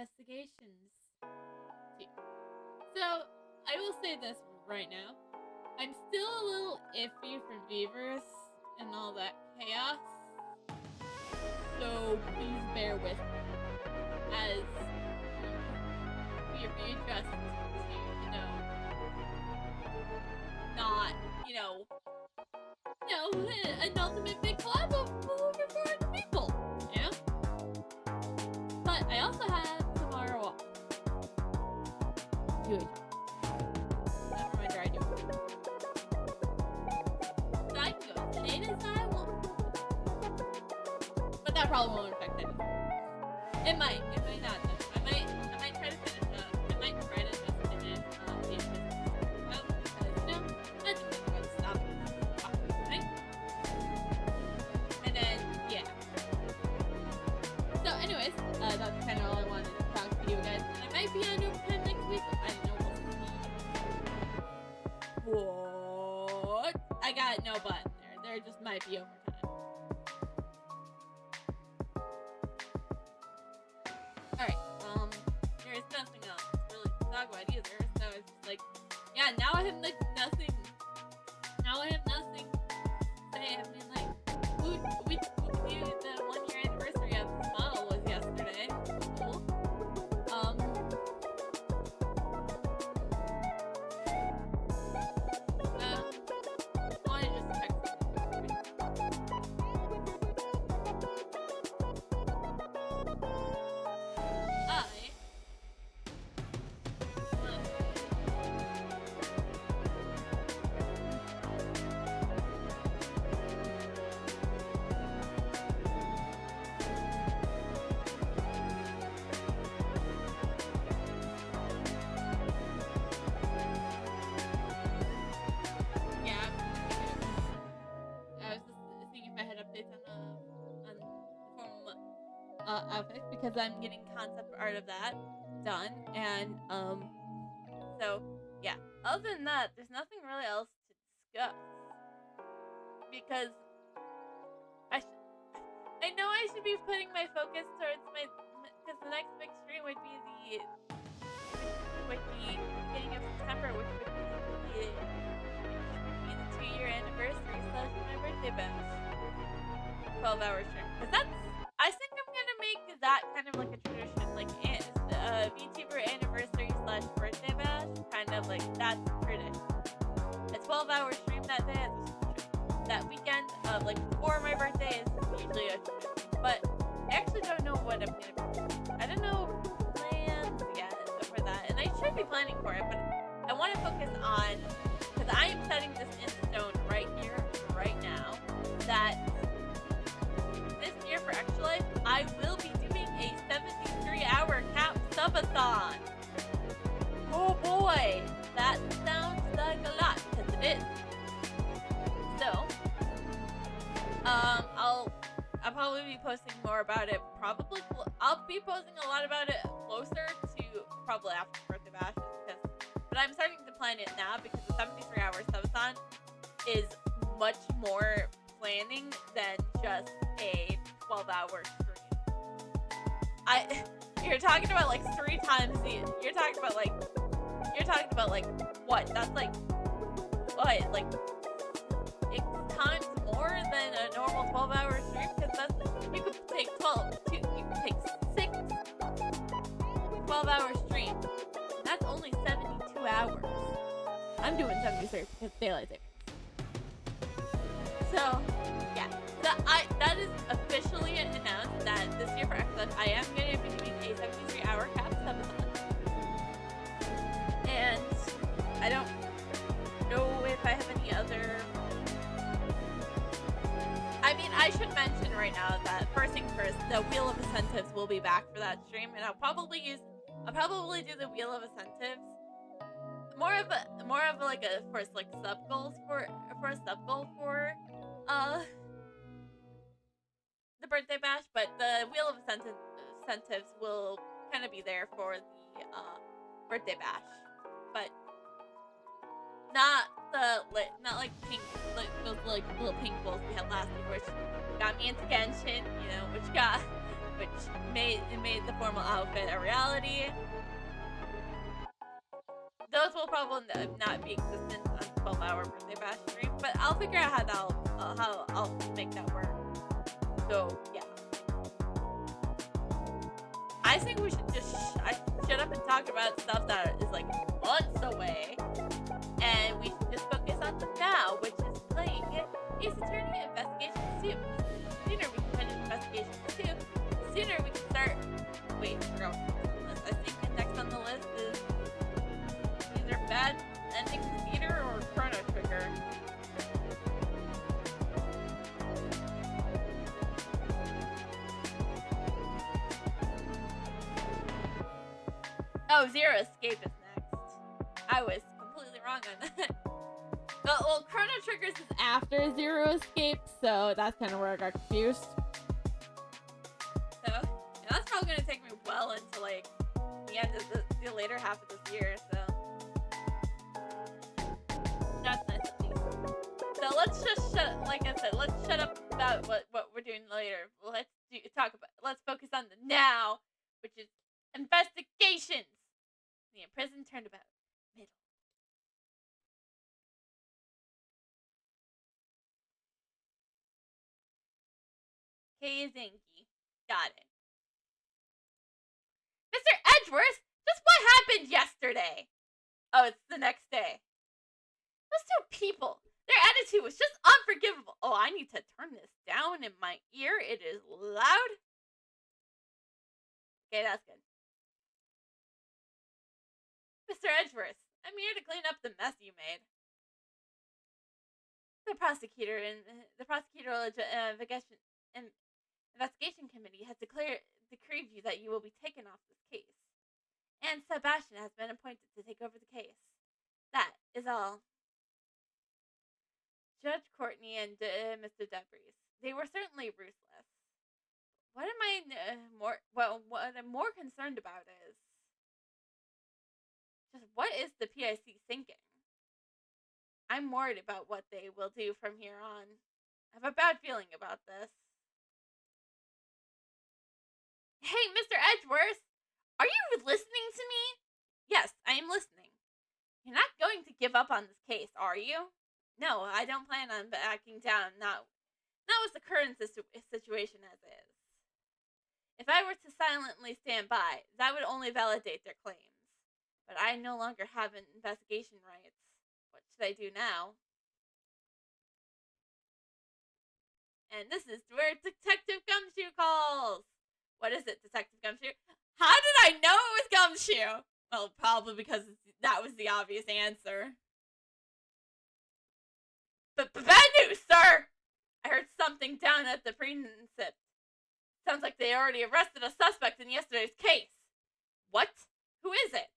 investigations too. So I will say this right now. I'm still a little iffy for Beavers and all that chaos. So please bear with me as we readjust to, not, an ultimate big collab of over 400 people, But I also have tomorrow off. Do it. Never mind, I do. So I can go as late as I want. But that probably won't affect anything. It might not though. I might try to finish up. I might try to just finish the business well, because I think I'm going to stop right? And then so anyways, that's kind of all I wanted to talk to you guys. And I might be on overtime next week. I don't know, we'll see. What? I got no button there. There just might be overtime. Alright, there's nothing else really to talk about either, so it's just like, yeah, now I have like nothing to say. I mean, like, we knew the 1 year anniversary of this model was yesterday. Cool. I wanna just check something. Outfit because I'm getting concept art of that done, and so yeah, other than that there's nothing really else to discuss because I know I should be putting my focus towards because the next big stream would be the beginning of September, which would be the 2-year anniversary / my birthday bash 12-hour stream, because that's, I think I'm gonna make that kind of like a tradition, like VTuber anniversary / birthday bash, kind of like that's tradition. A 12-hour stream that day is a tradition. That weekend of like before my birthday is usually a tradition. But I actually don't know what I'm gonna be doing. I don't know plans yet for that, and I should be planning for it, but I want to focus on, because I am setting this in stone right here, right now, that this year for Extra Life, I will be doing a 73-hour cap subathon. Oh boy, that sounds like a lot, because it is. So, I'll probably be posting more about it. I'll be posting a lot about it closer to probably after birthday bashes, but I'm starting to plan it now because the 73-hour subathon is much more planning than just a 12-hour stream. You're talking about like 3 times you're talking about like what? That's like what? Like 6 times more than a normal 12-hour stream, because that's, you could take 6 12-hour streams. That's only 72 hours. I'm doing 73 because daylight savings. So, yeah. That is officially announced that this year for Xbox, I am going to be doing a 73-hour cap subathon. And I don't know if I have any other... I mean, I should mention right now that first thing first, the Wheel of Incentives will be back for that stream, and I'll probably do the Wheel of Incentives more of like a first like sub goal for the birthday bash, but the Wheel of Incentives will kind of be there for the birthday bash, but not like pink, like those like little pink bowls we had last week, which got me into Genshin, which got which made the formal outfit a reality. Those will probably not be existent on 12-hour birthday bash stream, but I'll figure out how I'll make that work. So yeah, I think we should just shut up and talk about stuff that is like months away, and we should just focus on the now, which is playing Ace Attorney Investigation 2. The sooner we can finish Investigation 2, the sooner we can start. Wait, I think next on the list is either Bad Ending Theater or Chrono Trigger. Oh, Zero Escape is next. I was completely wrong on that. Well, Chrono Triggers is after Zero Escape, so that's kind of where I got confused. So, yeah, that's probably going to take me well into, like, the end of the later half of this year, so. That's nice of me. So let's just let's shut up about what we're doing later. Let's focus on the now, which is investigations. The imprisoned turnabout. Middle. Zinky. Got it. Mr. Edgeworth, just what happened yesterday? Oh, it's the next day. Those two people, their attitude was just unforgivable. Oh, I need to turn this down in my ear. It is loud. Okay, that's good. Mr. Edgeworth, I'm here to clean up the mess you made. The prosecutorial investigation committee has decreed you that you will be taken off this case. And Sebastian has been appointed to take over the case. That is all. Judge Courtney and Mr. Debris, they were certainly ruthless. What I'm more concerned about is just what is the PIC thinking? I'm worried about what they will do from here on. I have a bad feeling about this. Hey, Mr. Edgeworth, are you listening to me? Yes, I am listening. You're not going to give up on this case, are you? No, I don't plan on backing down, not with the current situation as is. If I were to silently stand by, that would only validate their claims. But I no longer have an investigation rights. What should I do now? And this is where Detective Gumshoe calls. What is it, Detective Gumshoe? How did I know it was Gumshoe? Well, probably because that was the obvious answer. But bad news, sir! I heard something down at the precinct. Sounds like they already arrested a suspect in yesterday's case. What? Who is it?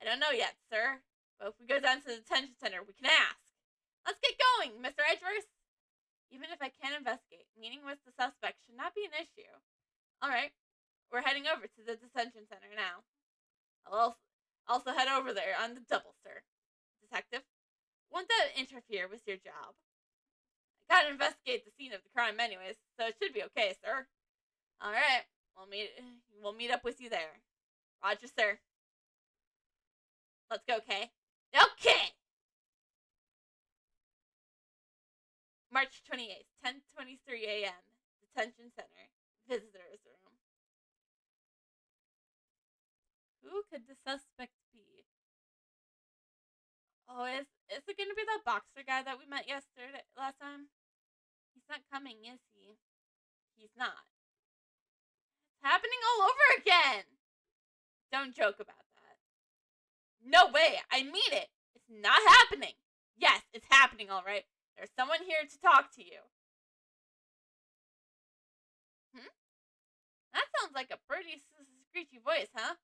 I don't know yet, sir. But if we go down to the detention center, we can ask. Let's get going, Mr. Edgeworth. Even if I can't investigate, meeting with the suspect should not be an issue. Alright, we're heading over to the detention center now. I'll also head over there on the double, sir. Detective, won't that interfere with your job? I gotta investigate the scene of the crime anyways, so it should be okay, sir. Alright, we'll meet up with you there. Roger, sir. Let's go, Kay. Okay! March 28th, 10:23 a.m. Detention Center. Visitors room. Who could the suspect be? Oh, is it gonna be that boxer guy that we met last time? He's not coming, is he? He's not. It's happening all over again! Don't joke about that. No way, I mean it! It's not happening! Yes, it's happening, alright. There's someone here to talk to you. That sounds like a pretty screechy voice, huh?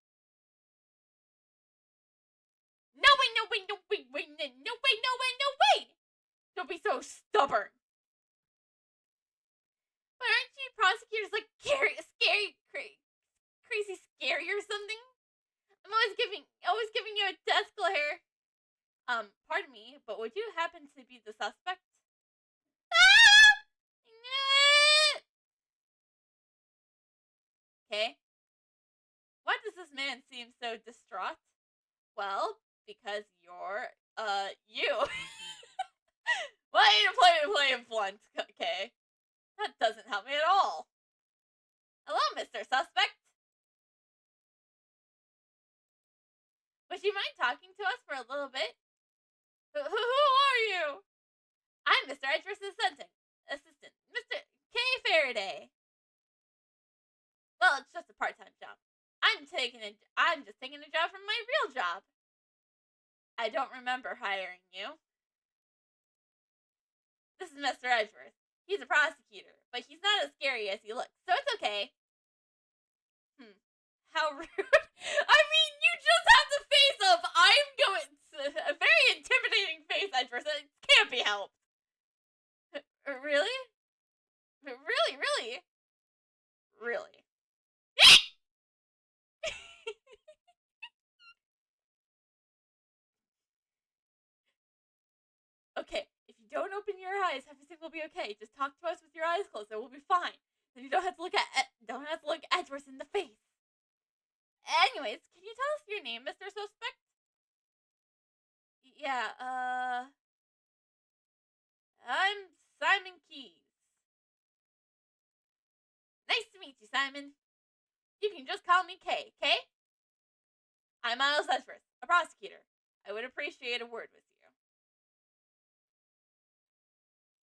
No way! Don't be so stubborn. But aren't you prosecutors like crazy scary or something? I'm always giving you a death glare. Pardon me, but would you happen to be the suspect? Ah! man seem so distraught? Well, because you're, you. Why you play it blunt, okay? That doesn't help me at all. Hello, Mr. Suspect. Would you mind talking to us for a little bit? Who are you? I'm Mr. Edgeworth's assistant, Mr. K. Faraday. Well, it's just a part-time job. I'm just taking a job from my real job. I don't remember hiring you. This is Mr. Edgeworth. He's a prosecutor, but he's not as scary as he looks, so it's okay. How rude. I mean, you just have the face of, a very intimidating face, Edgeworth. It can't be helped. Really? Really? Okay, if you don't open your eyes, everything will be okay. Just talk to us with your eyes closed, and we'll be fine. Then you don't have to look Edgeworth in the face. Anyways, can you tell us your name, Mr. Suspect? Yeah, I'm Simon Keys. Nice to meet you, Simon. You can just call me Kay, okay? I'm Miles Edgeworth, a prosecutor. I would appreciate a word with you.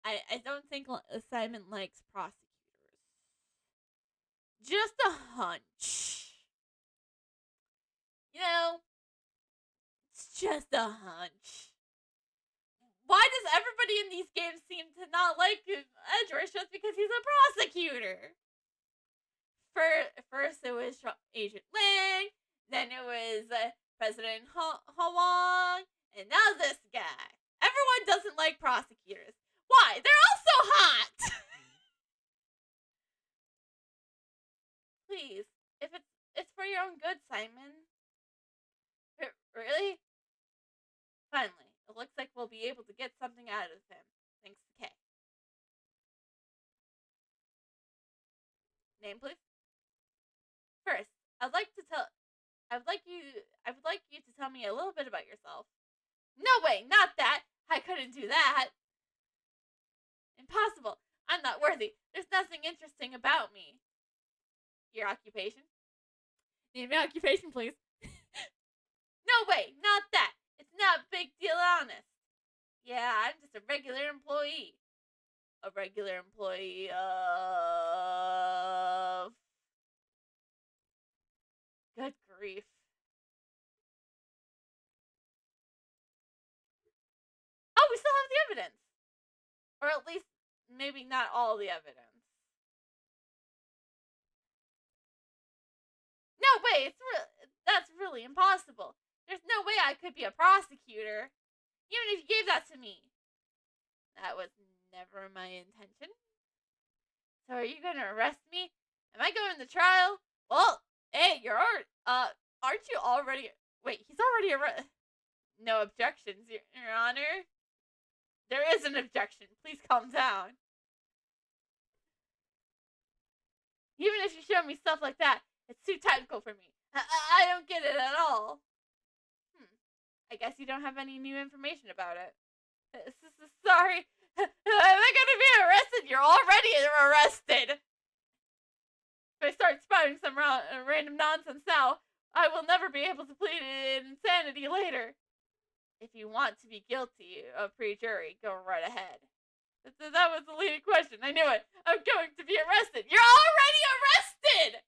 I don't think Simon likes prosecutors. Just a hunch. You know, it's just a hunch. Why does everybody in these games seem to not like Edgeworth just because he's a prosecutor? First it was Agent Lang, then it was President Hwang, and now this guy. Everyone doesn't like prosecutors. Why? They're all so hot! Please, if it's for your own good, Simon. Really? Finally, it looks like we'll be able to get something out of him, thanks to Kay. Name, please. First, I would like you to tell me a little bit about yourself. No way, not that. I couldn't do that. Impossible. I'm not worthy. There's nothing interesting about me. Your occupation? Name your occupation, please. No way, not that. It's not a big deal, honest. Yeah, I'm just a regular employee. A regular employee of... Good grief. Oh, we still have the evidence. Or at least, maybe not all the evidence. No way, that's really impossible. There's no way I could be a prosecutor, even if you gave that to me. That was never my intention. So are you gonna arrest me? Am I going to trial? Well, hey, aren't you already... Wait, he's already arrested. No objections, Your Honor. There is an objection. Please calm down. Even if you show me stuff like that, it's too technical for me. I don't get it at all. I guess you don't have any new information about it. Sorry. Am I gonna be arrested? You're already arrested. If I start spouting some random nonsense now, I will never be able to plead insanity later. If you want to be guilty of pre-jury, go right ahead. That was the leading question. I knew it. I'm going to be arrested. You're already arrested!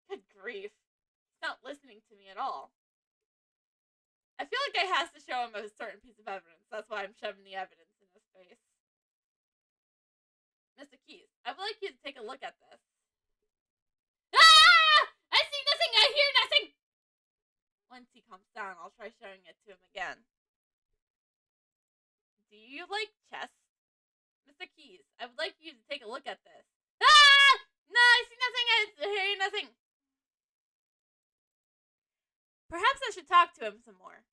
Good grief. He's not listening to me at all. I feel like I has to show him a certain piece of evidence. That's why I'm shoving the evidence in his face. Mr. Keys, I would like you to take a look at this. Ah! I see nothing! I hear nothing! Once he calms down, I'll try showing it to him again. Do you like chess? Mr. Keys, I would like you to take a look at this. Ah! No, I see nothing! I hear nothing! Perhaps I should talk to him some more.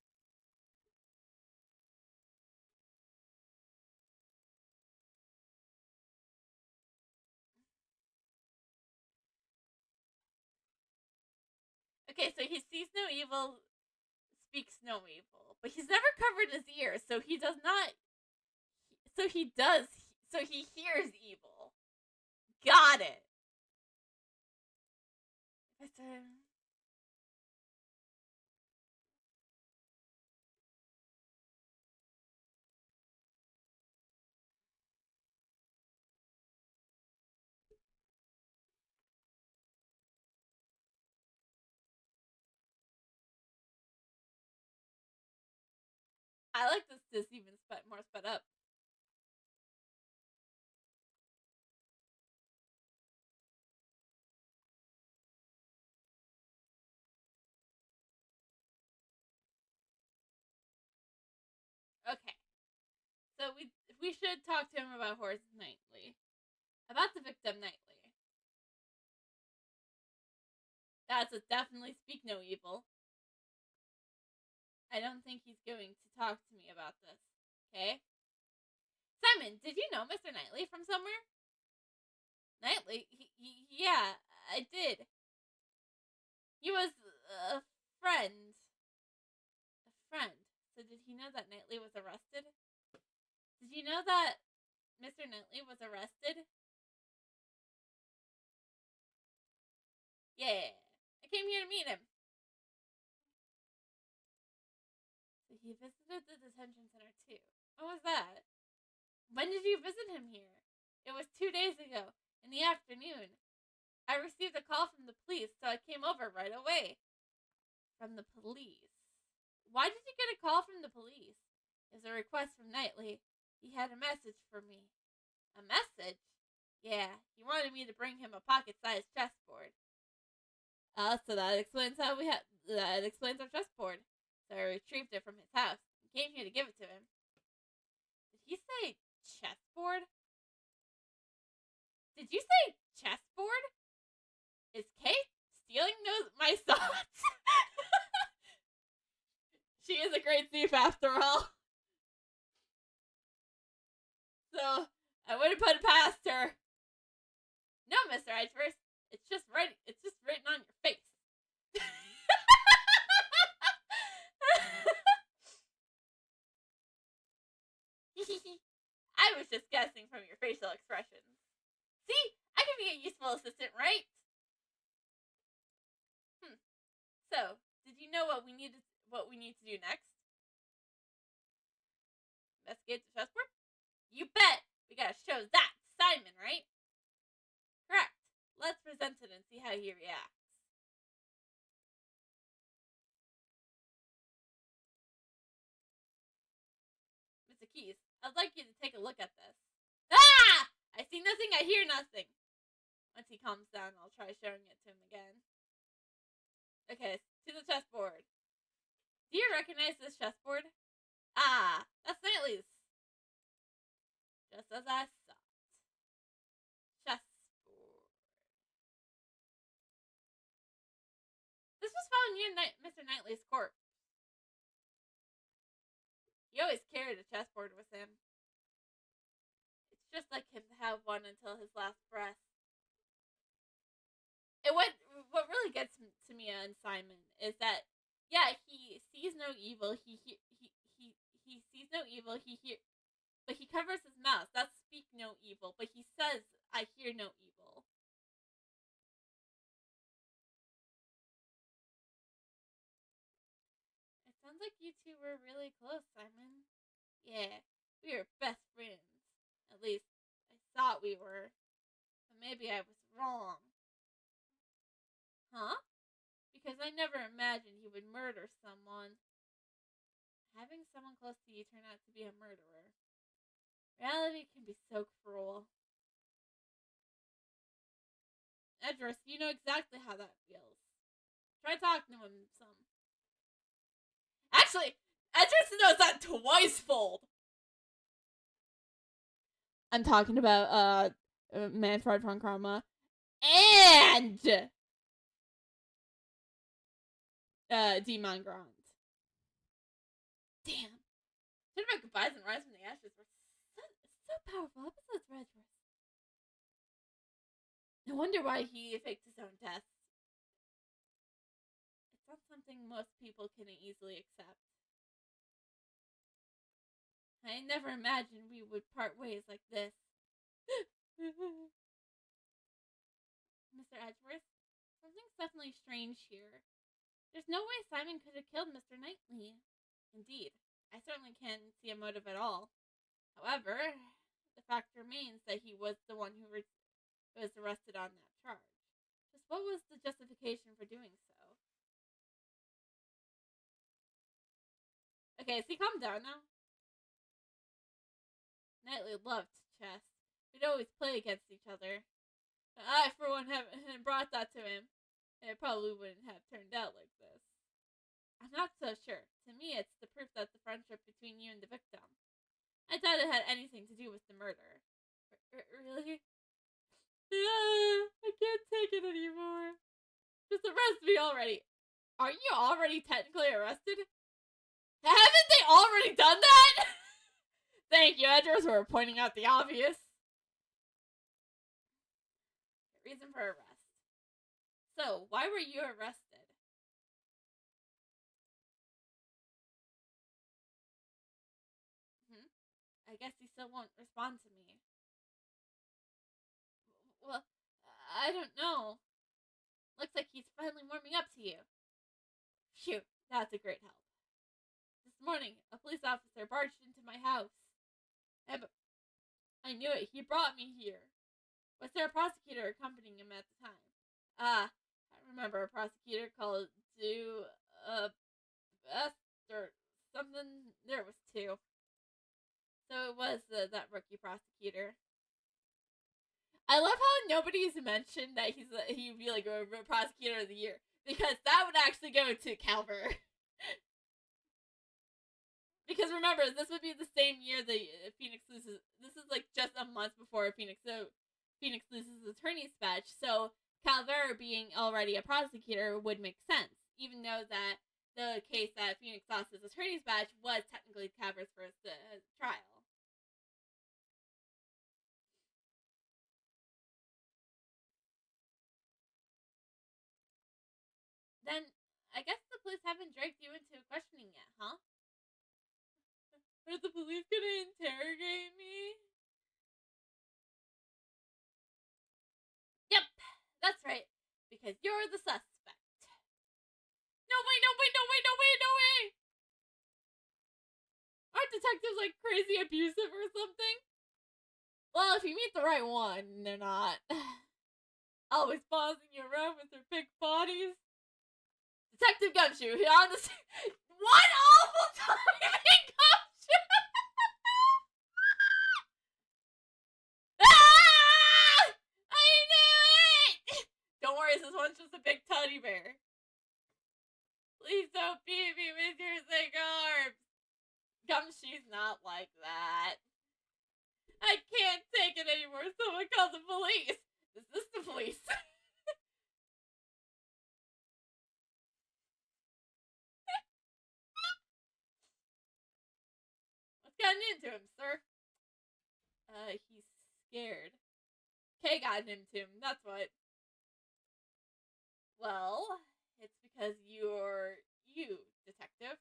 Okay, so he sees no evil, speaks no evil, but he's never covered his ears, so he does not. So he does. So he hears evil. Got it. I like this even more sped up. Okay, so we should talk to him about Horace Knightley, about the victim Knightley. That's a definitely speak no evil. I don't think he's going to talk to me about this. Okay, Simon, did you know Mr. Knightley from somewhere? Knightley? Yeah, I did. He was a friend. A friend. So did he know that Knightley was arrested? Did you know that Mr. Knightley was arrested? Yeah. I came here to meet him. So he visited the detention center too. When was that? When did you visit him here? It was 2 days ago, in the afternoon. I received a call from the police, so I came over right away. From the police? Why did you get a call from the police? It was a request from Knightley. He had a message for me. A message? Yeah, he wanted me to bring him a pocket-sized chessboard. So that explains that explains our chessboard. So I retrieved it from his house and came here to give it to him. Did he say chessboard? Did you say chessboard? Is Kate stealing my thoughts? She is a great thief after all. So I wouldn't put it past her. No, Mr. Edgeworth. It's just written on your face. I was just guessing from your facial expressions. See, I can be a useful assistant, right? So, did you know what we need to do next? Investigate the chessboard? You bet! We gotta show that to Simon, right? Correct. Let's present it and see how he reacts. Mr. Keys, I'd like you to take a look at this. Ah! I see nothing, I hear nothing. Once he calms down, I'll try showing it to him again. Okay, to the chessboard. Do you recognize this chessboard? Ah, that's Knightley's. Just as I thought. Chessboard. This was found near Mr. Knightley's corpse. He always carried a chessboard with him. It's just like him to have one until his last breath. And what really gets to me on Simon is that, yeah, he sees no evil. He sees no evil. But he covers his mouth. That's speak no evil. But he says, "I hear no evil." It sounds like you two were really close, Simon. Yeah, we were best friends. At least I thought we were. But maybe I was wrong. Huh? Because I never imagined he would murder someone. Having someone close to you turn out to be a murderer. Reality can be so cruel. Edris, you know exactly how that feels. Try talking to him some. Actually, Edris knows that twice-fold. I'm talking about Manfred von Karma and Demon Grant. Damn. Should have goodbyes and rise from the ashes were so powerful episodes, Redworth. No wonder why he faked his own death. something most people can easily accept. I never imagined we would part ways like this. Mr. Edgeworth, something's definitely strange here. There's no way Simon could have killed Mr. Knightley. Indeed, I certainly can't see a motive at all. However, the fact remains that he was the one who was arrested on that charge. Just what was the justification for doing so? Okay, so calm down now. Knightley loved chess. We'd always play against each other. I, for one, haven't brought that to him. It probably wouldn't have turned out like this. I'm not so sure. To me, it's the proof that the friendship between you and the victim. I doubt it had anything to do with the murder. Really? I can't take it anymore. Just arrest me already. Aren't you already technically arrested? Haven't they already done that? Thank you, Edgeworth, for pointing out the obvious. Reason for arrest. So, why were you arrested? I guess he still won't respond to me. Well, I don't know. Looks like he's finally warming up to you. Phew, that's a great help. This morning, a police officer barged into my house. I knew it. He brought me here. Was there a prosecutor accompanying him at the time? I remember a prosecutor called Best or something. There was two. So it was that rookie prosecutor. I love how nobody's mentioned that he'd be like a prosecutor of the year, because that would actually go to Calver. Because remember, this would be the same year that Phoenix loses. This is like just a month before Phoenix loses attorney's badge. So Calver being already a prosecutor would make sense, even though that the case that Phoenix lost his attorney's badge was technically Calver's first trial. Then I guess the police haven't dragged you into questioning yet, huh? Are the police gonna interrogate me? Yep, that's right. Because you're the suspect. No way, no way, no way, no way, no way! Aren't detectives like crazy abusive or something? Well, if you meet the right one, they're not. Always bossing you around with their big bodies. Detective Gumshoe, he honestly. What awful timing, Gumshoe! Ah! I knew it! Don't worry, this one's just a big teddy bear. Please don't beat me with your thick arms. Gumshoe's not like that. I can't take it anymore. Someone call the police. Is this the police? What's gotten into him, sir? He's scared. Kay got into him, that's what. Well, it's because you're you, detective.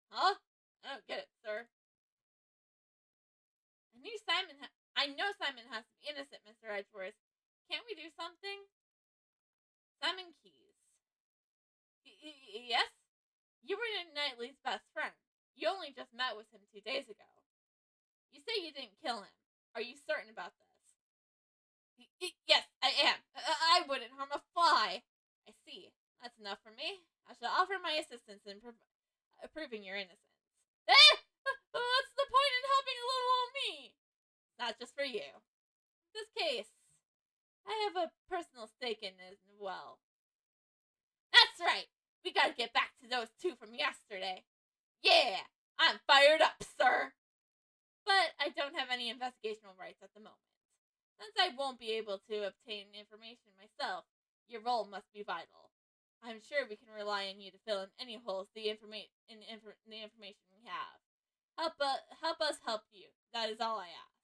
Huh? I don't get it, sir. I know Simon has to be innocent, Mr. Edgeworth. Can't we do something? Simon Keyes. Yes? You were Knightley's best friend. You only just met with him 2 days ago. You say you didn't kill him. Are you certain about this? Yes, I am. I wouldn't harm a fly. I see. That's enough for me. I shall offer my assistance in proving your innocence. What's the point in helping a little old me? Not just for you. This case, I have a personal stake in it as well. That's right. We gotta get back to those two from yesterday. Yeah, I'm fired up, sir. But I don't have any investigational rights at the moment. Since I won't be able to obtain information myself, your role must be vital. I'm sure we can rely on you to fill in any holes in the information we have. Help us help you. That is all I ask.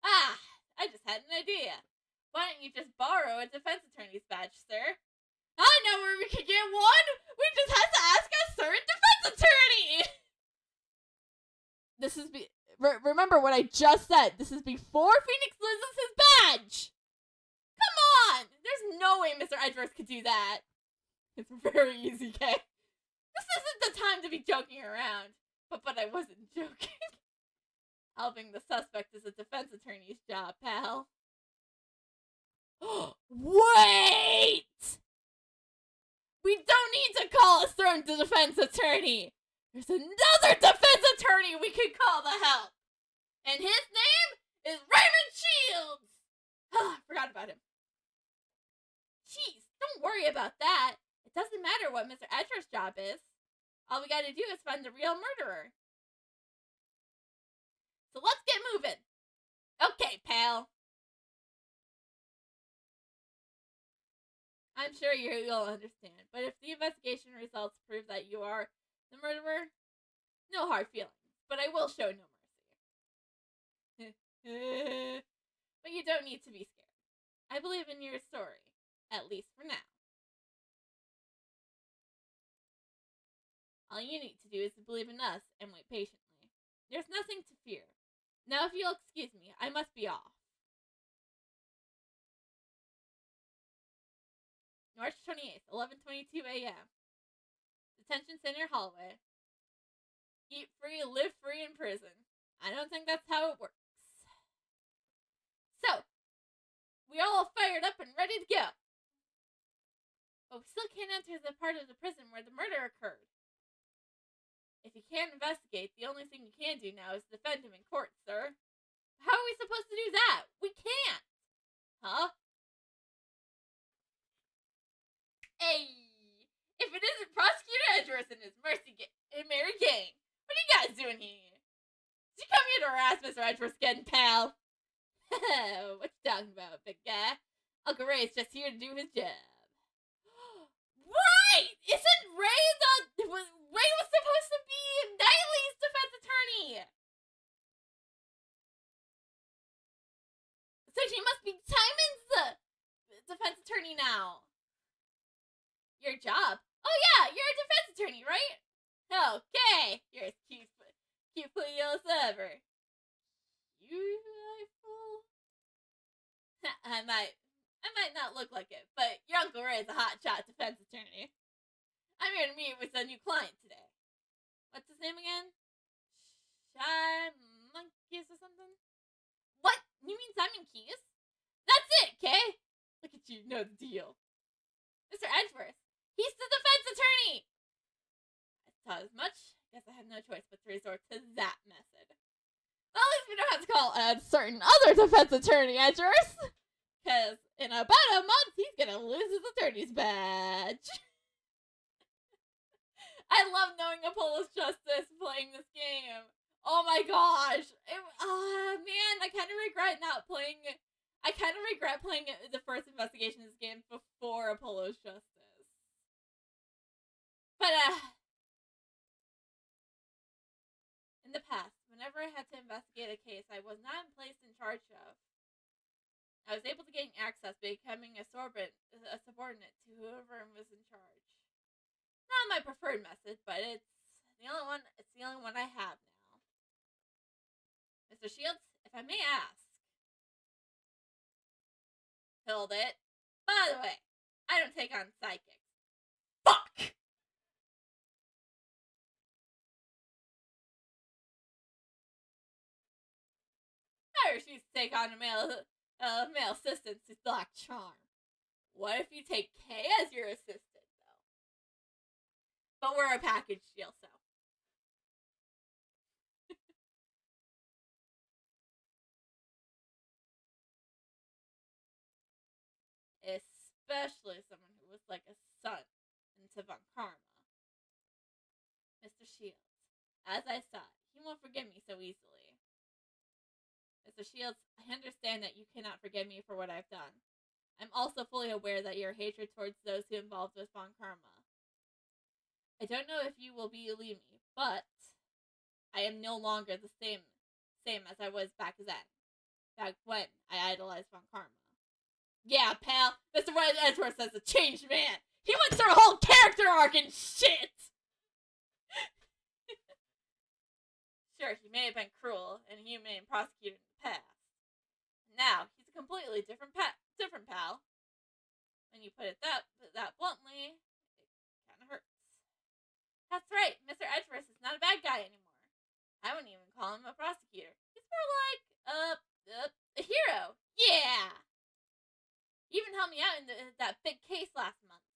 Ah, I just had an idea. Why don't you just borrow a defense attorney's badge, sir? I know where we can get one. We just have to ask a certain defense attorney. This is remember what I just said. This is before Phoenix loses his badge. Come on. There's no way Mr. Edgeworth could do that. It's very easy, Kay. This isn't the time to be joking around. But I wasn't joking. Helping the suspect is a defense attorney's job, pal. Wait! We don't need to call a certain defense attorney. There's another defense attorney we could call to help. And his name is Raymond Shields. I forgot about him. Jeez, don't worry about that. It doesn't matter what Mr. Edgeworth's job is. All we gotta do is find the real murderer. So let's get moving. Okay, pal. I'm sure you'll understand, but if the investigation results prove that you are the murderer, no hard feelings, but I will show no mercy. But you don't need to be scared. I believe in your story, at least for now. All you need to do is to believe in us and wait patiently. There's nothing to fear. Now, if you'll excuse me, I must be off. March 28th, 11:22 a.m. Detention Center hallway. Eat free, live free in prison. I don't think that's how it works. So, we all fired up and ready to go. But we still can't enter the part of the prison where the murder occurred. If you can't investigate, the only thing you can do now is defend him in court, sir. How are we supposed to do that? We can't. Huh? Hey, if it isn't Prosecutor Edgeworth and his Mary Jane, what are you guys doing here? Did you come here to harass Mr. Edgeworth again, pal? What you talking about, big guy? Uncle Ray's just here to do his job. Right! Isn't Ray Ray was supposed to be Knightley's defense attorney! So she must be Simon's defense attorney now. Your job? Oh yeah, you're a defense attorney, right? Okay, you're as cute as ever. Beautiful. I might not look like it, but your Uncle Ray is a hotshot defense attorney. I'm here to meet with a new client today. What's his name again? Shy Monkeys or something? What? You mean Simon Keys? That's it, Kay. Look at you, know the deal. Mr. Edgeworth. He's the defense attorney! I thought as much. Guess I have no choice but to resort to that method. Well, at least we don't have to call a certain other defense attorney, Edgeworth. Because in about a month, he's gonna lose his attorney's badge. I love knowing Apollo's Justice playing this game. Oh my gosh. Man, I kind of regret playing the first investigation of this game before Apollo's Justice. But, in the past, whenever I had to investigate a case I was not placed in charge of, I was able to gain access by becoming a subordinate to whoever was in charge. Not my preferred method, but it's the only one I have now. Mr. Shields, if I may ask. Hold it. By the way, I don't take on psychics. Fuck! I refuse to take on a male assistant to lack charm. What if you take Kay as your assistant, though? But we're a package deal, so. Especially someone who was like a son to Von Karma. Mr. Shields, as I said, he won't forgive me so easily. Mr. Shields, I understand that you cannot forgive me for what I've done. I'm also fully aware that your hatred towards those who involved with Von Karma. I don't know if you will believe me, but I am no longer the same as I was back then. Back when I idolized Von Karma. Yeah, pal, Mr. Edgeworth says a changed man. He went through a whole character arc and shit! Sure, he may have been cruel and inhumane prosecutor in the past. Now, he's a completely different pal. When you put it that bluntly, it kind of hurts. That's right, Mr. Edgeworth is not a bad guy anymore. I wouldn't even call him a prosecutor. He's more like a hero. Yeah. He even helped me out in that big case last month.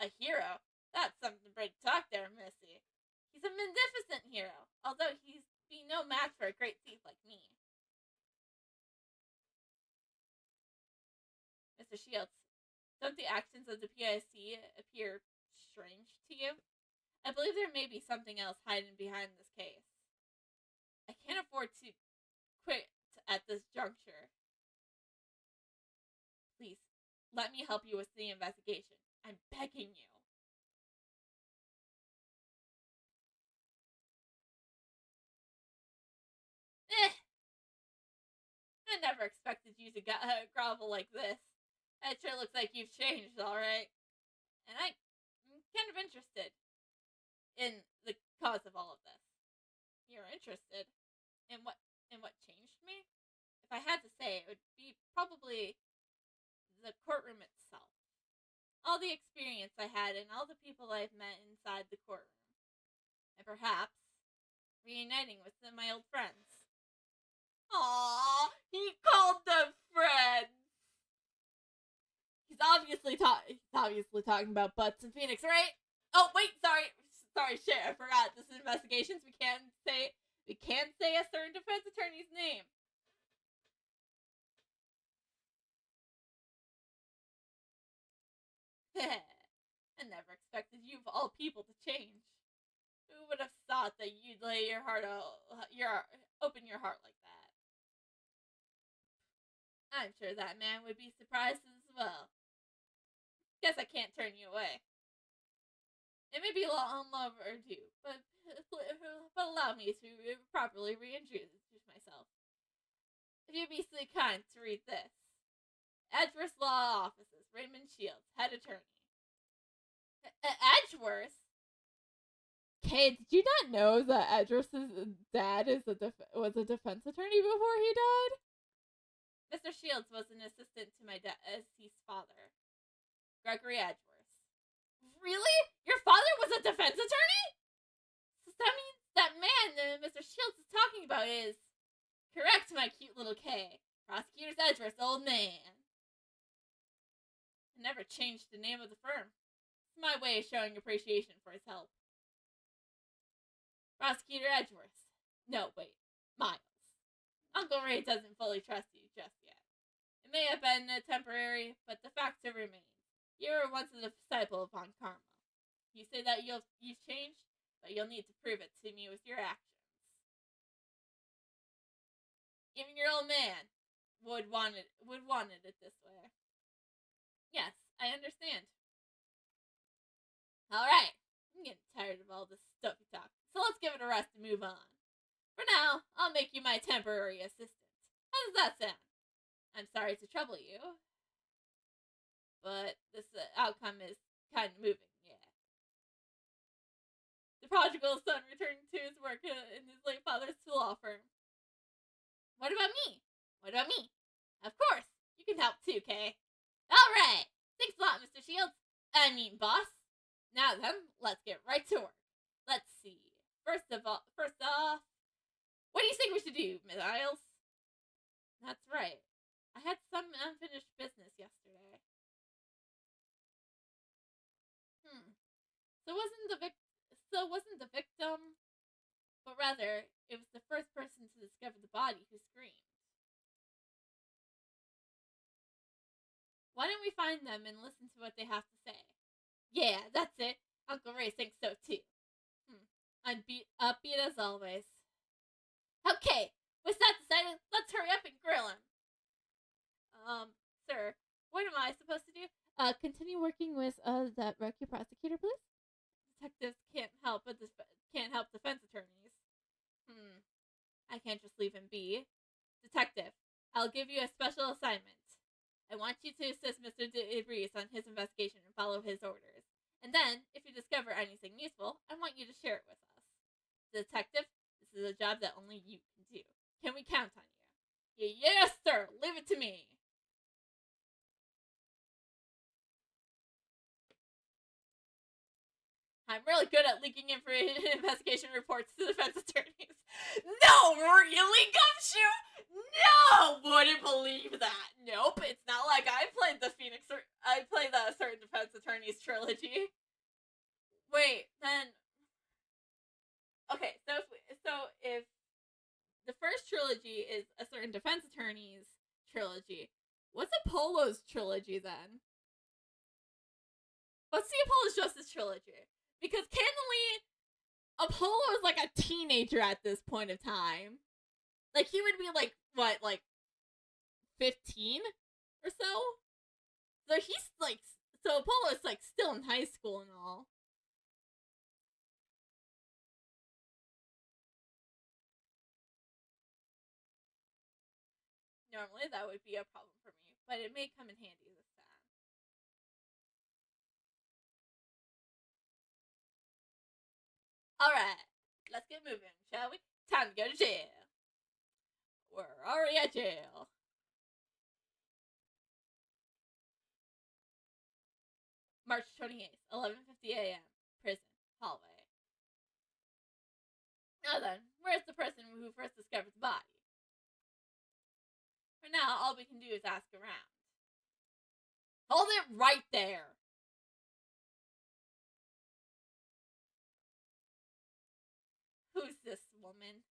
A hero? That's something big talk there, Missy. He's a magnificent hero, although he's be no match for a great thief like me. Mr. Shields, don't the actions of the PIC appear strange to you? I believe there may be something else hiding behind this case. I can't afford to quit at this juncture. Please, let me help you with the investigation. I'm begging you. I never expected you to grovel like this. It sure looks like you've changed, alright. And I'm kind of interested in the cause of all of this. You're interested in what changed me? If I had to say, it would be probably the courtroom itself. All the experience I had and all the people I've met inside the courtroom. And perhaps reuniting with my old friends. Aww, he called them friends. He's obviously talking about butts in Phoenix, right? Oh wait, sorry, shit, I forgot. This is investigations. We can't say a certain defense attorney's name. I never expected you of all people to change. Who would have thought that you'd lay your heart open your heart like that? I'm sure that man would be surprised as well. Guess I can't turn you away. It may be long overdue, but allow me to properly reintroduce myself. If you'd be so kind to read this. Edgeworth Law Offices, Raymond Shields, head attorney. Edgeworth? Kay, did you not know that Edgeworth's dad was a defense attorney before he died? Mr. Shields was an assistant to my deceased father, Gregory Edgeworth. Really? Your father was a defense attorney? So that means that man that Mr. Shields is talking about is correct, my cute little K. Prosecutor Edgeworth's old man. I never changed the name of the firm. It's my way of showing appreciation for his help. Prosecutor Edgeworth. No, wait. Miles. Uncle Ray doesn't fully trust you just yet. It may have been temporary, but the fact still remains. You were once a disciple upon karma. You say that you've changed, but you'll need to prove it to me with your actions. Even your old man would want it this way. Yes, I understand. Alright, I'm getting tired of all this stuffy talk, so let's give it a rest and move on. For now, I'll make you my temporary assistant. How does that sound? I'm sorry to trouble you, but this outcome is kind of moving, yeah. The prodigal son returned to his work in his late father's law firm. What about me? Of course, you can help too, Kay. Alright, thanks a lot, Mr. Shields. I mean, boss. Now then, let's get right to work. Let's see. First off, what do you think we should do, Miles? That's right. I had some unfinished business yesterday. So wasn't the victim, but rather it was the first person to discover the body who screamed. Why don't we find them and listen to what they have to say? Yeah, that's it. Uncle Ray thinks so too. Upbeat as always. Okay, with that decided, let's hurry up and grill him. Sir, what am I supposed to do? Continue working with that rookie prosecutor, please. Detectives can't help defense attorneys. I can't just leave him be. Detective, I'll give you a special assignment. I want you to assist Mr. DeVries on his investigation and follow his orders. And then, if you discover anything useful, I want you to share it with us. Detective, this is a job that only you can do. Can we count on you? Yes, sir. Leave it to me. I'm really good at leaking investigation reports to defense attorneys. No, really, Gumshoe? No, wouldn't believe that. Nope, it's not like I played the certain defense attorneys trilogy. Wait, then. Okay, so if the first trilogy is a certain defense attorney's trilogy, what's Apollo's trilogy then? What's the Apollo's Justice trilogy? Because canonically, Apollo is like a teenager at this point of time. Like, he would be like, what, like 15 or so? So he's like, so Apollo is like still in high school and all. Normally that would be a problem for me, but it may come in handy this time. Alright, let's get moving, shall we? Time to go to jail. We're already at jail. March 28th, 11:50 a.m. Prison hallway. Now then, where's the person who first discovered the body? For now, all we can do is ask around. Hold it right there! Who's this woman?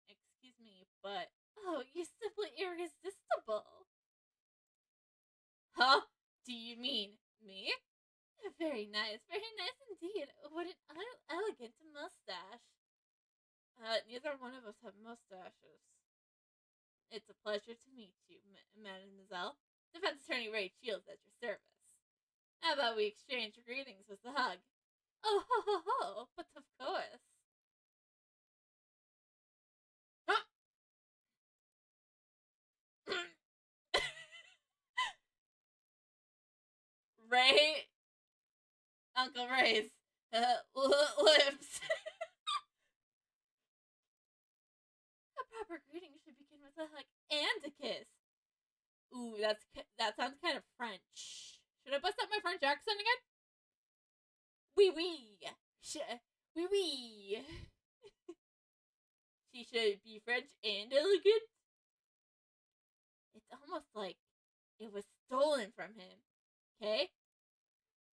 Excuse me, but... Oh, you're simply irresistible. Huh? Do you mean me? Very nice indeed. What an elegant mustache. Neither one of us have mustaches. It's a pleasure to meet you, mademoiselle. Defense Attorney Ray Shields at your service. How about we exchange greetings with a hug? Oh ho ho ho, but of course. Huh? Ray, Uncle Ray's lips. A proper greeting should begin with a hug and a kiss. Ooh, that sounds kind of French. Should I bust out my French accent again? Oui, oui. Oui, oui. She should be French and elegant. It's almost like it was stolen from him. Okay?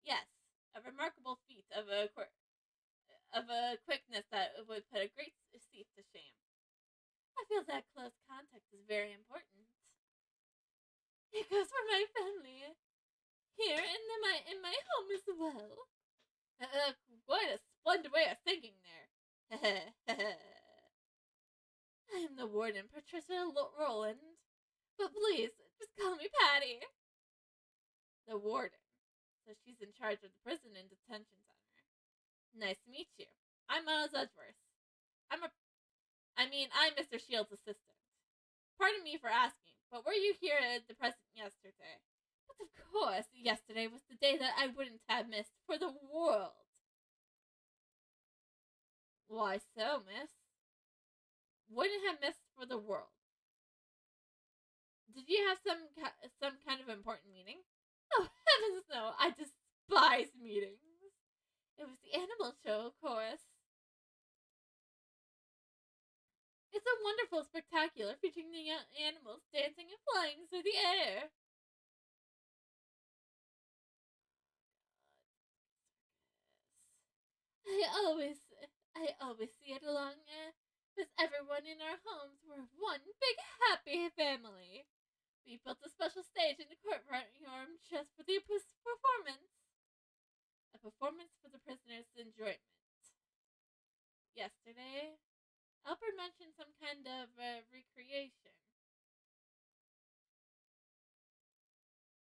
Yes, a remarkable feat of a quickness that would put a great thief to shame. I feel that close contact is very important. It goes for my family here and in my home as well. Quite a splendid way of thinking there. I am the warden, Patricia Roland. But please, just call me Patty. The warden. So she's in charge of the prison and detention center. Nice to meet you. I'm Miles Edgeworth. I'm Mr. Shields' assistant. Pardon me for asking, but were you here at the present yesterday? But of course, yesterday was the day that I wouldn't have missed for the world. Why so, miss? Wouldn't have missed for the world. Did you have some kind of important meeting? Oh, heavens no, I despise meetings. It was the animal show, of course. It's a wonderful spectacular featuring the animals dancing and flying through the air. I always, I always see it along with everyone in our homes. We're one big happy family. We built a special stage in the courtroom just for the performance. A performance for the prisoners' enjoyment. Yesterday, Albert mentioned some kind of recreation.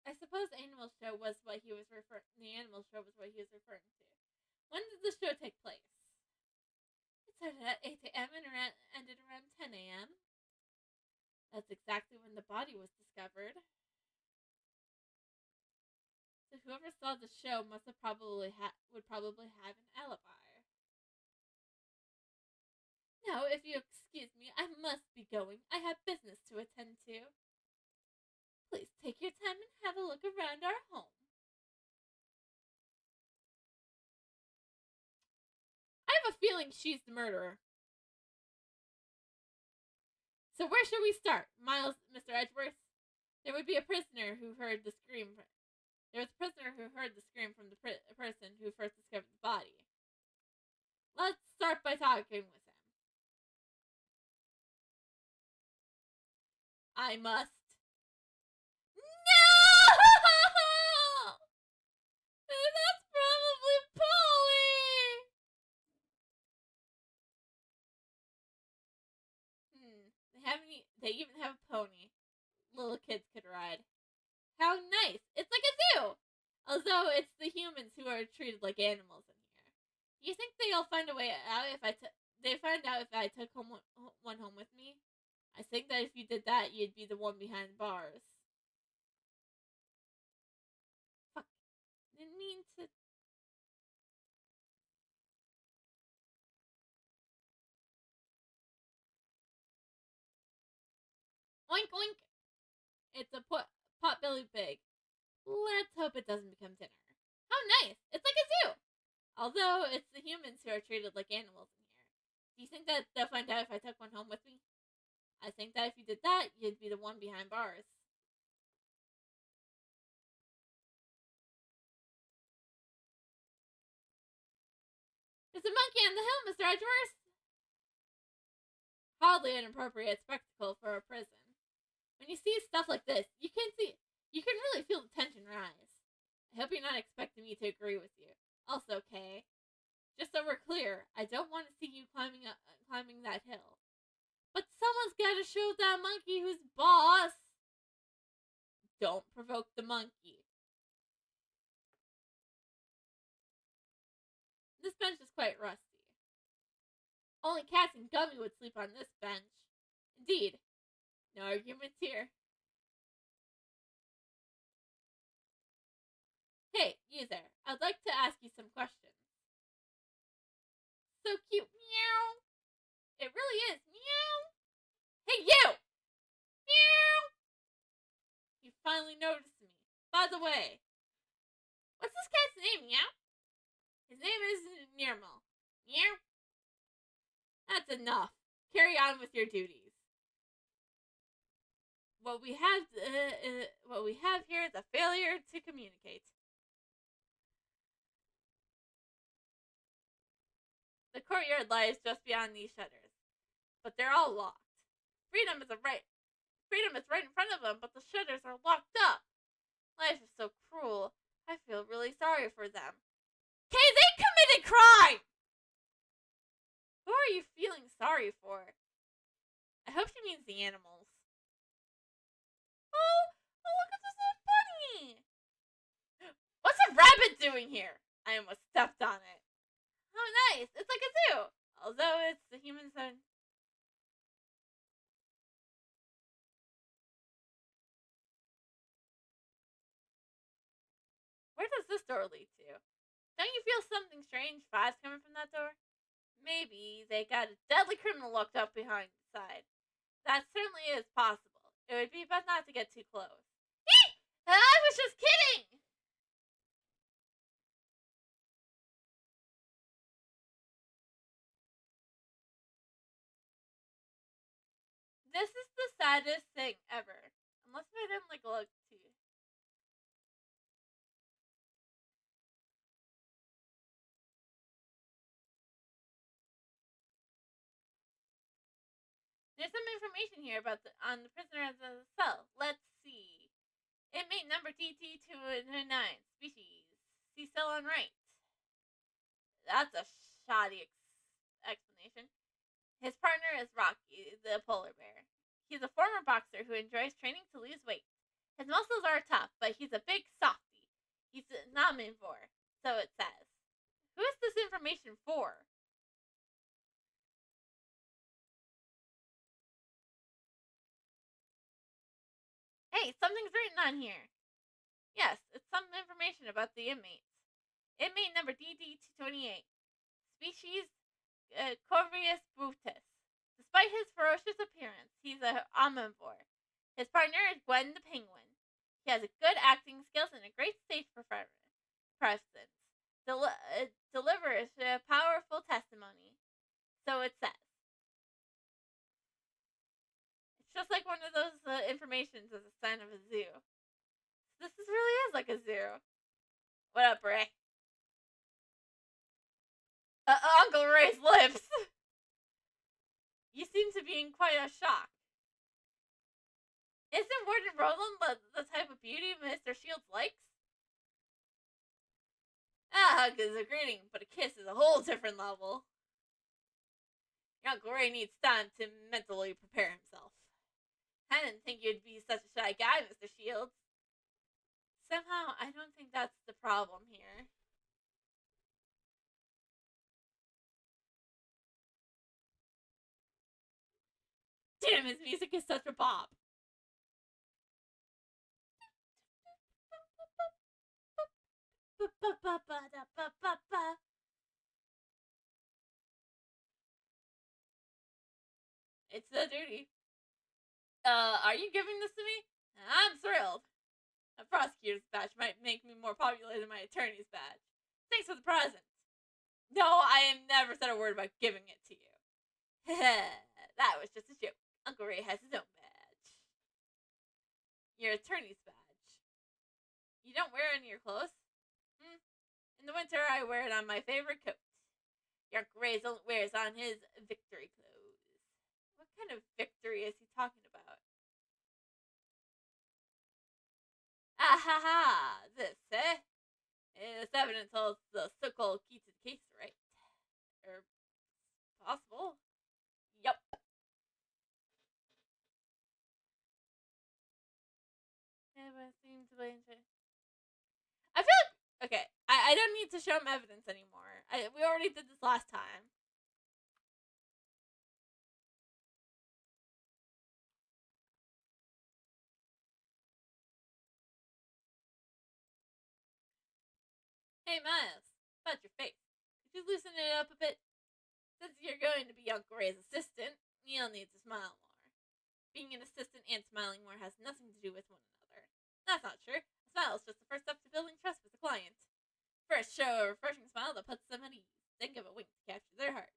I suppose the animal show was what he was referring. The animal show was what he was referring to. When did the show take place? It started at 8 a.m. and ended around 10 a.m. That's exactly when the body was discovered. So whoever saw the show must have would probably have an alibi. Now, if you excuse me, I must be going. I have business to attend to. Please take your time and have a look around our home. I have a feeling she's the murderer. So where should we start, Mr. Edgeworth? There would be a prisoner who heard the scream. There was a prisoner who heard the scream from the person who first discovered the body. Let's start by talking with him. I must. No! That's probably Polly! They even have a pony. Little kids could ride. How nice! It's like a zoo! Although it's the humans who are treated like animals in here. Do you think they'll find a way out they find out if I took one home with me? I think that if you did that, you'd be the one behind bars. Fuck. Didn't mean to. Oink oink! It's a potbelly pig. Let's hope it doesn't become dinner. How nice! It's like a zoo! Although it's the humans who are treated like animals in here. Do you think that they'll find out if I took one home with me? I think that if you did that, you'd be the one behind bars. There's a monkey on the hill, Mr. Edgeworth! Hardly an appropriate spectacle for a prison. When you see stuff like this, you can really feel the tension rise. I hope you're not expecting me to agree with you. Also, Kay, just so we're clear, I don't want to see you climbing that hill. But someone's got to show that monkey who's boss. Don't provoke the monkey. This bench is quite rusty. Only cats and Gummy would sleep on this bench. Indeed. No arguments here. Hey, you there. I'd like to ask you some questions. So cute. Meow. It really is. Meow. Hey, you! Meow. You finally noticed me. By the way, what's this cat's name, Meow? His name is Nirmal. Meow. That's enough. Carry on with your duties. What we have here is a failure to communicate. The courtyard lies just beyond these shutters, but they're all locked. Freedom is right in front of them, but the shutters are locked up. Life is so cruel. I feel really sorry for them. Okay, they committed crime! Who are you feeling sorry for? I hope she means the animals. Oh, look at this little bunny! What's a rabbit doing here? I almost stepped on it. How nice! It's like a zoo! Although it's the human zone. Where does this door lead to? Don't you feel something strange fast coming from that door? Maybe they got a deadly criminal locked up behind the side. That certainly is possible. It would be best not to get too close. I was just kidding! This is the saddest thing ever. Unless I didn't look to you. There's some information here on the prisoner of the cell. Let's see. Inmate number TT209, species. See cell on right. That's a shoddy explanation. His partner is Rocky, the polar bear. He's a former boxer who enjoys training to lose weight. His muscles are tough, but he's a big softy. He's an omnivore, so it says. Who is this information for? Hey, something's written on here. Yes, it's some information about the inmates. Inmate number DD-228. Species Corvius brutus. Despite his ferocious appearance, he's an omnivore. His partner is Gwen the penguin. He has a good acting skills and a great stage presence. Delivers powerful testimony. So it says. It's just like one of those informations as a sign of a zoo. This really is like a zoo. What up, Ray? Uncle Ray's lips. You seem to be in quite a shock. Isn't Warden Roland the type of beauty Mr. Shields likes? A hug is a greeting, but a kiss is a whole different level. Your Uncle Ray needs time to mentally prepare himself. I didn't think you'd be such a shy guy, Mr. Shields. Somehow, I don't think that's the problem here. Damn, his music is such a bop. It's so dirty. Are you giving this to me? I'm thrilled. A prosecutor's badge might make me more popular than my attorney's badge. Thanks for the present. No, I have never said a word about giving it to you. That was just a joke. Uncle Ray has his own badge. Your attorney's badge. You don't wear it in your clothes? In the winter, I wear it on my favorite coat. Your Uncle Ray wears on his victory clothes. What kind of victory is he talking about? Ah ha ha! This, eh? This evidence holds the so-called key to the case, right? Or possible? Yup. I feel like okay. I don't need to show him evidence anymore. We already did this last time. Hey Miles, about your face. Could you loosen it up a bit? Since you're going to be Uncle Ray's assistant, you'll need to smile more. Being an assistant and smiling more has nothing to do with one another. That's not true. A smile is just the first step to building trust with the client. First, show a refreshing smile that puts them at ease. Then give a wink to capture their heart.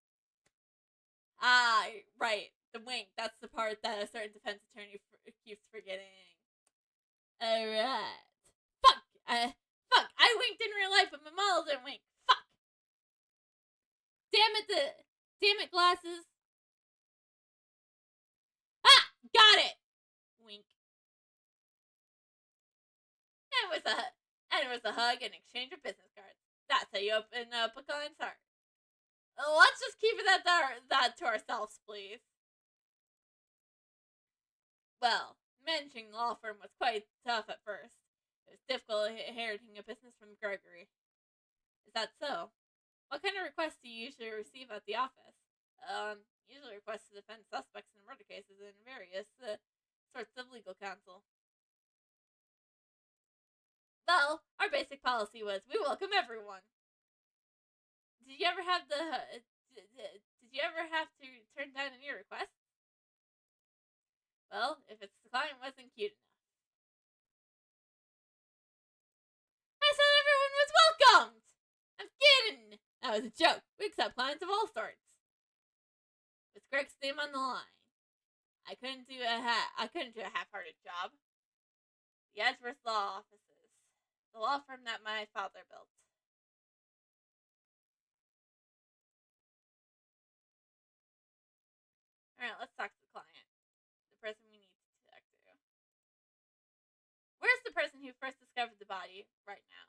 Ah, right. The wink. That's the part that a certain defense attorney keeps forgetting. Alright. Fuck! Fuck! I winked in real life, but my model didn't wink. Fuck! Damn it, glasses. Ah! Got it! Wink. And it was a hug and exchange of business cards. That's how you open up a client's heart. Let's just keep it at that to ourselves, please. Well, managing the law firm was quite tough at first. It was difficult inheriting a business from Gregory. Is that so? What kind of requests do you usually receive at the office? Usually requests to defend suspects in murder cases and various sorts of legal counsel. Well, our basic policy was we welcome everyone. Did you ever have to turn down any requests? Well, if the client wasn't cute enough. I said everyone was welcomed! I'm kidding! That was a joke. We accept clients of all sorts. With Greg's name on the line. I couldn't do a half-hearted job. The Edgeworth Law Offices. The law firm that my father built. Alright, let's talk to the client. The person we need to talk to. Where's the person who first discovered the body right now?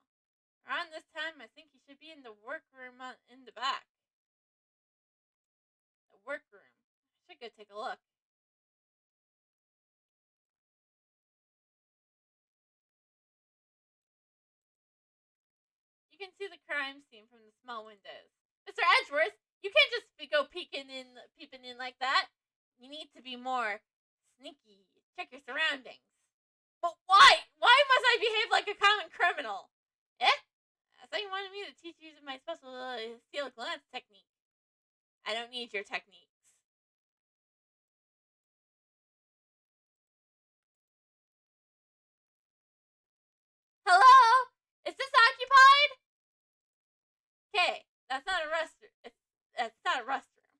Around this time, I think he should be in the workroom in the back. The workroom. I should go take a look. You can see the crime scene from the small windows. Mr. Edgeworth, you can't just go peeping in like that. You need to be more sneaky. Check your surroundings. But why? Why must I I behave like a common criminal. Eh? I thought you wanted me to teach you my special steal glance technique. I don't need your techniques. Hello? Is this occupied? Okay, that's not a restroom. It's not a restroom.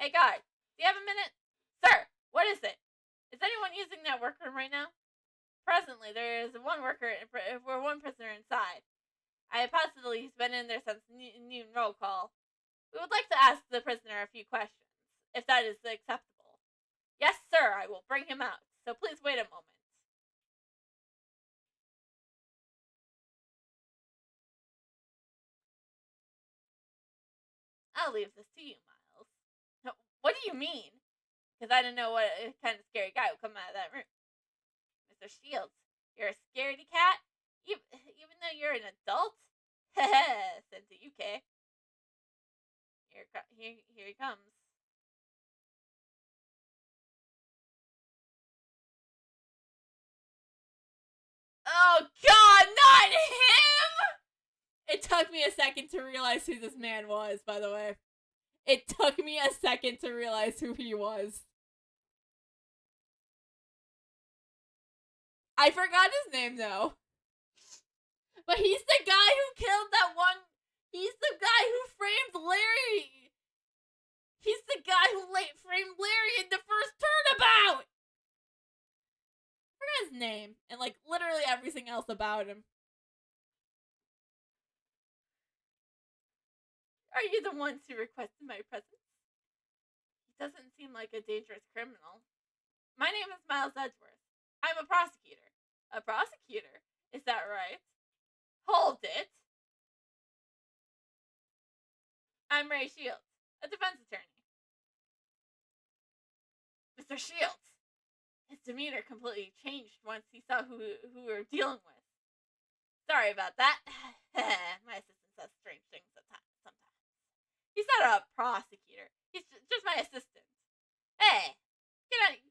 Hey, guard, do you have a minute? Sir, what is it? Is anyone using that workroom right now? Presently, there is one worker for one prisoner inside. I possibly he's been in there since noon roll call. We would like to ask the prisoner a few questions, if that is acceptable. Yes, sir, I will bring him out, so please wait a moment. I'll leave this to you, Miles. What do you mean? Because I didn't know what kind of scary guy would come out of that room. Mr. Shields, you're a scaredy cat? Even though you're an adult? Heh, said the UK. Here he comes. Oh God, not him! It took me a second to realize who this man was, by the way. It took me a second to realize who he was. I forgot his name, though. But he's the guy who killed that one. He's the guy who framed Larry. He's the guy who framed Larry in the first turnabout. I forgot his name and like literally everything else about him. Are you the ones who requested my presence? He doesn't seem like a dangerous criminal. My name is Miles Edgeworth. I'm a prosecutor. A prosecutor? Is that right? Hold it. I'm Ray Shields, a defense attorney. Mr. Shields. His demeanor completely changed once he saw who we were dealing with. Sorry about that. My assistant says strange things sometimes. He's not a prosecutor. He's just my assistant. Hey,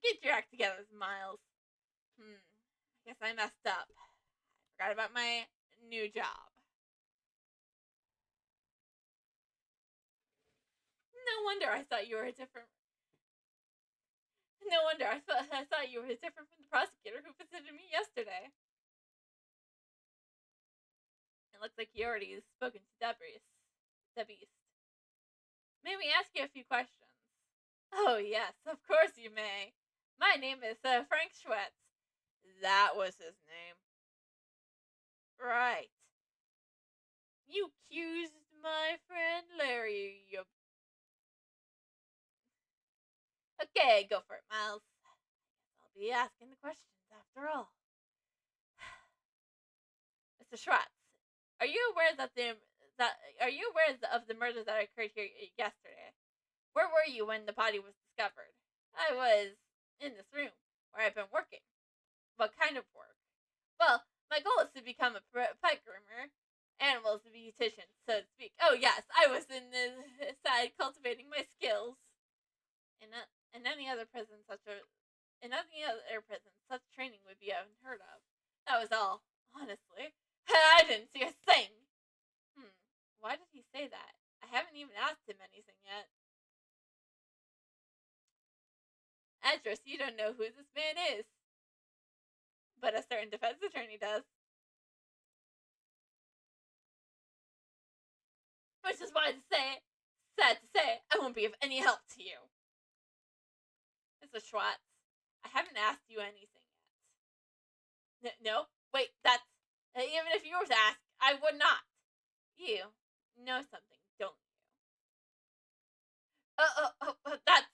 get your act together, Miles. I guess I messed up. I forgot about my new job. No wonder I thought you were different. No wonder I thought you were different from the prosecutor who visited me yesterday. It looks like you already spoken to Debeast. May we ask you a few questions? Oh yes, of course you may. My name is Frank Schwetz. That was his name. Right. You accused my friend Larry. Okay, go for it, Miles. I'll be asking the questions after all. Mr. Schwartz, are you aware of the murder that occurred here yesterday? Where were you when the body was discovered? I was in this room where I've been working. What kind of work? Well, my goal is to become a pet groomer, animals beautician, so to speak. Oh yes, I was in the side cultivating my skills. In any other prison, such training would be unheard of. That was all, honestly. I didn't see a thing. Why did he say that? I haven't even asked him anything yet. Edris, you don't know who this man is. But a certain defense attorney does. Which is why sad to say, I won't be of any help to you. Mr. Schwartz, I haven't asked you anything yet. No? Wait, that's... even if you were to ask, I would not. You know something, don't you? That's...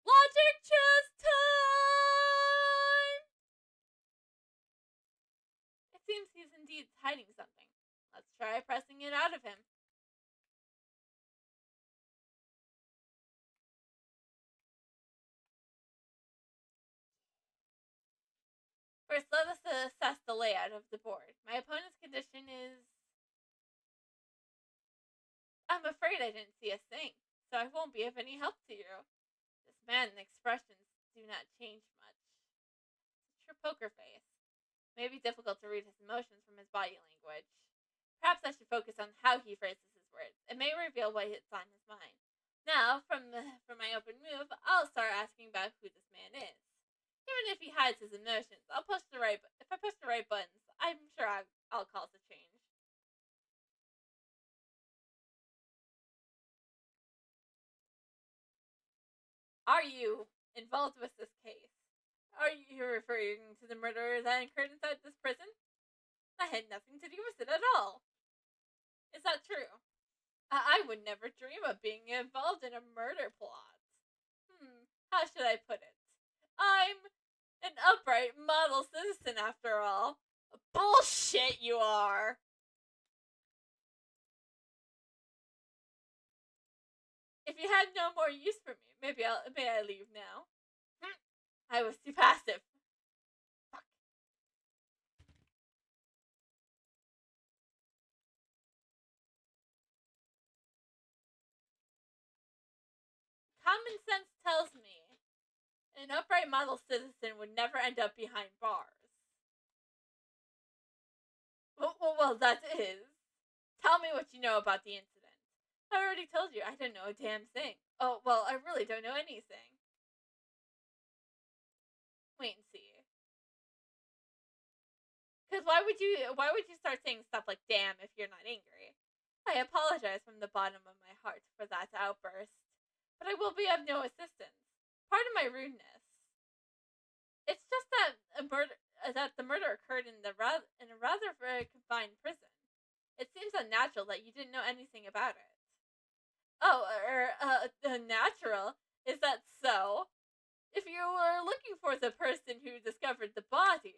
Logic chess time! It seems he's indeed hiding something. Let's try pressing it out of him. First, let us assess the layout of the board. My opponent's condition is... I'm afraid I didn't see a thing, so I won't be of any help to you. This man's expressions do not change much. It's your poker face. May be difficult to read his emotions from his body language. Perhaps I should focus on how he phrases his words. It may reveal what is on his mind. Now, from my open move, I'll start asking about who this man is. Even if he hides his emotions, if I push the right buttons, I'm sure I'll cause a change. Are you involved with this case? Are you referring to the murder that occurred inside this prison? I had nothing to do with it at all. Is that true? I would never dream of being involved in a murder plot. How should I put it? I'm an upright model citizen after all. Bullshit you are! If you have no more use for me, may I leave now? I was too passive. Fuck. Common sense tells me an upright model citizen would never end up behind bars. Well, that is. Tell me what you know about the incident. I already told you I don't know a damn thing. Oh, well, I really don't know anything. Wait and see. Because why would you start saying stuff like damn if you're not angry? I apologize from the bottom of my heart for that outburst, but I will be of no assistance. Pardon my rudeness. It's just that the murder occurred in a rather confined prison. It seems unnatural that you didn't know anything about it. Oh, natural? Is that so? If you were looking for the person who discovered the body,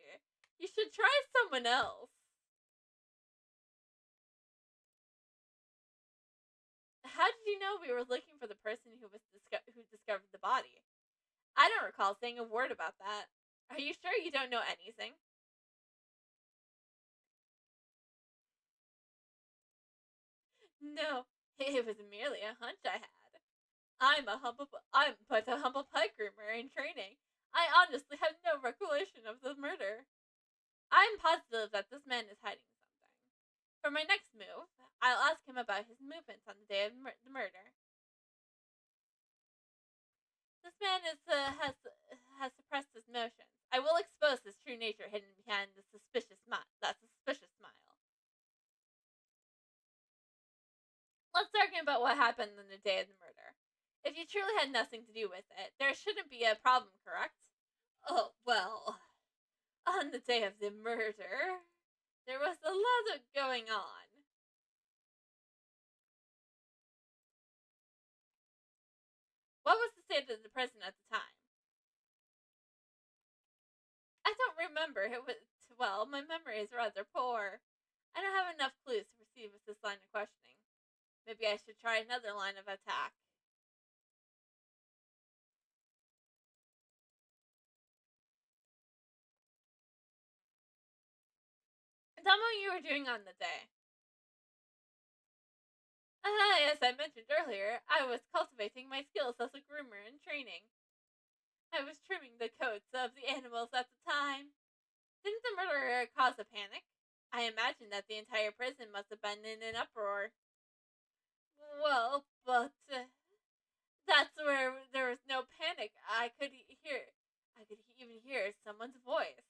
you should try someone else. How did you know we were looking for the person who discovered the body? I don't recall saying a word about that. Are you sure you don't know anything? No, it was merely a hunch I had. I'm but a humble pike groomer in training. I honestly have no recollection of the murder. I'm positive that this man is hiding something. For my next move, I'll ask him about his movements on the day of the murder. This man has suppressed his emotions. I will expose his true nature hidden behind the suspicious smile. Let's talk about what happened on the day of the murder. If you truly had nothing to do with it, there shouldn't be a problem, correct? Oh, well, on the day of the murder, there was a lot of going on. What was the state of the prison at the time? I don't remember. It was, well, my memory is rather poor. I don't have enough clues to proceed with this line of questioning. Maybe I should try another line of attack. Tell me what you were doing on the day. As I mentioned earlier, I was cultivating my skills as a groomer in training. I was trimming the coats of the animals at the time. Didn't the murderer cause a panic? I imagine that the entire prison must have been in an uproar. Well, but that's where there was no panic. I could even hear someone's voice.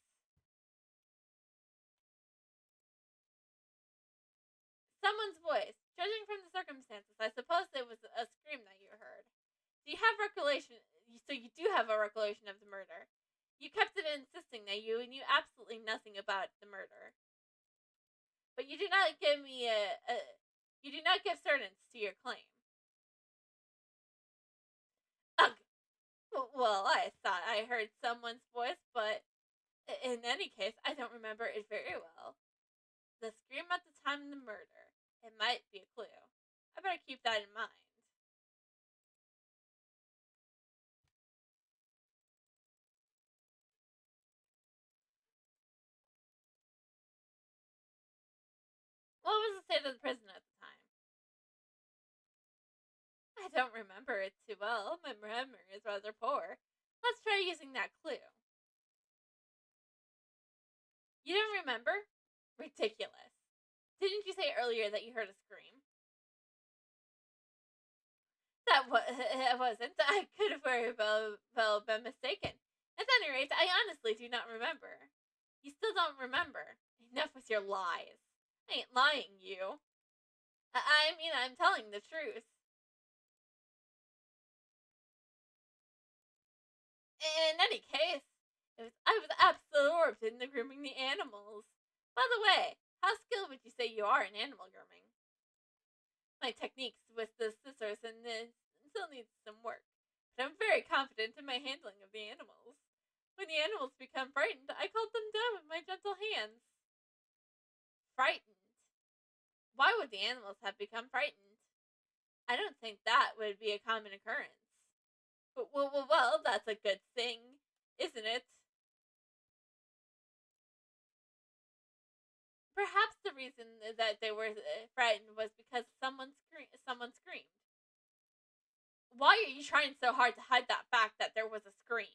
Someone's voice. Judging from the circumstances, I suppose it was a scream that you heard. Do you have recollection? So you do have a recollection of the murder. You kept it insisting that you knew absolutely nothing about the murder. But you do not give me you do not give certainty to your claim. Ugh. Well, I thought I heard someone's voice, but in any case, I don't remember it very well. The scream at the time of the murder. It might be a clue. I better keep that in mind. What was the state of the prison at the time? I don't remember it too well. My memory is rather poor. Let's try using that clue. You don't remember? Ridiculous. Didn't you say earlier that you heard a scream? It wasn't. I could have very well been mistaken. At any rate, I honestly do not remember. You still don't remember. Enough with your lies. I ain't lying, you. I mean, I'm telling the truth. In any case, I was absorbed in the grooming the animals. By the way, how skilled would you say you are in animal grooming? My techniques with the scissors and this still needs some work, but I'm very confident in my handling of the animals. When the animals become frightened, I calm them down with my gentle hands. Frightened? Why would the animals have become frightened? I don't think that would be a common occurrence. Well, that's a good thing, isn't it? Perhaps the reason that they were frightened was because someone screamed. Why are you trying so hard to hide that fact that there was a scream?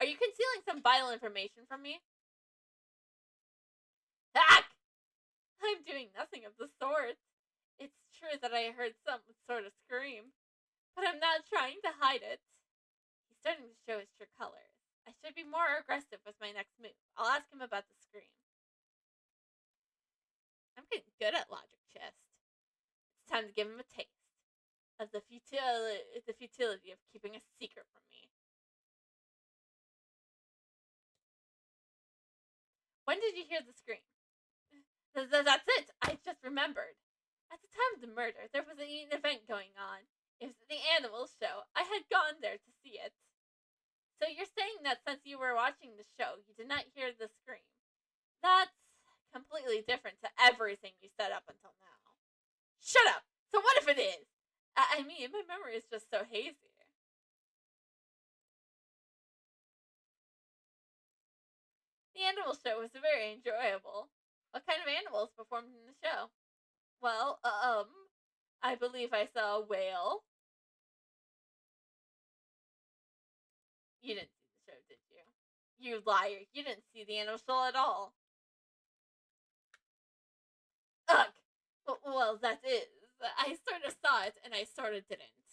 Are you concealing some vital information from me? Hack! I'm doing nothing of the sort. It's true that I heard some sort of scream, but I'm not trying to hide it. He's starting to show his true colors. I should be more aggressive with my next move. I'll ask him about the scream. I'm getting good at logic, Chest. It's time to give him a taste of the futility of keeping a secret from me. When did you hear the scream? That's it. I just remembered. At the time of the murder, there was an event going on. It was the animal show. I had gone there to see it. So you're saying that since you were watching the show, you did not hear the scream? That's completely different to everything you said up until now. Shut up! So what if it is? I mean, my memory is just so hazy. The animal show was very enjoyable. What kind of animals performed in the show? Well, I believe I saw a whale. You didn't see the show, did you? You liar. You didn't see the animal show at all. Ugh. Well, that is. I sort of saw it and I sort of didn't.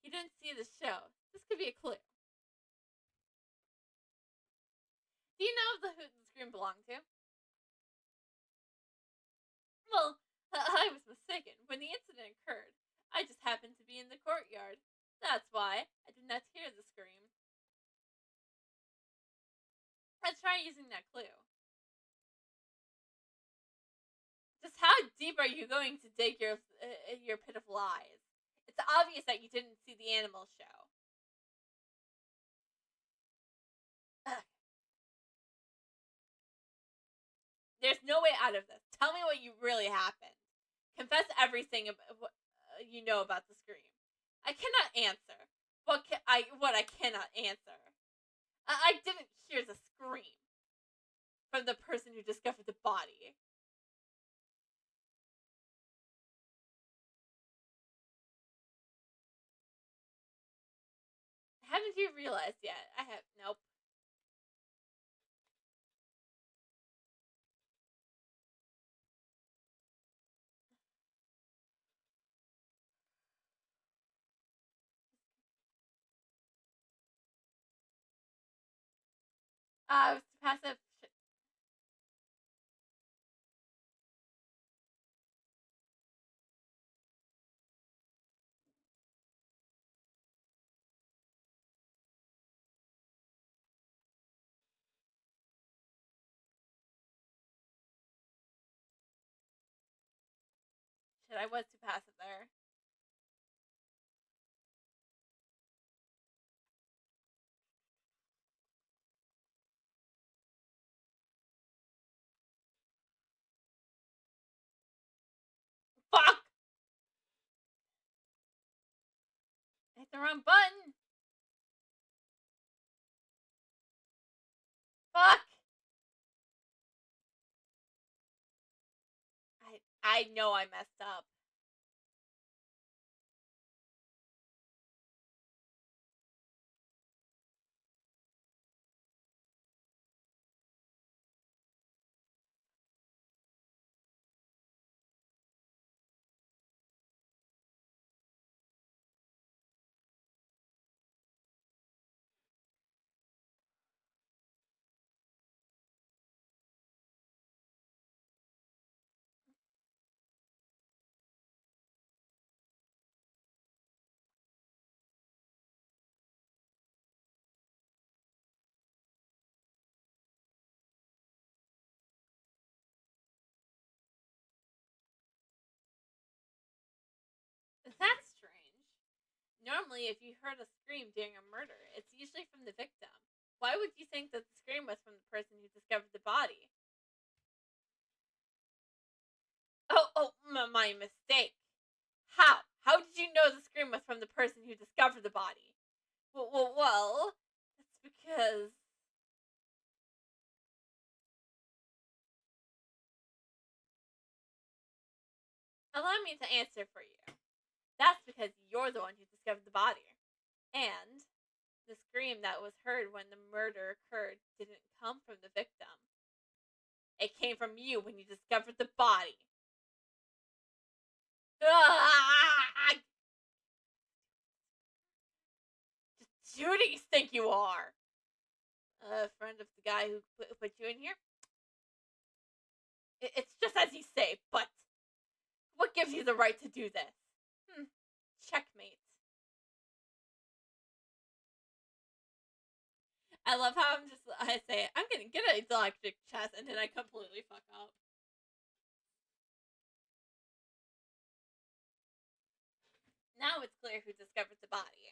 You didn't see the show. This could be a clue. Do you know who the scream belonged to? Well, I was mistaken. When the incident occurred, I just happened to be in the courtyard. That's why I did not hear the scream. Let's try using that clue. Just how deep are you going to dig your pitiful eyes? It's obvious that you didn't see the animal show. Ugh. There's no way out of this. Tell me what you really happened. Confess everything you know about the scream. I cannot answer. What I cannot answer. I didn't hear the scream from the person who discovered the body. Haven't you realized yet? I have nope. I was passive. Shit, I was too passive there. Fuck! I hit the wrong button. Fuck! I know I messed up. Normally, if you heard a scream during a murder, it's usually from the victim. Why would you think that the scream was from the person who discovered the body? My mistake. How? How did you know the scream was from the person who discovered the body? Well, that's because. Allow me to answer for you. That's because you're the one who discovered the body. And the scream that was heard when the murder occurred didn't come from the victim. It came from you when you discovered the body. Ah! Just who do you think you are? A friend of the guy who put you in here? It's just as you say, but what gives you the right to do this? Checkmate. I love how I say, I'm gonna get an electric chess, and then I completely fuck up. Now it's clear who discovered the body.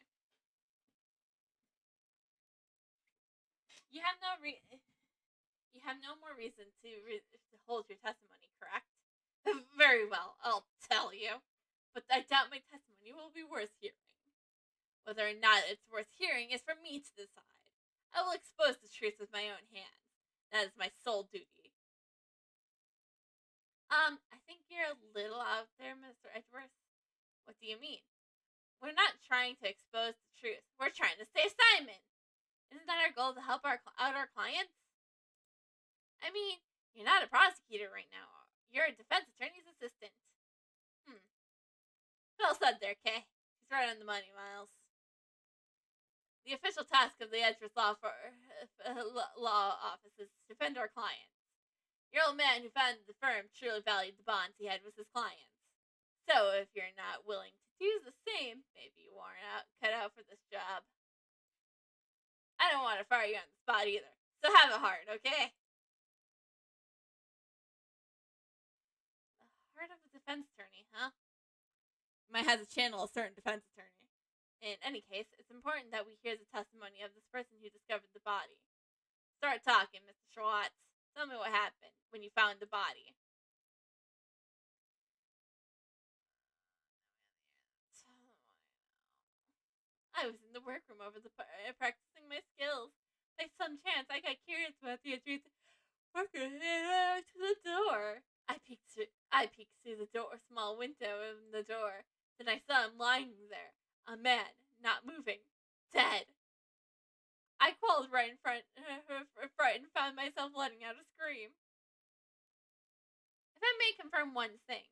You have you have no more reason to hold your testimony, correct? Very well, I'll tell you. But I doubt my testimony will be worth hearing. Whether or not it's worth hearing is for me to decide. I will expose the truth with my own hands. That is my sole duty. I think you're a little out there, Mr. Edgeworth. What do you mean? We're not trying to expose the truth. We're trying to save Simon. Isn't that our goal, to help out our clients? I mean, you're not a prosecutor right now. You're a defense attorney's assistant. Well said there, Kay. He's right on the money, Miles. The official task of the Edgeworth Law Office is to defend our clients. Your old man who founded the firm truly valued the bonds he had with his clients. So if you're not willing to do the same, maybe you weren't cut out for this job. I don't want to fire you on the spot either, so have a heart, okay? The heart of a defense attorney, huh? You might have to channel a certain defense attorney. In any case, it's important that we hear the testimony of this person who discovered the body. Start talking, Mr. Schwartz. Tell me what happened when you found the body. I was in the workroom over practicing my skills. By some chance, I got curious about the address worker to the door. I peeked through the small window in the door. Then I saw him lying there, a man, not moving, dead. I crawled right in front, frightened, and found myself letting out a scream. If I may confirm one thing,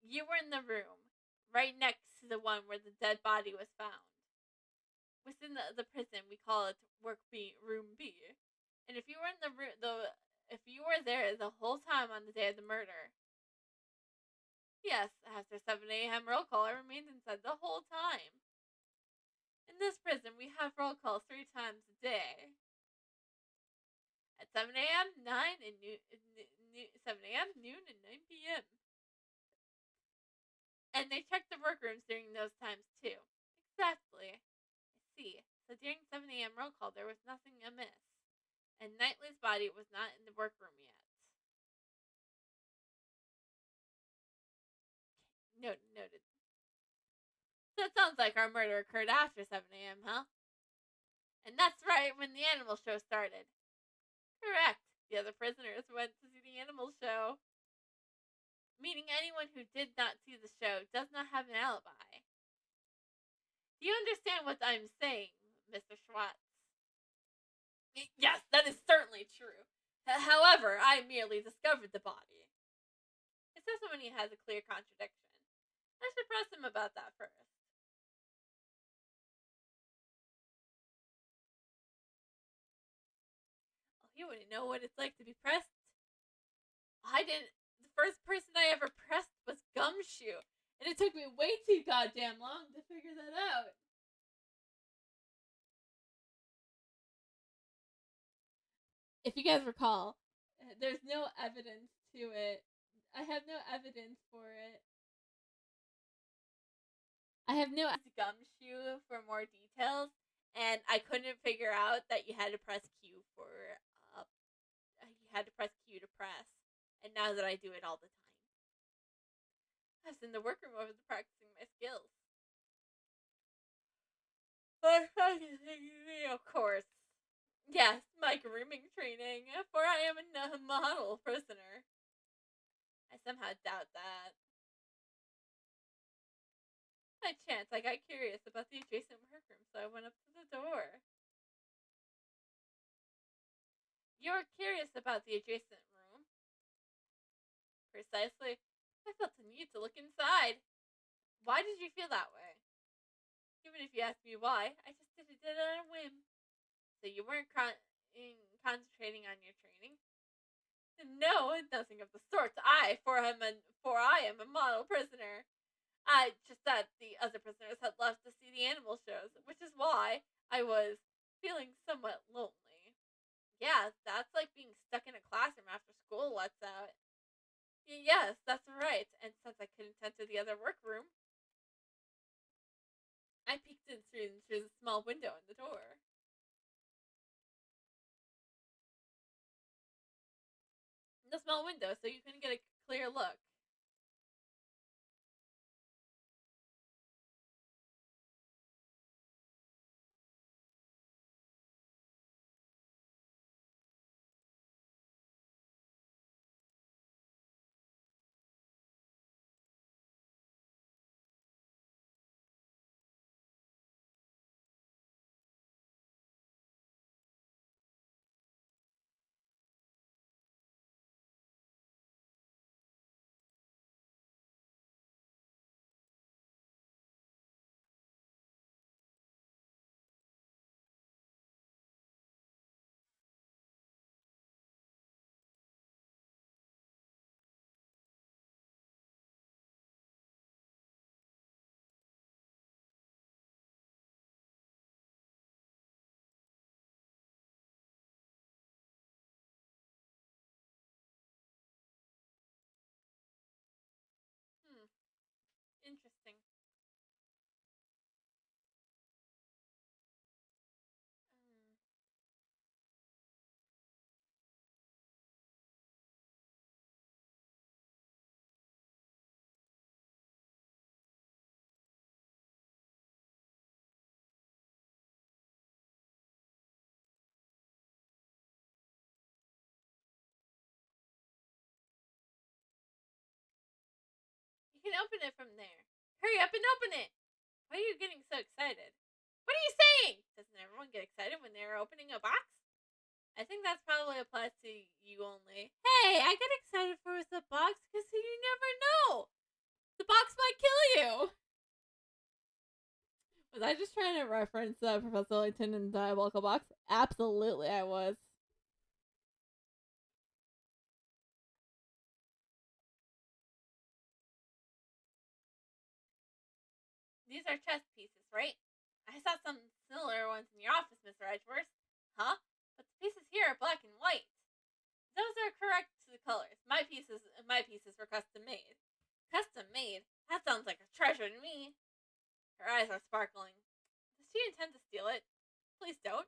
you were in the room right next to the one where the dead body was found. Within the prison, we call it room B. And if you were in the room, if you were there the whole time on the day of the murder, yes, after 7 a.m. roll call, I remained inside the whole time. In this prison, we have roll call 3 times a day. At 7 a.m., 9 and noon, 7 a.m., noon, and 9 p.m. And they check the workrooms during those times too. Exactly. I see. So during 7 a.m. roll call, there was nothing amiss. And Knightley's body was not in the workroom yet. Noted. So it sounds like our murder occurred after 7 a.m., huh? And that's right, when the animal show started. Correct. The other prisoners went to see the animal show. Meaning anyone who did not see the show does not have an alibi. Do you understand what I'm saying, Mr. Schwartz? Yes, that is certainly true. However, I merely discovered the body. His testimony has a clear contradiction. I should press him about that first. Oh, he wouldn't know what it's like to be pressed. I didn't. The first person I ever pressed was Gumshoe, and it took me way too goddamn long to figure that out. If you guys recall, there's no evidence to it. I have no evidence for it. I have no gumshoe for more details, and I couldn't figure out that you had to press Q for you had to press Q to press. And now that I do it all the time, I was in the workroom. I was practicing my skills. Of course. Yes, my grooming training, for I am a model prisoner. I somehow doubt that. By chance, I got curious about the adjacent workroom, so I went up to the door. You were curious about the adjacent room? Precisely. I felt the need to look inside. Why did you feel that way? Even if you asked me why, I just did it on a whim. So you weren't concentrating on your training? No, nothing of the sort. For I am a model prisoner. I just thought the other prisoners had left to see the animal shows, which is why I was feeling somewhat lonely. Yeah, that's like being stuck in a classroom after school lets out. Yes, that's right. And since I couldn't enter the other workroom, I peeked in through the small window in the door. The small window, so you couldn't get a clear look. Hmm, interesting. Mm. You can open it from there. Hurry up and open it! Why are you getting so excited? What are you saying? Doesn't everyone get excited when they're opening a box? I think that's probably applies to you only. Hey, I get excited for the box because you never know. The box might kill you. Was I just trying to reference Professor Layton and Diabolical Box? Absolutely, I was. These are chess pieces, right? I saw some similar ones in your office, Mr. Edgeworth. Huh? But the pieces here are black and white. Those are correct colors. My pieces were custom made. Custom made? That sounds like a treasure to me. Her eyes are sparkling. Does she intend to steal it? Please don't.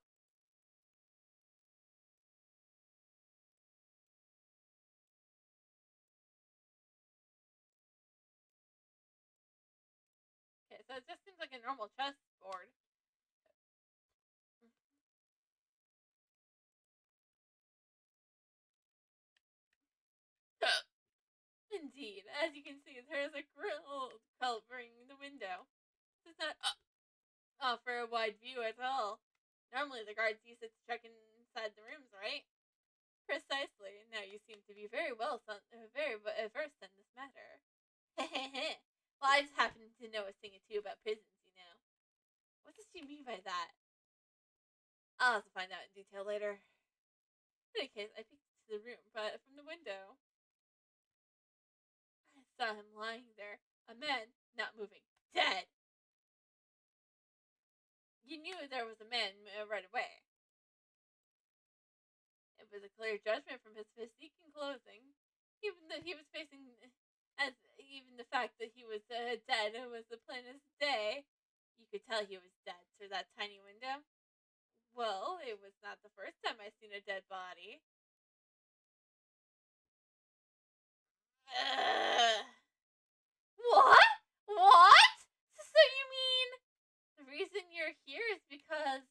Okay, so it just seems like a normal chessboard. Indeed, as you can see, there is a grill covering the window. Does not offer a wide view at all. Normally, the guards use it to check inside the rooms, right? Precisely. Now you seem to be very versed in this matter. Well, I just happen to know a thing or two about prisons, you know. What does she mean by that? I'll have to find out in detail later. In any case, I peeked into the room, but from the window, I saw him lying there, a man not moving, dead. You knew there was a man right away. It was a clear judgment from his physique and clothing. Even though he was facing As even the fact that he was dead was the plain as day. You could tell he was dead through that tiny window. Well, it was not the first time I seen a dead body. Ugh. What? What? So you mean the reason you're here is because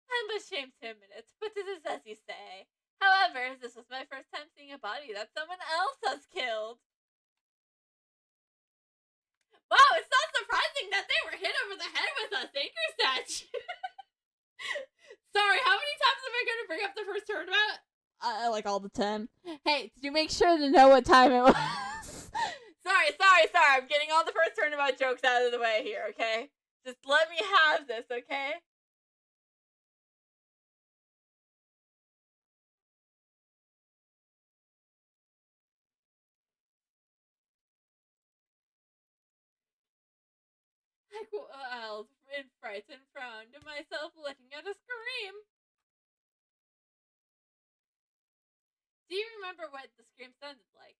I'm ashamed to admit it, but this is as you say. However, this was my first time seeing a body that someone else has killed. Wow, it's not surprising that they were hit over the head with a anchor statue. Sorry, how many times am I going to bring up the first turnabout? Like all the 10. Hey, did you make sure to know what time it was? Sorry. I'm getting all the first turnabout jokes out of the way here, okay? Just let me have this, okay? I growled in fright and frowned to myself, letting out a scream. Do you remember what the scream sounded like?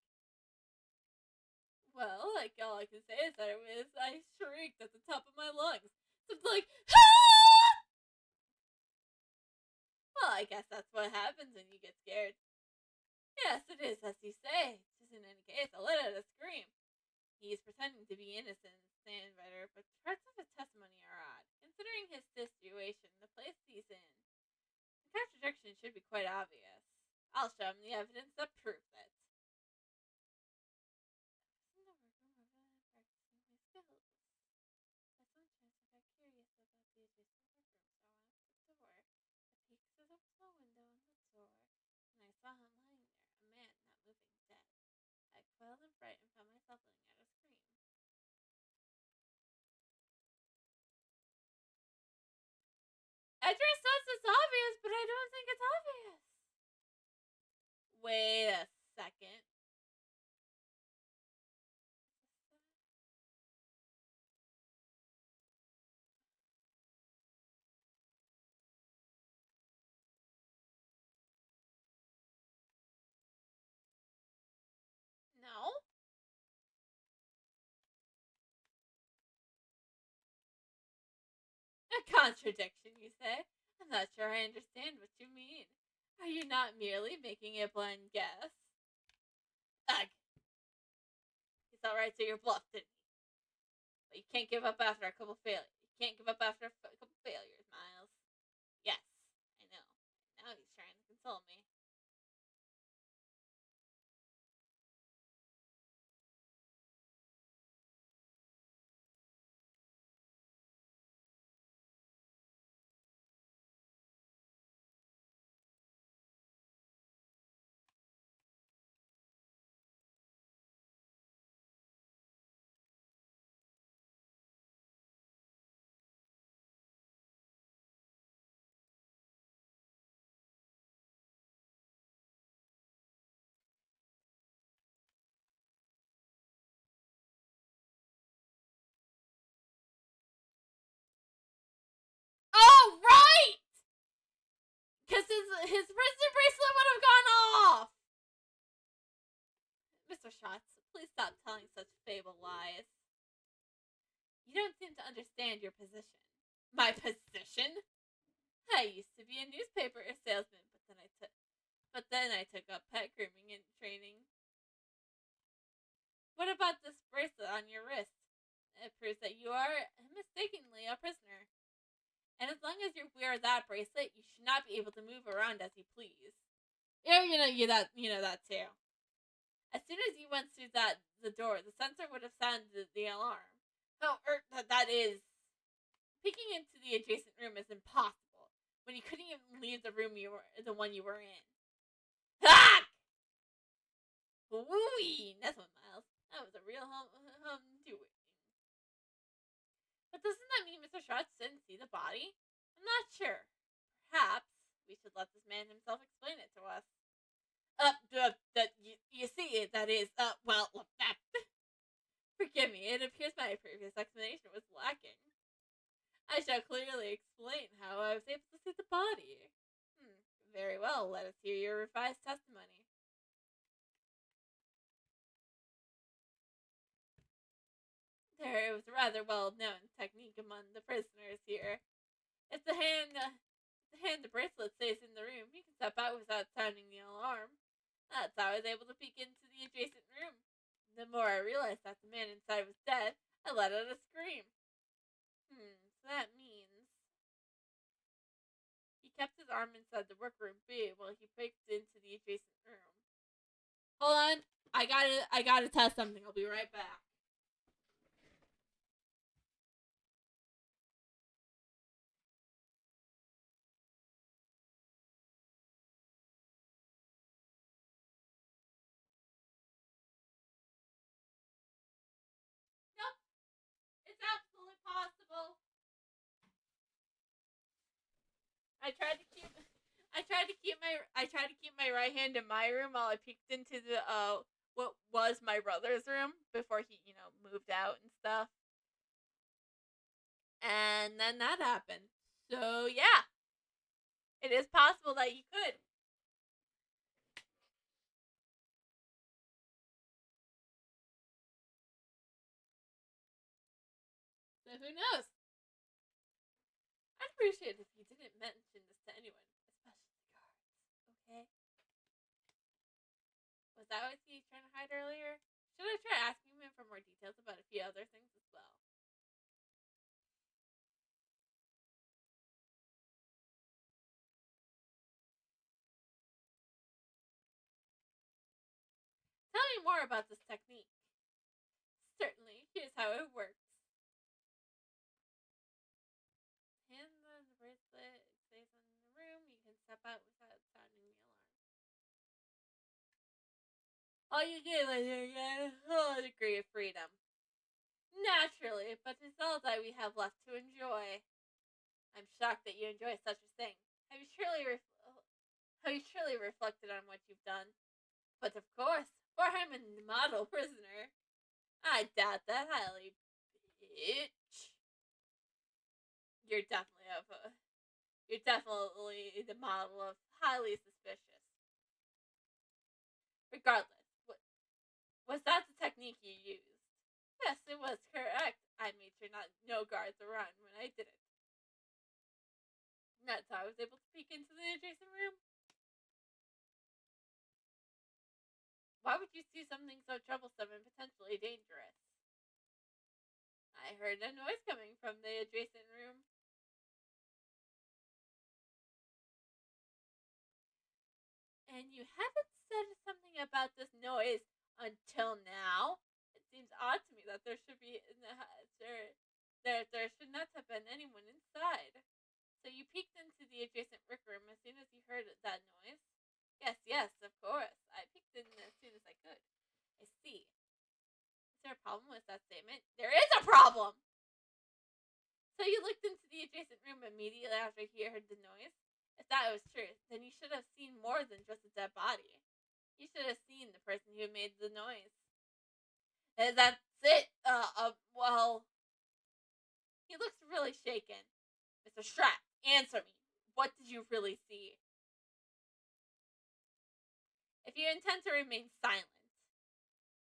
Well, like, all I can say is that I shrieked at the top of my lungs. Something like, ah! Well, I guess that's what happens when you get scared. Yes, it is, as you say. Just in any case, I let out a scream. He is pretending to be innocent, Sandrider, but parts of his testimony are odd. Considering his situation, the place he's in, the contradiction should be quite obvious. I'll show him the evidence that proves it. In the workroom of practicing my skills. By some chance, I got curious about the adjacent workroom, so I went to the door. I peeked through the small window in the door, and I saw him lying there, a man not moving, dead. I quailed in fright and found myself letting out a scream. Edgar says it's obvious, but I don't think it's obvious. Wait a second. No? A contradiction, you say? I'm not sure I understand what you mean. Are you not merely making a blind guess? Ugh. It's alright, so you're bluffed, didn't he? But you can't give up after a couple failures. You can't give up after a couple failures, Miles. Yes, I know. Now he's trying to console me. Oh, right! Because his prison bracelet would have gone off! Mr. Schatz, please stop telling such fable lies. You don't seem to understand your position. My position? I used to be a newspaper salesman, but then I took up pet grooming and training. What about this bracelet on your wrist? It proves that you are mistakenly a prisoner. And as long as you wear that bracelet, you should not be able to move around as you please. Yeah, you know that too. As soon as you went through the door, the sensor would have sounded the alarm. However, that is peeking into the adjacent room is impossible when you couldn't even leave the one you were in. Ha! Wooey! That's one, Miles. That was a real hum doing. But doesn't that mean Mr. Schatz didn't see the body? I'm not sure. Perhaps we should let this man himself explain it to us. You see, that is, forgive me, it appears my previous explanation was lacking. I shall clearly explain how I was able to see the body. Very well, let us hear your revised testimony. There, it was a rather well-known technique among the prisoners here. If the bracelet stays in the room, you can step out without sounding the alarm. That's how I was able to peek into the adjacent room. The more I realized that the man inside was dead, I let out a scream. So that means he kept his arm inside the workroom B while he peeked into the adjacent room. Hold on, I gotta test something. I'll be right back. Nope, it's absolutely possible. I tried to keep I tried to keep my right hand in my room while I peeked into the what was my brother's room before he, moved out and stuff. And then that happened. So yeah, it is possible that you could. So who knows? I'd appreciate it if you didn't mention this to anyone, especially the guards. Okay? Was that what he was trying to hide earlier? Should I try asking him for more details about a few other things as well? Tell me more about this technique. Certainly, here's how it works. Hand the bracelet, it stays in the room, you can step out without sounding the alarm. All you get later, get a whole degree of freedom. Naturally, but it's all that we have left to enjoy. I'm shocked that you enjoy such a thing. Have you truly, have you truly reflected on what you've done? But of course, for I'm a model prisoner. I doubt that highly, bitch. You're definitely you're definitely the model of highly suspicious. Regardless, was that the technique you used? Yes, it was correct. I made sure no guards around when I did it. That's how I was able to peek into the adjacent room. Why would you see something so troublesome and potentially dangerous? I heard a noise coming from the adjacent room. And you haven't said something about this noise until now. It seems odd to me that there should be there should not have been anyone inside. So you peeked into the adjacent brick room as soon as you heard that noise? Yes, of course. I peeked in as soon as I could. I see. Is there a problem with that statement? There is a problem! So you looked into the adjacent room immediately after you heard the noise? If that was true, then you should have seen more than just a dead body. You should have seen the person who made the noise. And that's it. Well, he looks really shaken. Mr. Strat, answer me. What did you really see? If you intend to remain silent,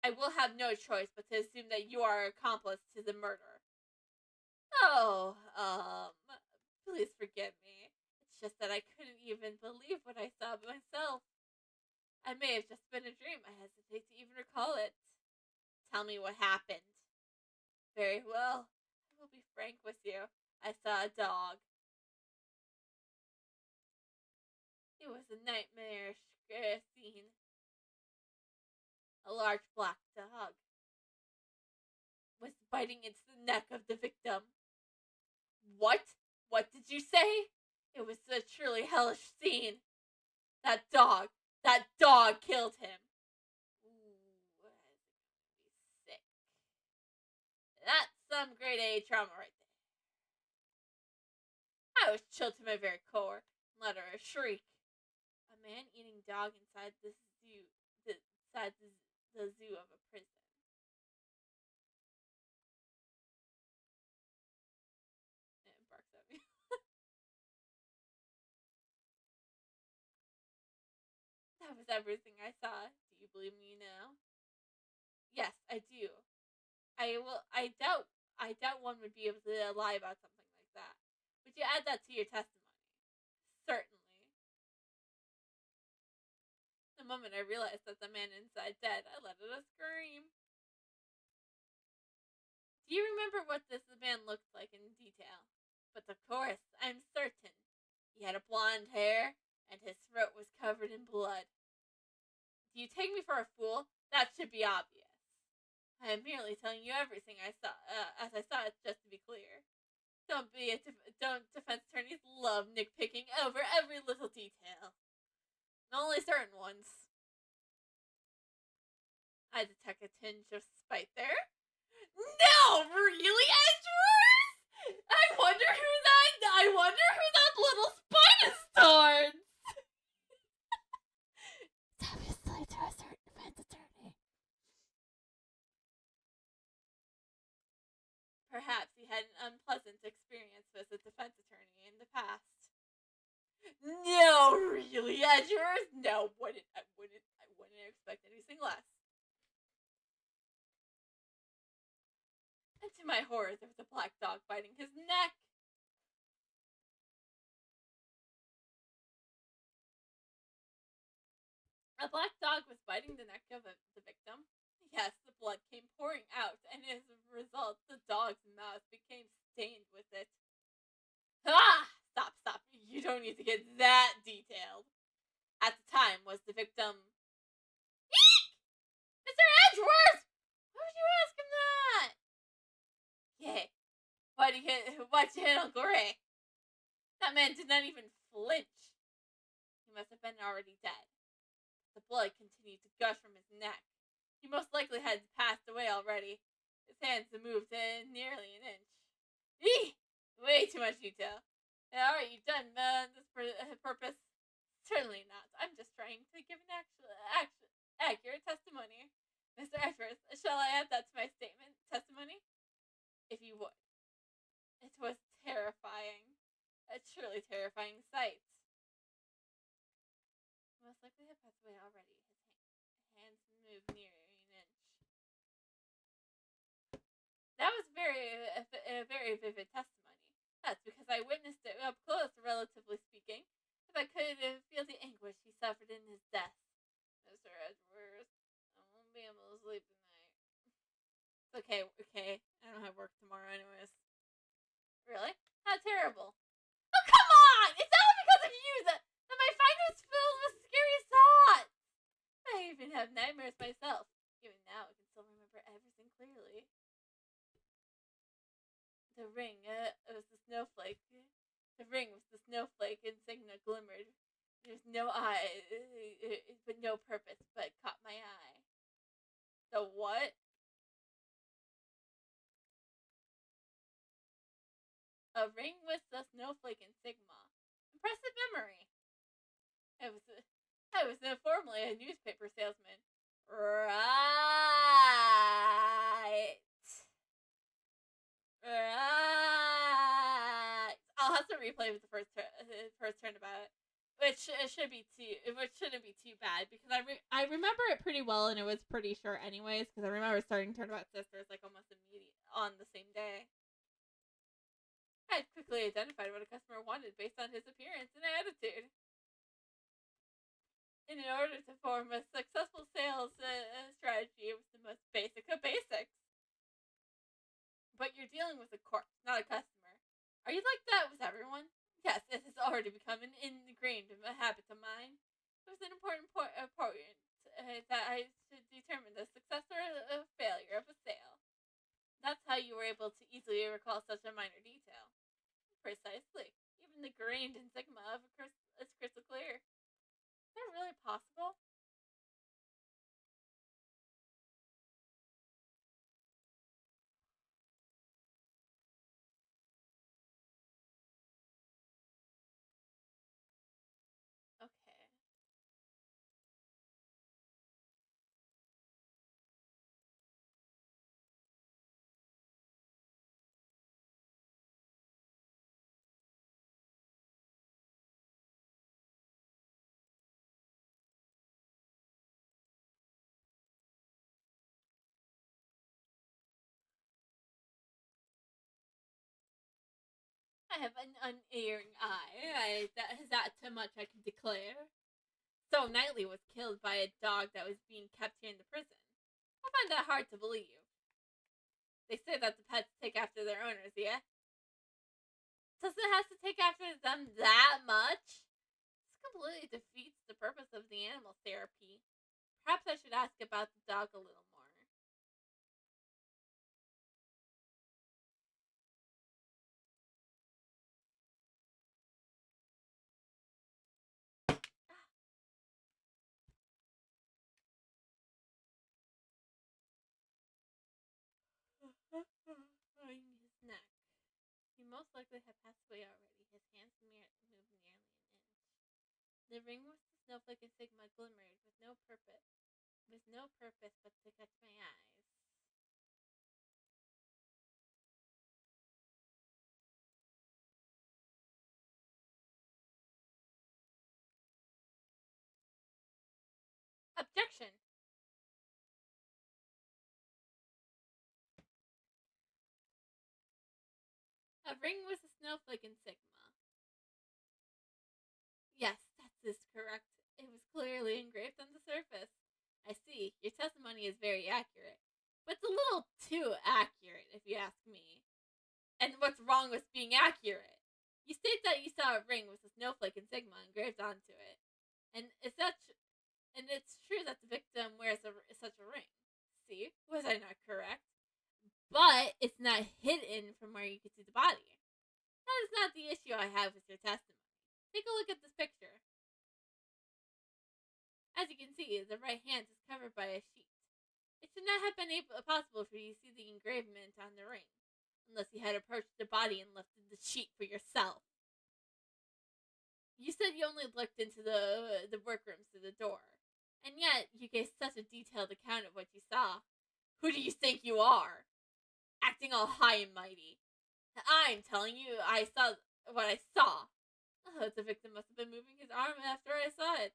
I will have no choice but to assume that you are accomplice to the murder. Oh, please forgive me. It's just that I couldn't even believe what I saw myself. I may have just been a dream. I hesitate to even recall it. Tell me what happened. Very well. I will be frank with you. I saw a dog. It was a nightmarish scene. A large black dog was biting into the neck of the victim. What? What did you say? It was a truly hellish scene. That dog killed him. Ooh, that's gonna be sick. That's some grade A trauma right there. I was chilled to my very core and let out a shriek. A man-eating dog inside the zoo, the zoo of a prison. And it barks at me. That was everything I saw. Do you believe me now? Yes, I do. I doubt one would be able to lie about something like that. But you add that to your testimony. Certainly. The moment I realized that the man inside dead, I let out a scream. Do you remember what this man looked like in detail? But of course, I'm certain. He had a blonde hair, and his throat was covered in blood. Do you take me for a fool? That should be obvious. I am merely telling you everything I saw, as I saw it, just to be clear. Don't defense attorneys love nitpicking over every little detail? Only certain ones. I detect a tinge of spite there. No, really, Edgeworth? I wonder who that little spite is towards. It's obviously to a certain defense attorney. Perhaps he had an unpleasant experience with a defense attorney in the past. No, really, Edgeworth? No, I wouldn't expect anything less. And to my horror, there was a black dog biting his neck. A black dog was biting the neck of the victim. Yes, the blood came pouring out, and as a result, the dog's mouth became stained with it. Ah! Stop. You don't need to get that detailed. At the time, was the victim... Eek! Mr. Edgeworth! Why would you ask him that? Yeah. Why'd you hit Uncle Ray? That man did not even flinch. He must have been already dead. The blood continued to gush from his neck. He most likely had passed away already. His hands moved nearly an inch. Eeh! Way too much detail. Are you done this purpose? Certainly not. I'm just trying to give an accurate testimony. Mr. Edgeworth, shall I add that to my testimony? If you would. It was terrifying. A truly terrifying sight. Most likely had passed away already. His hands moved near an inch. That was a very vivid testimony. That's because I witnessed it up close, relatively speaking. If I could feel the anguish he suffered in his death. Mr. Edgeworth, I won't be able to sleep tonight. Okay. I don't have work tomorrow anyways. Really? How terrible. Oh, come on! It's all because of you that my mind was filled with scary thoughts. I even have nightmares myself. Even now, I can still remember everything clearly. The ring was the snowflake. The ring was the snowflake insignia glimmered. There's no eye, but no purpose, but caught my eye. The what? A ring with the snowflake insignia. Impressive memory. I was formerly a newspaper salesman. Right. I'll have to replay with the first turn about it, which shouldn't be too bad because I remember it pretty well and it was pretty short anyways because I remember starting Turnabout Sisters like almost immediate on the same day. I had quickly identified what a customer wanted based on his appearance and attitude. In order to form a successful sales strategy, it was the most basic of basics. But you're dealing with a corpse, not a customer. Are you like that with everyone? Yes, it has already become an ingrained habit of mine. It was an important point that I should determine the success or failure of a sale. That's how you were able to easily recall such a minor detail. Precisely. Even the grained insignia of is crystal clear. Is that really possible? Okay. I have an unerring eye. That too much I can declare. So Knightley was killed by a dog that was being kept here in the prison. I find that hard to believe. They say that the pets take after their owners, yeah? Does it have to take after them that much? This completely defeats the purpose of the animal therapy. Perhaps I should ask about the dog a little more. His neck. He most likely had passed away already. His hands moved nearly an inch. The ring with the snowflake and sigma glimmered with no purpose but to catch my eyes. Objection! A ring with a snowflake and sigma. Yes, that is correct. It was clearly engraved on the surface. I see. Your testimony is very accurate. But it's a little too accurate, if you ask me. And what's wrong with being accurate? You state that you saw a ring with a snowflake and sigma engraved onto it. And it's true that the victim wears such a ring. See? Was I not correct? But it's not hidden from where you can see the body. That is not the issue I have with your testimony. Take a look at this picture. As you can see, the right hand is covered by a sheet. It should not have been possible for you to see the engravement on the ring, unless you had approached the body and lifted the sheet for yourself. You said you only looked into the workrooms to the door, and yet you gave such a detailed account of what you saw. Who do you think you are? Acting all high and mighty. I'm telling you, I saw what I saw. Oh, the victim must have been moving his arm after I saw it.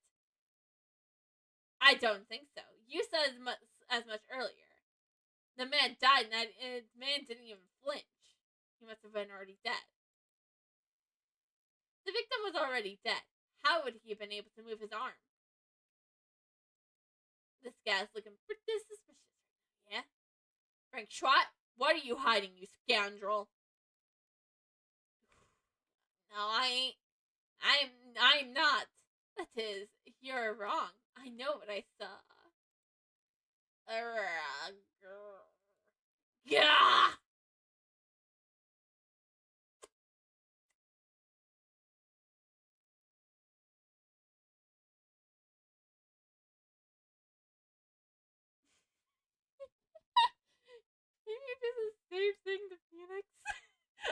I don't think so. You said as much earlier. The man died, and the man didn't even flinch. He must have been already dead. The victim was already dead. How would he have been able to move his arm? This guy's looking pretty suspicious right now, yeah? Frank Schwat, what are you hiding, you scoundrel? No, I ain't. I'm not. That is, you're wrong. I know what I saw. Yeah! Maybe you do the same thing to Phoenix.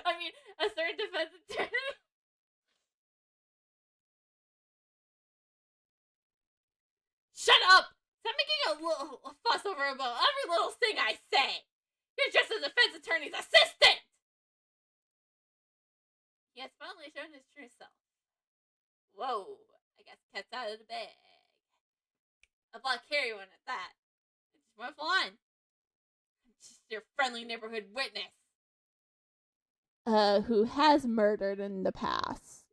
I mean, a certain defense attorney. Shut up! Stop making a fuss over about every little thing I say. You're just a defense attorney's assistant. He has finally shown his true self. Whoa! I guess cat's out of the bag. A black hairy one at that. It just went flying. I'm just your friendly neighborhood witness. Who has murdered in the past.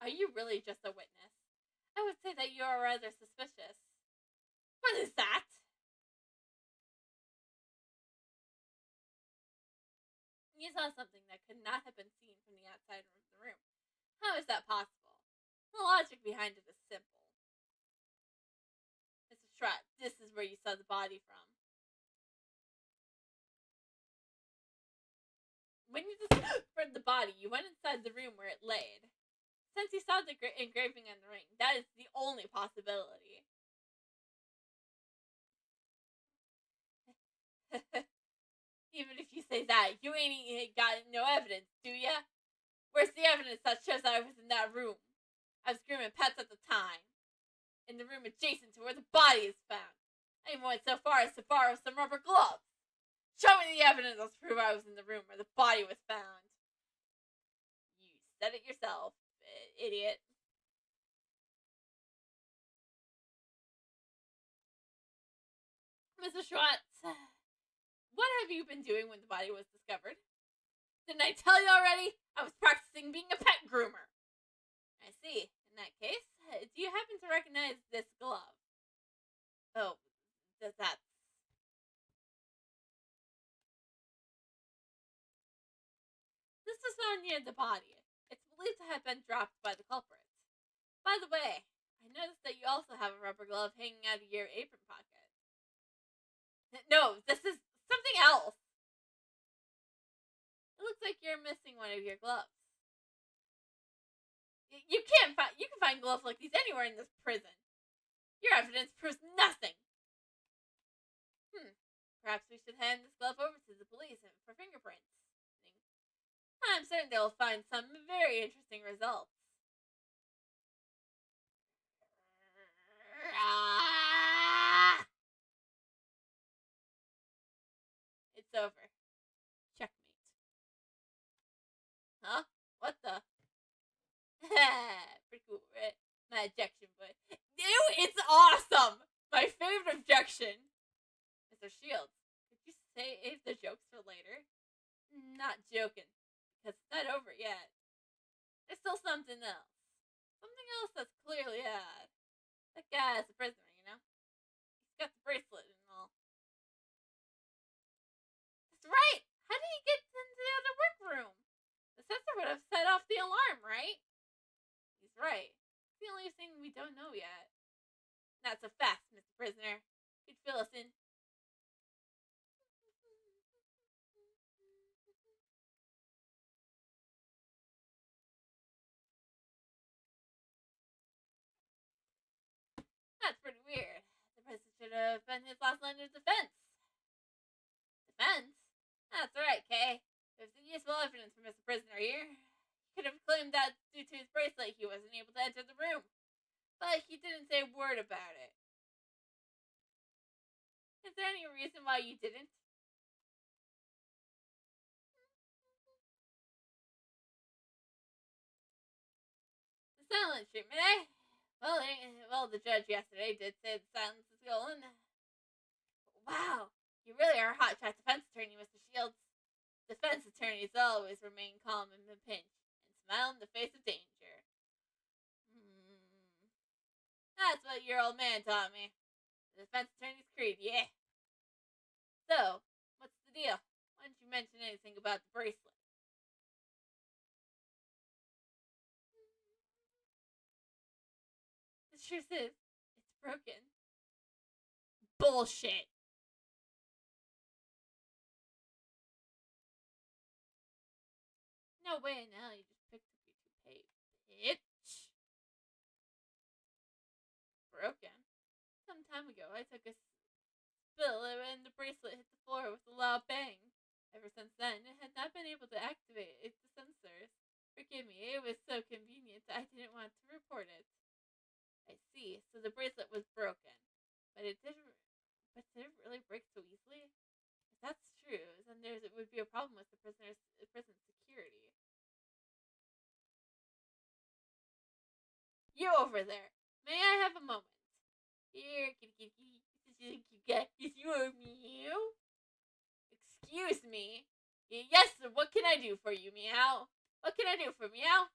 Are you really just a witness? I would say that you are rather suspicious. What is that? You saw something that could not have been seen from the outside of the room. How is that possible? The logic behind it is simple. Mr. Trott, this is where you saw the body from. When you discovered the body, you went inside the room where it laid. Since you saw the engraving on the ring, that is the only possibility. Even if you say that, you ain't got no evidence, do ya? Where's the evidence that shows that I was in that room? I was grooming pets at the time. In the room adjacent to where the body is found. I even went so far as to borrow some rubber gloves. Show me the evidence to prove I was in the room where the body was found. You said it yourself, idiot. Mr. Schwartz, have you been doing when the body was discovered? Didn't I tell you already? I was practicing being a pet groomer. I see. In that case, do you happen to recognize this glove? Oh, that's... This was found near the body. It's believed to have been dropped by the culprit. By the way, I noticed that you also have a rubber glove hanging out of your apron pocket. No, this is something else. It looks like you're missing one of your gloves. You can find gloves like these anywhere in this prison. Your evidence proves nothing. Perhaps we should hand this glove over to the police for fingerprints. I'm certain they'll find some very interesting results. It's over. Checkmate. Huh? What the? Pretty cool, right? My objection, but ew, it's awesome. My favorite objection. Mr. Shields, could you save the jokes for later? Not joking, because it's not over yet. There's still something else. Something else that's clearly odd. That guy is a prisoner, you know? He's got the bracelet and all. That's right! How did he get into the other workroom? The sensor would have set off the alarm, right? He's right. It's the only thing we don't know yet. Not so fast, Mr. Prisoner. You'd fill us in. That's pretty weird. The president should have been his last line of defense. Defense? That's right, Kay. There's useful evidence for Mr. Prisoner here. He could have claimed that due to his bracelet he wasn't able to enter the room. But he didn't say a word about it. Is there any reason why you didn't? The silence treatment, eh? Well, the judge yesterday did say the silence is golden. Wow, you really are a hotshot defense attorney, Mr. Shields. Defense attorneys always remain calm in the pinch and smile in the face of danger. That's what your old man taught me. The defense attorney's creed, yeah. So, what's the deal? Why didn't you mention anything about the bracelet? The truth is, it's broken. Bullshit. No way, now you just picked up your toupee, bitch. Broken. Some time ago, I took a spill and the bracelet hit the floor with a loud bang. Ever since then, it had not been able to activate its sensors. Forgive me, it was so convenient I didn't want to report it. I see, so the bracelet was broken. But did it really break so easily? If that's true, then there would be a problem with the prisoner's prison security. You over there. May I have a moment? Here, kitty kitty. Is your meow? Excuse me. Yes, sir. What can I do for you, meow? What can I do for meow?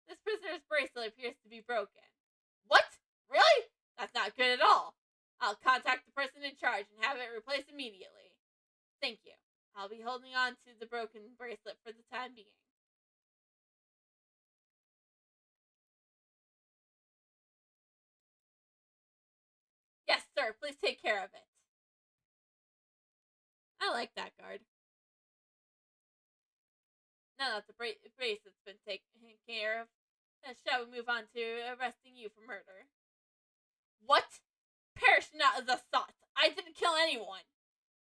This prisoner's bracelet appears to be broken. What? Really? That's not good at all. I'll contact the person in charge and have it replaced immediately. Thank you. I'll be holding on to the broken bracelet for the time being. Yes, sir. Please take care of it. I like that guard. Now that the bracelet's been taken care of, shall we move on to arresting you for murder? What? Perish not as a thought. I didn't kill anyone.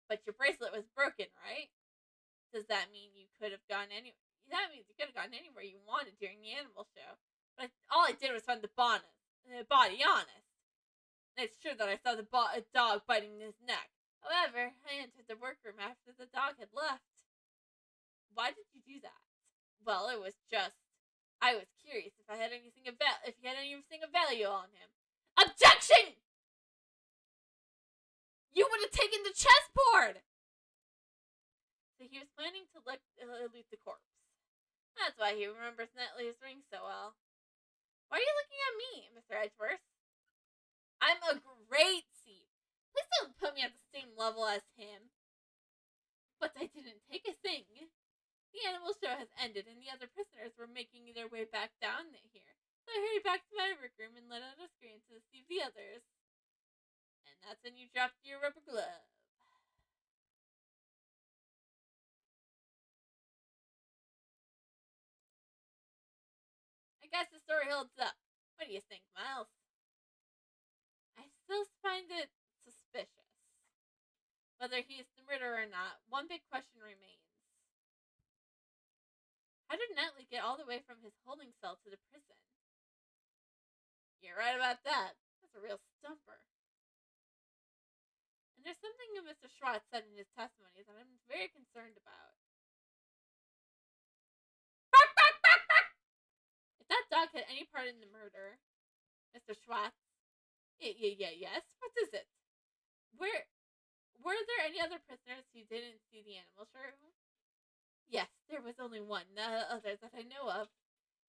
But your bracelet was broken, right? Does that mean you could have gone anywhere? That means you could have gone anywhere you wanted during the animal show. But all I did was find the body honest. And it's true that I saw the dog biting his neck. However, I entered the workroom after the dog had left. Why did you do that? Well, it was just... I was curious if I had anything of value on him. Objection! You would have taken the chessboard! that he was planning to loot the corpse. That's why he remembers Netley's ring so well. Why are you looking at me, Mr. Edgeworth? I'm a great thief. Please don't put me at the same level as him. But I didn't take a thing. The animal show has ended, and the other prisoners were making their way back down here. So I hurried back to my workroom and let out a scream to deceive the others. And that's when you dropped your rubber glove. I guess the story holds up. What do you think, Miles? I still find it suspicious. Whether he is the murderer or not, one big question remains. How did Netley get all the way from his holding cell to the prison? You're right about that. That's a real stumper. And there's something that Mr. Schwartz said in his testimony that I'm very concerned about. If that dog had any part in the murder, Mr. Schwartz, yes, what is it? Were there any other prisoners who didn't see the animal show? Yes, there was only one, the other that I know of.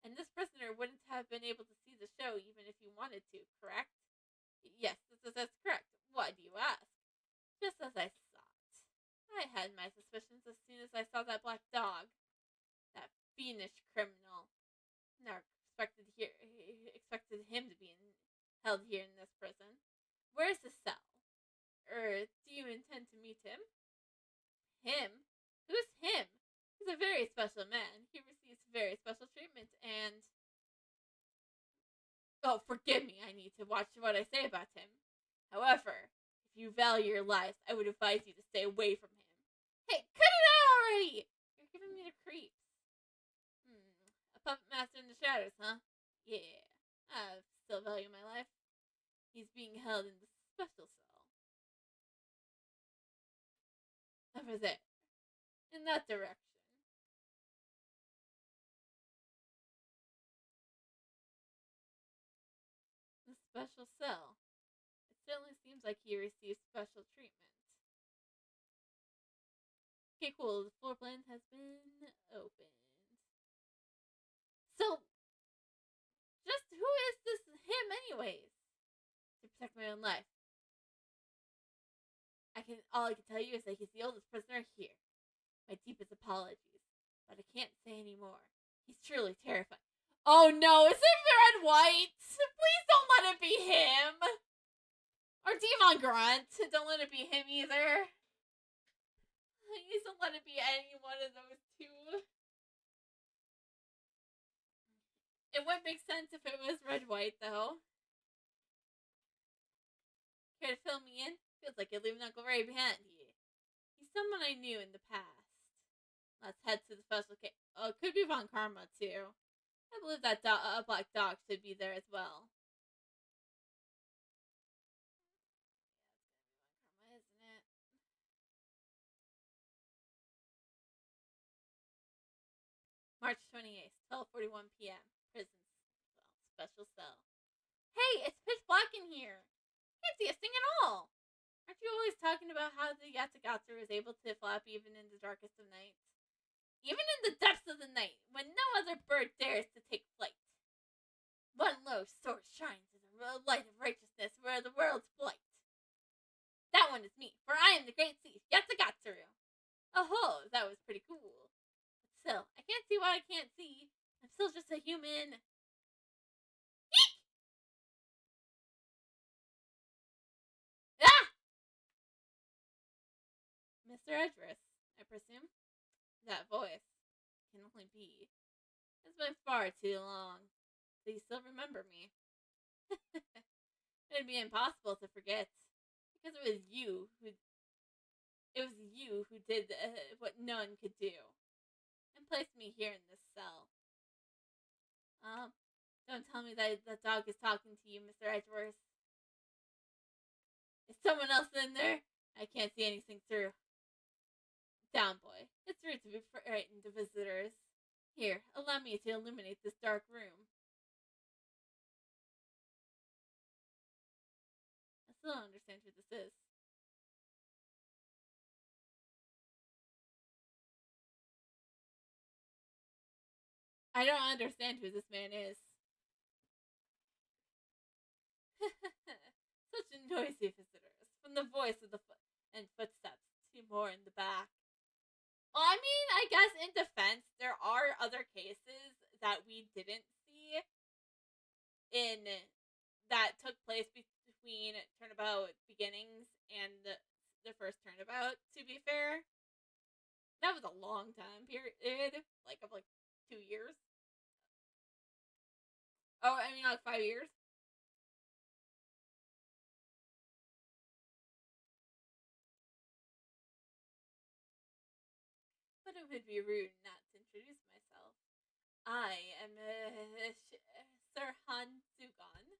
And this prisoner wouldn't have been able to see the show even if he wanted to, correct? Yes, that's correct. Why do you ask? Just as I thought. I had my suspicions as soon as I saw that black dog. That fiendish criminal. Never expected him to be held here in this prison. Where's his cell? Do you intend to meet him? Him? Who's him? He's a very special man. He receives very special treatment and... Oh, forgive me, I need to watch what I say about him. However, if you value your lives, I would advise you to stay away from him. Hey, cut it out already! You're giving me the creeps. A puppet master in the shadows, huh? Yeah, I still value my life. He's being held in the special cell. Over there. In that direction. The special cell. It certainly seems like he received special treatment. Okay, cool. The floor plan has been opened. So, just who is this him anyways? To protect my own life. All I can tell you is that he's the oldest prisoner here. My deepest apologies. But I can't say any more. He's truly terrifying. Oh no, is it Red White? Please don't let it be him. Or Demon Grunt. Don't let it be him either. Please don't let it be any one of those two. It would make sense if it was Red White, though. Care to fill me in? Feels like you're leaving Uncle Ray behind you. He's someone I knew in the past. Let's head to the special case. Oh, it could be Von Karma, too. I believe that black dog should be there as well. Yeah, it's gonna be Von Karma, isn't it? March 28th, 12:41 p.m. Prison special cell. Hey, it's pitch black in here. Can't see a thing at all. Aren't you always talking about how the Yatagata is able to flap even in the darkest of nights? Even in the depths of the night, when no other bird dares to take flight. One low source shines in the light of righteousness where the world's blight. That one is me, for I am the great thief, Yatagataru. Oh, that was pretty cool. But still, I can't see what I can't see. I'm still just a human. Eek! Ah! Mr. Edgeworth, I presume? That voice can only be. It's been far too long. Do you still remember me? It'd be impossible to forget. Because it was you who did what none could do. And placed me here in this cell. Don't tell me that the dog is talking to you, Mr. Edgeworth. Is someone else in there? I can't see anything through. Down, boy. It's rude to be frightened to visitors. Here, allow me to illuminate this dark room. I still don't understand who this is. I don't understand who this man is. Such noisy visitors. From the voice of the and footsteps to more in the back. Well, I mean, I guess in defense, there are other cases that we didn't see in that took place between turnabout beginnings and the first turnabout. To be fair, that was a long time period, like 2 years. Oh, I mean like 5 years. But it would be rude not to introduce myself. I am Sir Han Zugon.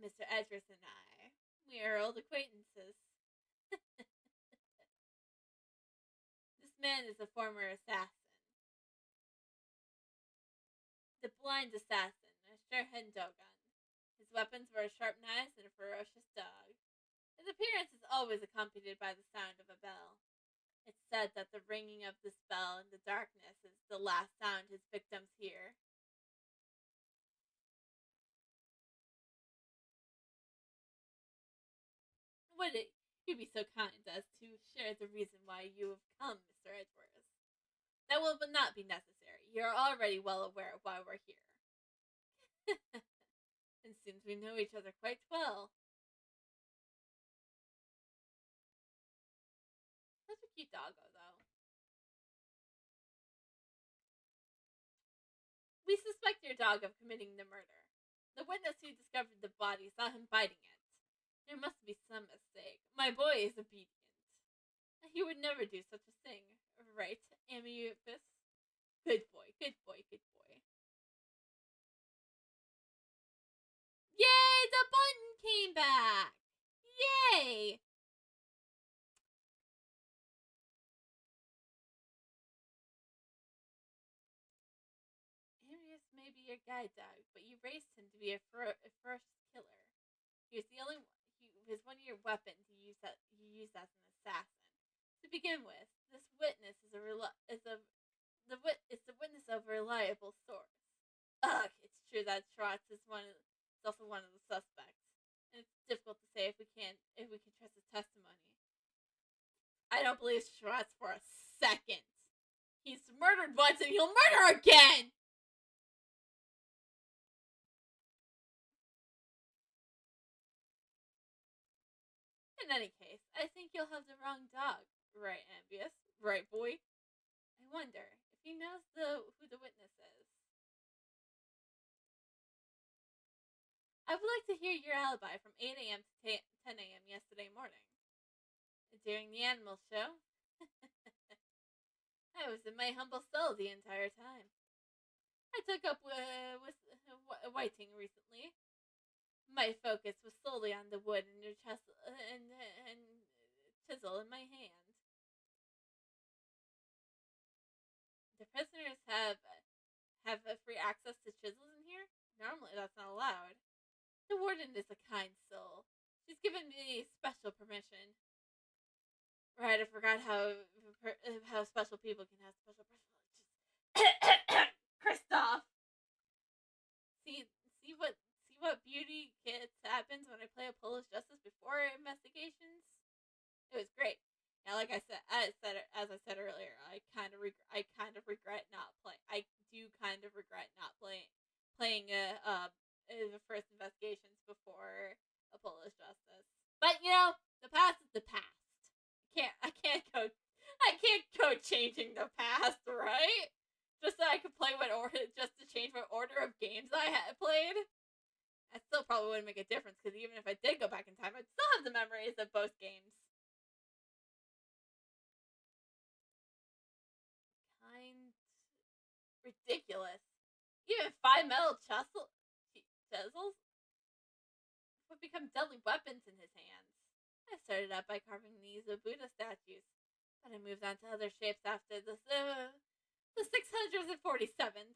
Mr. Edris and I. We are old acquaintances. This man is a former assassin. The blind assassin, Sherhan Dogon. His weapons were a sharp knife and a ferocious dog. His appearance is always accompanied by the sound of a bell. It's said that the ringing of this bell in the darkness is the last sound his victims hear. Would you be so kind as to share the reason why you have come, Mr. Edwards? That will not be necessary. You are already well aware of why we're here. It seems we know each other quite well. Such a cute doggo, though. We suspect your dog of committing the murder. The witness who discovered the body saw him biting it. There must be some mistake. My boy is obedient. He would never do such a thing, right, Amyuphis? Good boy, good boy, good boy. Yay! The button came back! Yay! Amyuphis may be your guide dog, but you raised him to be a first killer. He was the only. He was one of your weapons you used as an assassin. To begin with, this witness is the witness of a reliable source. Ugh, it's true that Schwartz is also one of the suspects, and it's difficult to say if we can trust his testimony. I don't believe Schwartz for a second. He's murdered once and he'll murder again. In any case, I think you'll have the wrong dog, right, Ambius? Right, boy? I wonder if he knows who the witness is. I would like to hear your alibi from 8 a.m. to 10 a.m. yesterday morning. During the animal show, I was in my humble cell the entire time. I took up with whiting recently. My focus was solely on the wood and chisel in my hand. The prisoners have free access to chisels in here. Normally, that's not allowed. The warden is a kind soul. She's given me special permission. Right, I forgot how special people can have special privileges. Kristoff, see what beauty gets happens when I play a Polish Justice before investigations. It was great. Yeah, like I said, as I said earlier, I kind of regret not playing. I do kind of regret not playing the first investigations before a Polish Justice. But the past is the past. I can't go changing the past, right? Just so I could play just to change what order of games I had played. I still probably wouldn't make a difference because even if I did go back in time, I'd still have the memories of both games. Kind ridiculous. Even 5 metal chisels would become deadly weapons in his hands. I started out by carving these Buddha statues, but I moved on to other shapes after the 647s.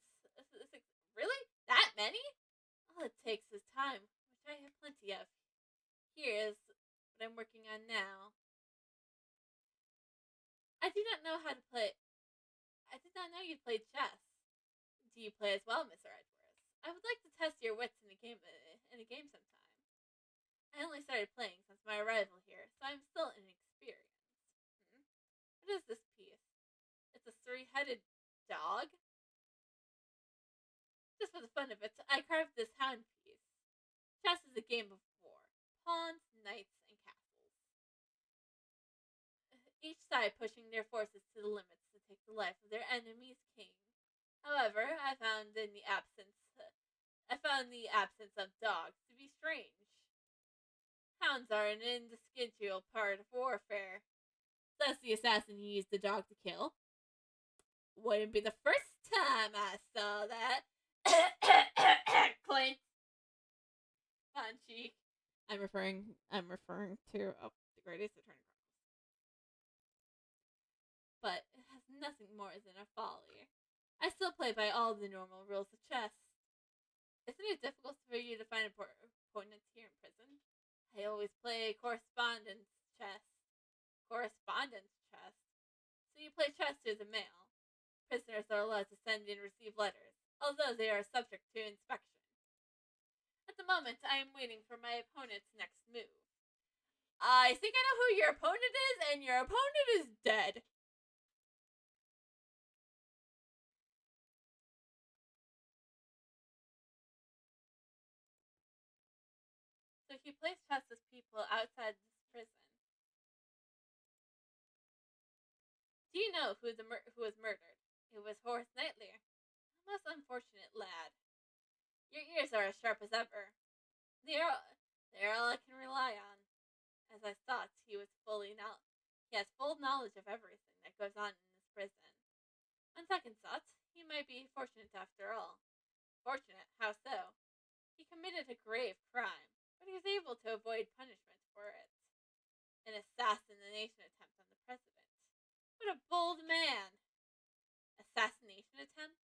Really? That many? All it takes is time, which I have plenty of. Here is what I'm working on now. I do not know how to play. I did not know you played chess. do you play as well, Mr. Edwards? I would like to test your wits in a game sometime. I only started playing since my arrival here, so I'm still inexperienced. Hmm? What is this piece? It's a three-headed dog? Just for the fun of it, I carved this hound piece. Chess is a game of war. Pawns, knights, and castles. Each side pushing their forces to the limits to take the life of their enemy's king. However, I found the absence of dogs to be strange. Hounds are an indispensable part of warfare. Thus, the assassin used the dog to kill. Wouldn't be the first time I saw that. Clint. On cheek. I'm referring to the Greatest Attorney Chronicles. But it has nothing more than a folly. I still play by all the normal rules of chess. Isn't it difficult for you to find opponents here in prison? I always play correspondence chess. Correspondence chess? So you play chess through the mail. Prisoners are allowed to send and receive letters, although they are subject to inspection. At the moment, I am waiting for my opponent's next move. I think I know who your opponent is, and your opponent is dead. So he plays chess with people outside this prison. Do you know who was murdered? It was Horace Knightley. A most unfortunate lad. Your ears are as sharp as ever. They are all I can rely on. As I thought, he has full knowledge of everything that goes on in this prison. On second thought, he might be fortunate after all. Fortunate? How so? He committed a grave crime, but he was able to avoid punishment for it. An assassination attempt on the president. What a bold man! Assassination attempt?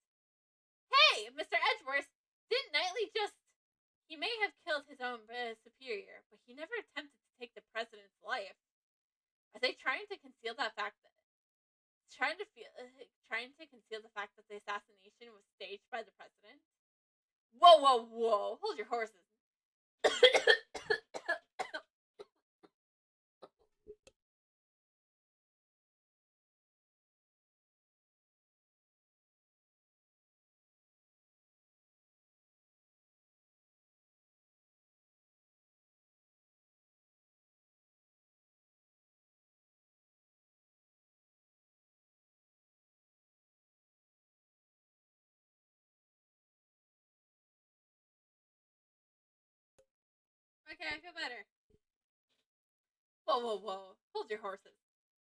Hey, Mr. Edgeworth! Didn't Knightley just... He may have killed his own superior, but he never attempted to take the president's life. Are they trying to conceal that fact that... Trying to conceal the fact that the assassination was staged by the president? Whoa, whoa, whoa! Hold your horses. Okay, I feel better. Whoa, whoa, whoa. Hold your horses.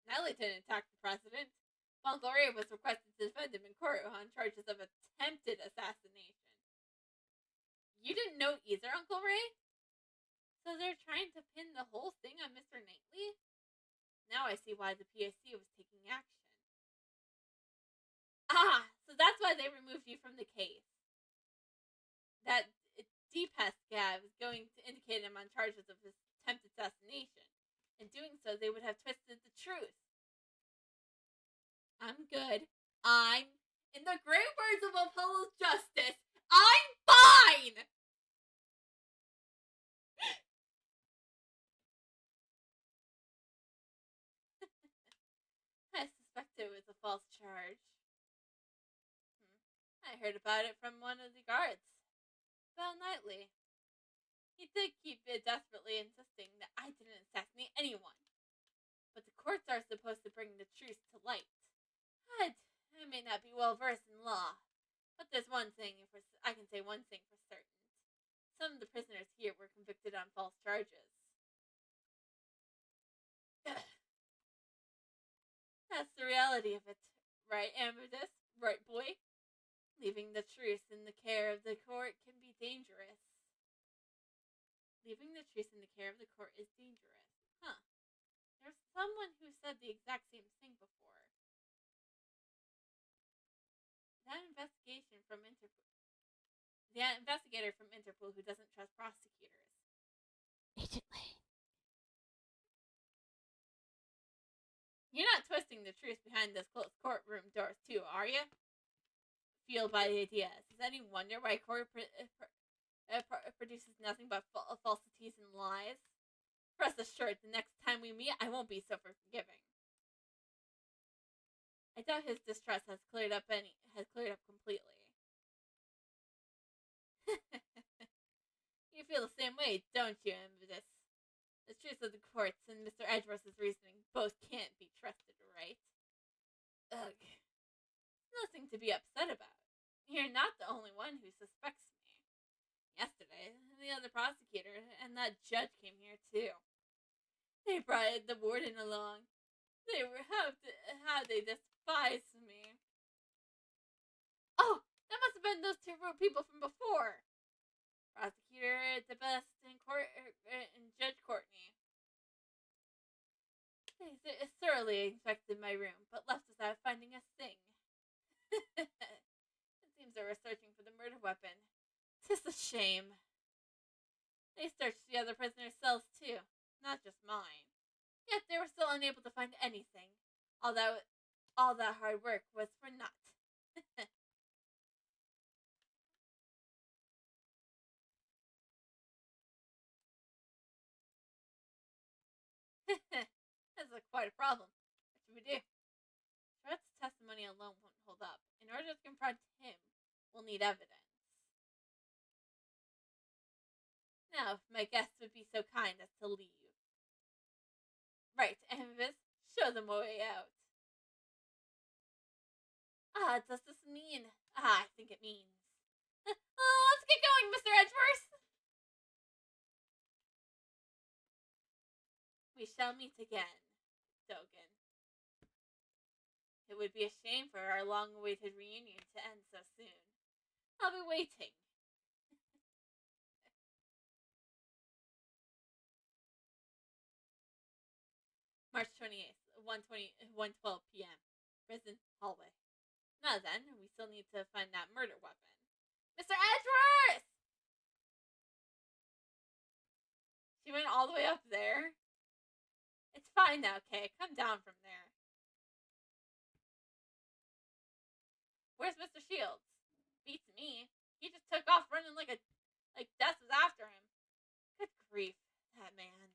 Knightley didn't attack the president. Montgomery was requested to defend him in court on charges of attempted assassination. You didn't know either, Uncle Ray? So they're trying to pin the whole thing on Mr. Knightley? Now I see why the PSC was taking action. Ah, so that's why they removed you from the case. That DPS guy was going to indicate him on charges of attempted assassination. In doing so, they would have twisted the truth. I'm good. In the great words of Apollo's justice, I'm fine! I suspect it was a false charge. I heard about it from one of the guards. Val Knightley. He did keep desperately insisting that I didn't assassinate anyone. But the courts are supposed to bring the truth to light. I may not be well versed in law, but there's one thing I can say one thing for certain. Some of the prisoners here were convicted on false charges. That's the reality of it, right, Amethyst? Right, boy? Leaving the truth in the care of the court can be dangerous. Leaving the truth in the care of the court is dangerous. Huh. There's someone who said the exact same thing before. That investigator from Interpol who doesn't trust prosecutors. Agent Lane. You're not twisting the truth behind those closed courtroom doors, too, are you? fueled by the ideas. Is any wonder why Corey produces nothing but falsities and lies? Rest assured, the next time we meet, I won't be so forgiving. I doubt his distrust has cleared up completely. You feel the same way, don't you, Invictus? The truth of the courts and Mr. Edgeworth's reasoning both can't be trusted, right? Ugh. Nothing to be upset about. You're not the only one who suspects me. Yesterday, the other prosecutor and that judge came here too. They brought the warden along. How they despise me. Oh, that must have been those two people from before. Prosecutor DeBest and Judge Courtney. They thoroughly inspected my room, but left without finding a thing. It seems they were searching for the murder weapon. 'Tis a shame. They searched the other prisoners' cells too, not just mine. Yet they were still unable to find anything. All that hard work was for naught. That's quite a problem. What should we do? Shred's testimony alone won't hold up. In order to confront him, we'll need evidence. Now, if my guests would be so kind as to leave. Right, Anvis, show them a way out. Does this mean? I think it means. Let's get going, Mr. Edgeworth! We shall meet again, Dogen. It would be a shame for our long-awaited reunion to end so soon. I'll be waiting. March 28th, 1:12 p.m. Prison hallway. Now then, we still need to find that murder weapon. Mr. Edgeworth! She went all the way up there. It's fine now, Kay. Come down from there. Where's Mr. Shields? Beats me. He just took off running like Death was after him. Good grief, that man.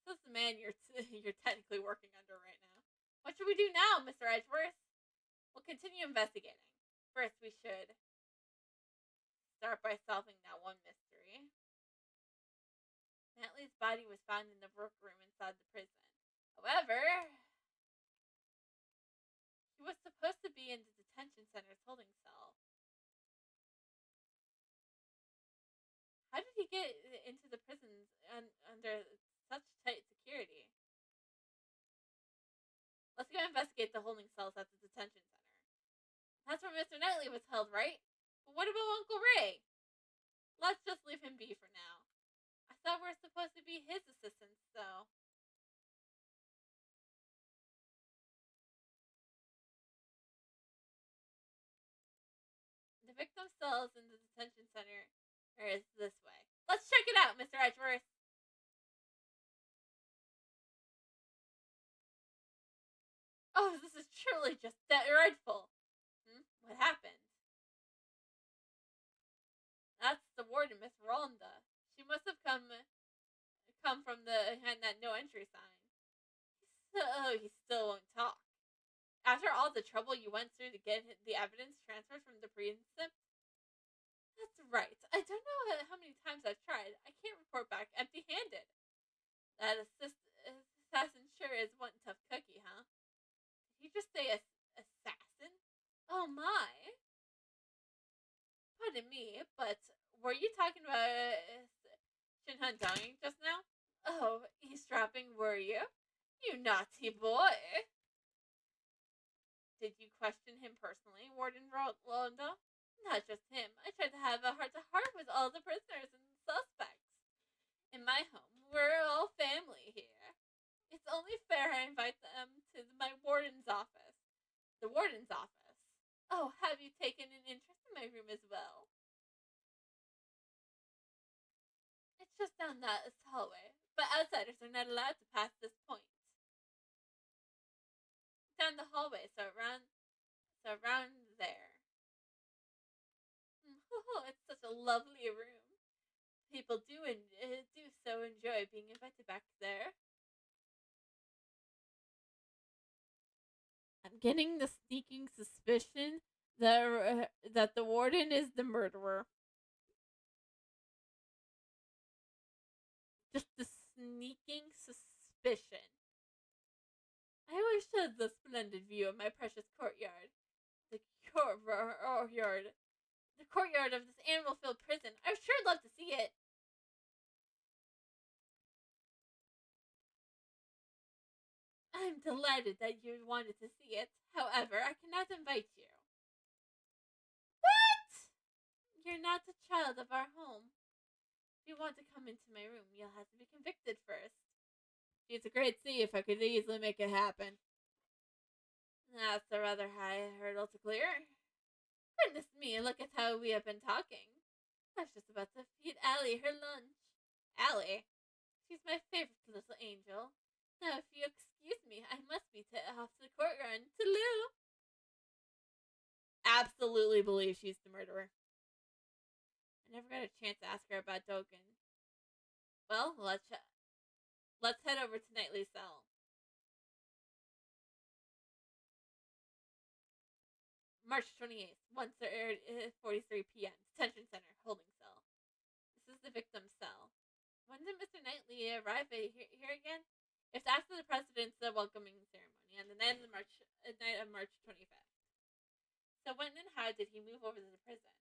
This is the man you're technically working under right now. What should we do now, Mr. Edgeworth? We'll continue investigating. First, we should start by solving that one mystery. Natalie's body was found in the workroom inside the prison. However, he was supposed to be in the detention center's holding cell. How did he get into the prisons under such tight security? Let's go investigate the holding cells at the detention center. That's where Mr. Knightley was held, right? But what about Uncle Ray? Let's just leave him be for now. I thought we were supposed to be his assistants, though. The victim cells in the detention center is this way. Let's check it out, Mr. Edgeworth. Oh, this is truly just dreadful. What happened? That's the warden, Miss Rolanda. She must have come from behind that no entry sign. He still won't talk. After all the trouble you went through to get the evidence transferred from the precinct? That's right. I don't know how many times I've tried. I can't report back empty-handed. That assassin sure is one tough cookie, huh? Did you just say assassin? Oh my. Pardon me, but were you talking about Shinhan dying just now? Oh, eavesdropping, were you? You naughty boy. Did you question him personally, Warden Rolanda? Not just him. I tried to have a heart-to-heart with all the prisoners and suspects. In my home, we're all family here. It's only fair I invite them to my warden's office. The warden's office. Oh, have you taken an interest in my room as well? It's just down that hallway, but outsiders are not allowed to pass this point. Down the hallway, so around there. Oh, it's such a lovely room. People do so enjoy being invited back there. I'm getting the sneaking suspicion that the warden is the murderer. Just the sneaking suspicion. I wish I had the splendid view of my precious courtyard. The courtyard. The courtyard of this animal-filled prison. I would sure love to see it. I'm delighted that you wanted to see it. However, I cannot invite you. What? You're not a child of our home. If you want to come into my room, you'll have to be convicted first. It's a great see if I could easily make it happen. That's a rather high hurdle to clear. Goodness me, look at how we have been talking. I was just about to feed Allie her lunch. Allie? She's my favorite little angel. Now, if you excuse me, I must be off to the courtyard to Lou. Absolutely believe she's the murderer. I never got a chance to ask her about Dogen. Well, let's head over to Knightley's cell. March 28th, 1:43 p.m. Detention Center, holding cell. This is the victim's cell. When did Mr. Knightley arrive here again? It's after the president's welcoming ceremony on the night of March 25th. So when and how did he move over to the prison?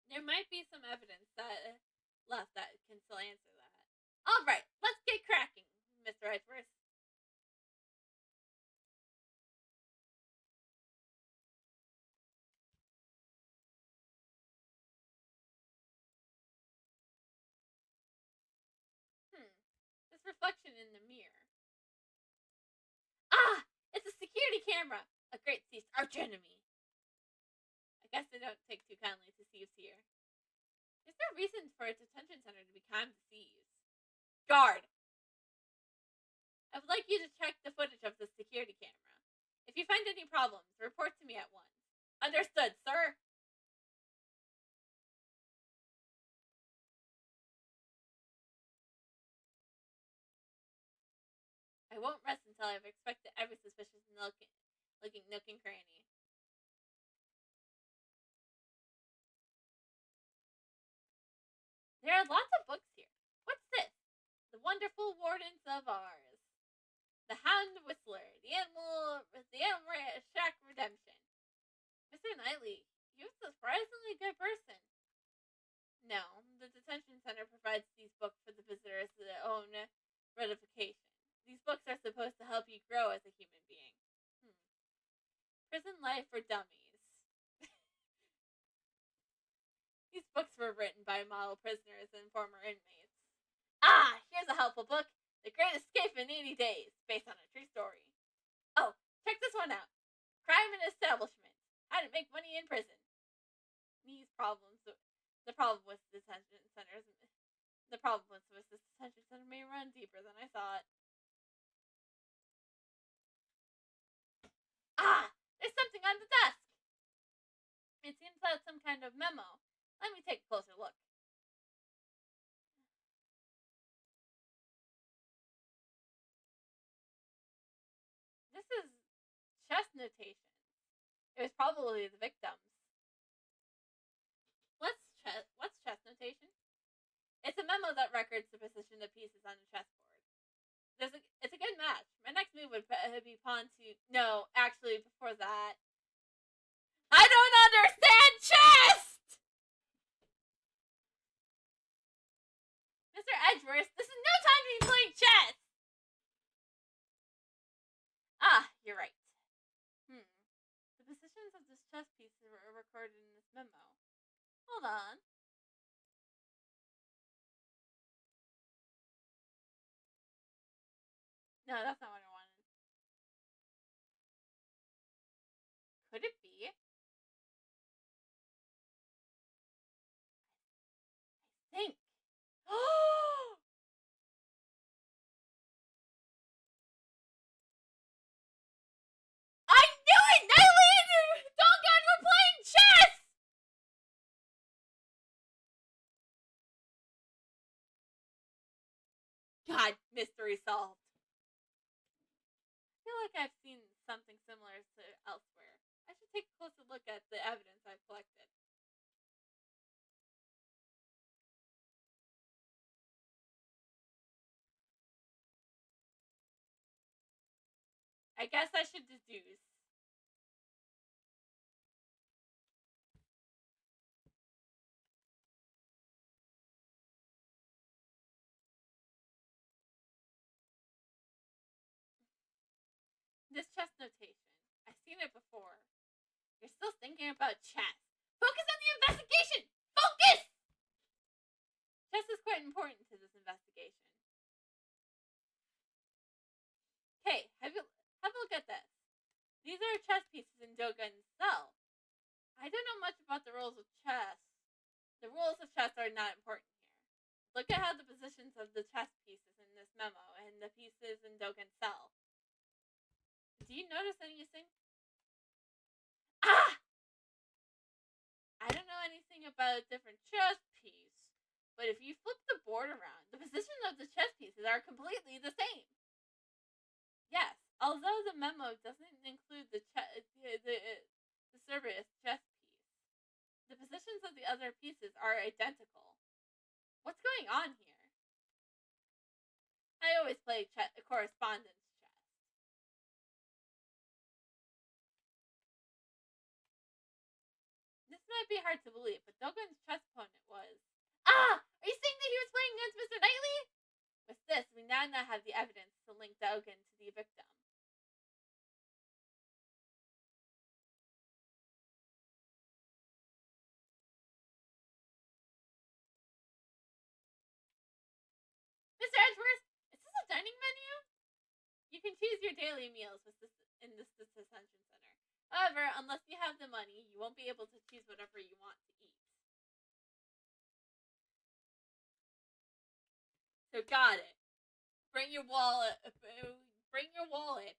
There might be some evidence that left that can still answer that. All right, let's get cracking, Mr. Edgeworth. This reflection in the mirror. Ah! It's a security camera! A great thief's arch enemy. I guess they don't take too kindly to thieves here. Is there a reason for a detention center to be kind to thieves? Guard! I would like you to check the footage of the security camera. If you find any problems, report to me at once. Understood, sir. I won't rest until I've inspected every suspicious looking nook and cranny. There are lots of books here. What's this? The Wonderful Wardens of Ours. The Hound Whistler. The Animal Shack Redemption. Mr. Knightley, you're a surprisingly good person. No, the detention center provides these books for the visitors to their own gratification. These books are supposed to help you grow as a human being. Prison Life for Dummies. These books were written by model prisoners and former inmates. Ah, here's a helpful book. The Great Escape in 80 Days, based on a true story. Oh, check this one out. Crime and Establishment. How to Make Money in Prison. The problem with detention centers this detention center may run deeper than I thought. Ah! There's something on the desk! It seems that's some kind of memo. Let me take a closer look. This is chess notation. It was probably the victims. What's chess notation? It's a memo that records the position of pieces on a chessboard. It's a good match. My next move would be pawn to... No, actually, before that... I don't understand chess! Mr. Edgeworth, this is no time to be playing chess! Ah, you're right. The positions of this chess piece are recorded in this memo. Hold on. No, that's not what I wanted. Could it be? I think. God, mystery solved. I feel like I've seen something similar to elsewhere. I should take a closer look at the evidence I've collected. I guess I should deduce. This chess notation. I've seen it before. You're still thinking about chess. Focus on the investigation! Focus! Chess is quite important to this investigation. Okay, have a look at this. These are chess pieces in Dogen's cell. I don't know much about the rules of chess. The rules of chess are not important here. Look at how the positions of the chess pieces in this memo and the pieces in Dogen's cell. Do you notice anything? Ah! I don't know anything about a different chess piece, but if you flip the board around, the position of the chess pieces are completely the same. Yes, although the memo doesn't include the Cerberus chess piece, the positions of the other pieces are identical. What's going on here? I always play correspondence chess. This might be hard to believe, but Dogen's chess opponent was... Ah! Are you saying that he was playing against Mr. Knightley? With this, we now have the evidence to link Dogen to the victim. Mr. Edgeworth, is this a dining menu? You can choose your daily meals in this detention center. However, unless you have the money, you won't be able to choose whatever you want to eat. So got it. Bring your wallet. Bring your wallet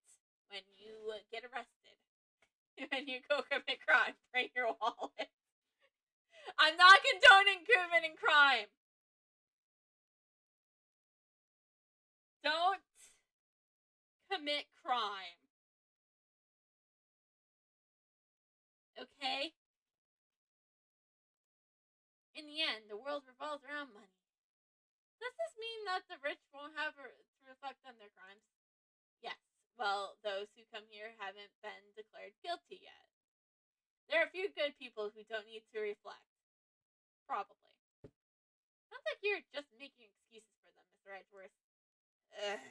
when you get arrested. When you go commit crime, bring your wallet. I'm not condoning committing crime. Don't commit crime. Okay? In the end, the world revolves around money. Does this mean that the rich won't have to reflect on their crimes? Yes. Well, those who come here haven't been declared guilty yet. There are a few good people who don't need to reflect. Probably. Sounds like you're just making excuses for them, Mr. Edgeworth. Ugh.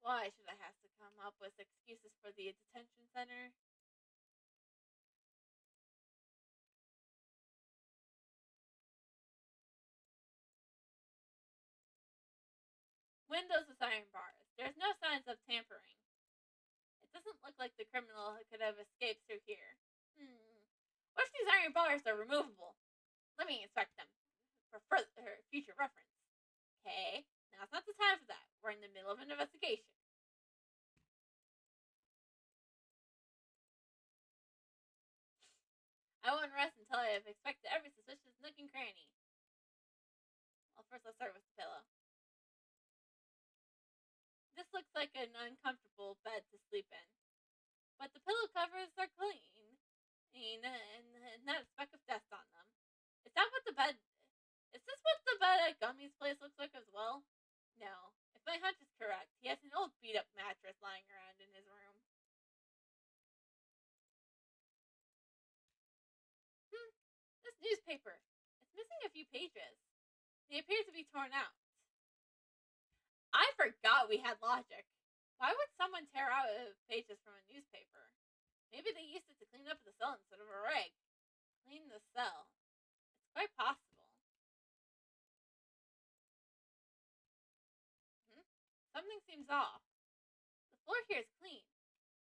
Why should I have to come up with excuses for the detention center? Windows with iron bars. There's no signs of tampering. It doesn't look like the criminal could have escaped through here. What if these iron bars are removable? Let me inspect them for future reference. Okay, now it's not the time for that. We're in the middle of an investigation. I won't rest until I have inspected every suspicious nook and cranny. Well, first let's start with the pillow. This looks like an uncomfortable bed to sleep in. But the pillow covers are clean and not a speck of dust on them. Is that what the bed... Is this what the bed at Gummy's place looks like as well? No. If my hunch is correct, he has an old beat-up mattress lying around in his room. This newspaper. It's missing a few pages. They appear to be torn out. I forgot we had logic. Why would someone tear out pages from a newspaper? Maybe they used it to clean up the cell instead of a rag. Clean the cell. It's quite possible. Something seems off. The floor here is clean.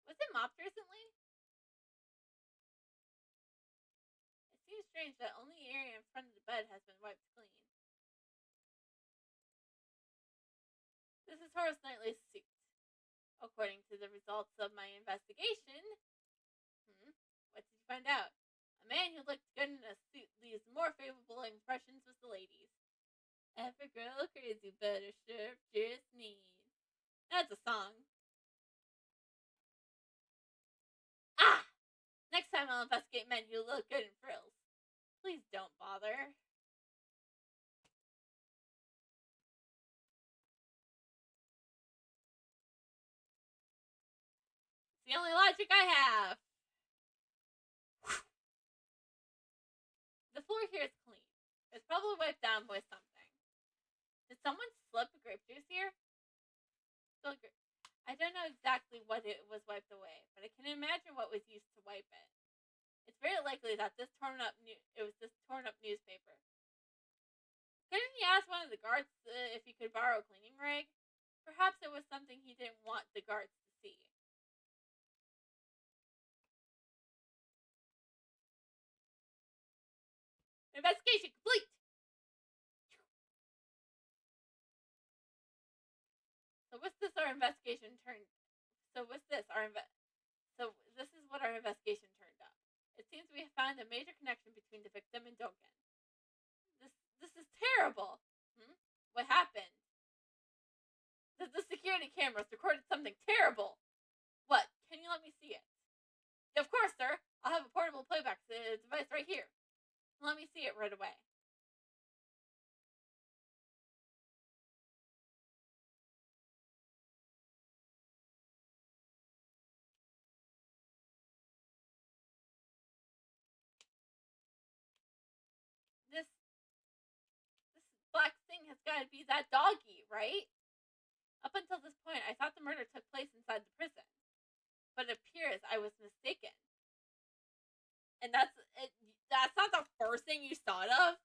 Was it mopped recently? It seems strange that only the area in front of the bed has been wiped clean. This is Horace Knightley's suit. Of according to the results of my investigation, what did you find out? A man who looked good in a suit leaves more favorable impressions with the ladies. Every girl crazy, but a sure just need. That's a song. Ah! Next time I'll investigate men who look good in frills. Please don't bother. It's the only logic I have. The floor here is clean. It's probably wiped down by something. Did someone slip grape juice here? I don't know exactly what it was wiped away, but I can imagine what was used to wipe it. It's very likely that it was this torn up newspaper. Couldn't he ask one of the guards if he could borrow a cleaning rag? Perhaps it was something he didn't want the guards to see. Investigation complete! So what's this our investigation turned? So what's this our So this is what our investigation turned up. It seems we have found a major connection between the victim and Duncan. This is terrible. What happened? The security cameras recorded something terrible. What? Can you let me see it? Of course, sir. I'll have a portable playback device right here. Let me see it right away. This black thing has got to be that doggy, right? Up until this point, I thought the murder took place inside the prison, but it appears I was mistaken. And that's not the first thing you thought of.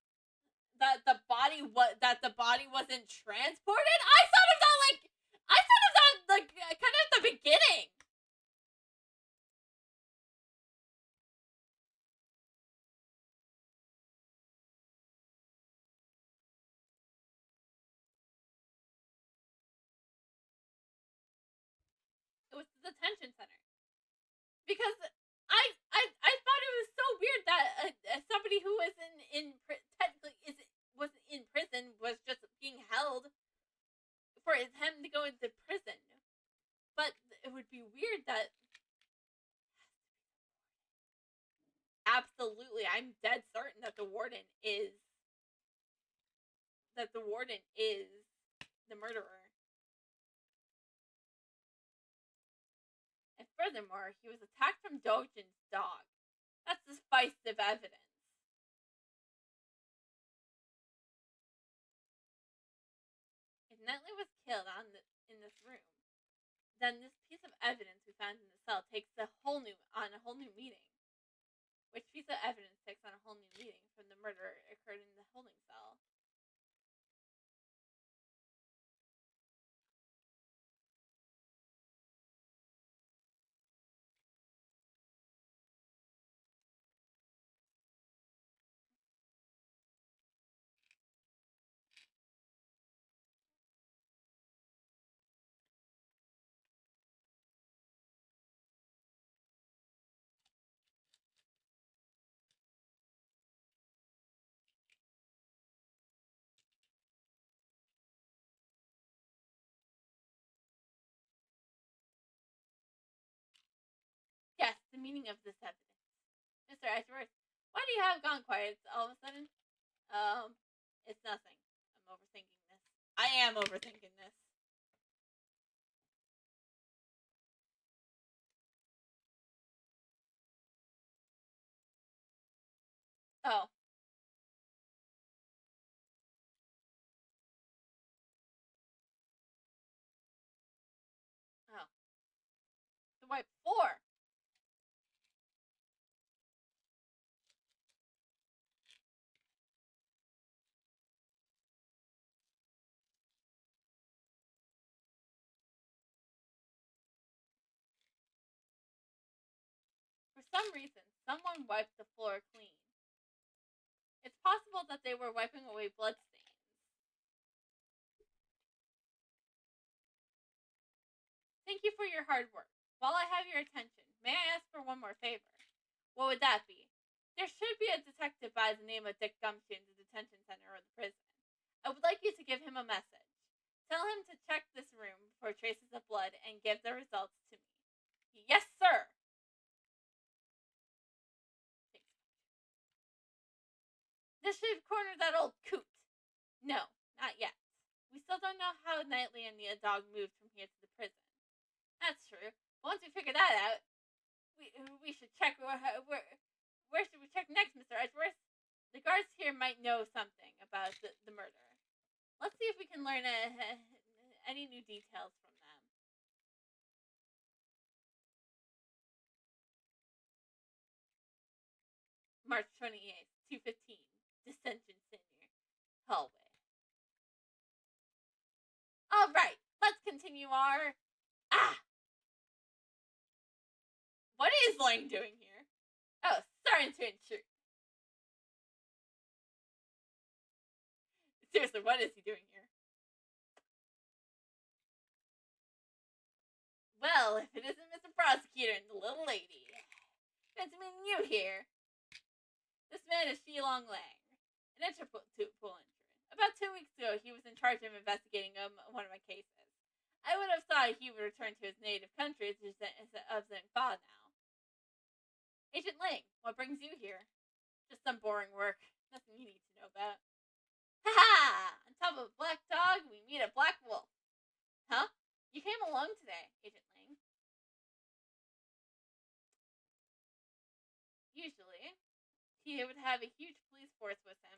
That the body wasn't transported. I thought of that kind of at the beginning. It was the detention center. Because I thought it was so weird that somebody who was technically was in prison was just being held for him to go into prison. But it would be weird that absolutely, I'm dead certain that the warden is the murderer. And furthermore, he was attacked from Dojin's dog. That's decisive evidence. If Netley was killed in this room, then this piece of evidence we found in the cell takes a whole new meaning. Which piece of evidence takes on a whole new meaning from the murder occurred in the holding cell? Yes, the meaning of this evidence. Mr. Edgeworth, why do you have gone quiet all of a sudden? It's nothing. I'm overthinking this. I am overthinking this. Oh. Oh. The white floor. For some reason, someone wiped the floor clean. It's possible that they were wiping away bloodstains. Thank you for your hard work. While I have your attention, may I ask for one more favor? What would that be? There should be a detective by the name of Dick Gumshoe in the detention center or the prison. I would like you to give him a message. Tell him to check this room for traces of blood and give the results to me. Yes, sir. This should corner that old coot. No, not yet. We still don't know how Knightley and the dog moved from here to the prison. That's true. Once we figure that out, we should check where should we check next, Mr. Edgeworth? The guards here might know something about the murder. Let's see if we can learn any new details from them. March 28th, 2:15, Dissension Senior hallway. All right, let's continue our What is Lang doing here? Oh, sorry to intrude. Seriously, what is he doing here? Well, if it isn't Mr. Prosecutor and the little lady. Good to meet you here. This man is Shilong Lang, an Interpol entrant. About 2 weeks ago, he was in charge of investigating one of my cases. I would have thought he would return to his native country of Zhengfa now. Agent Lang, what brings you here? Just some boring work. Nothing you need to know about. Ha! On top of a black dog, we meet a black wolf. Huh? You came alone today, Agent Lang. Usually, he would have a huge police force with him.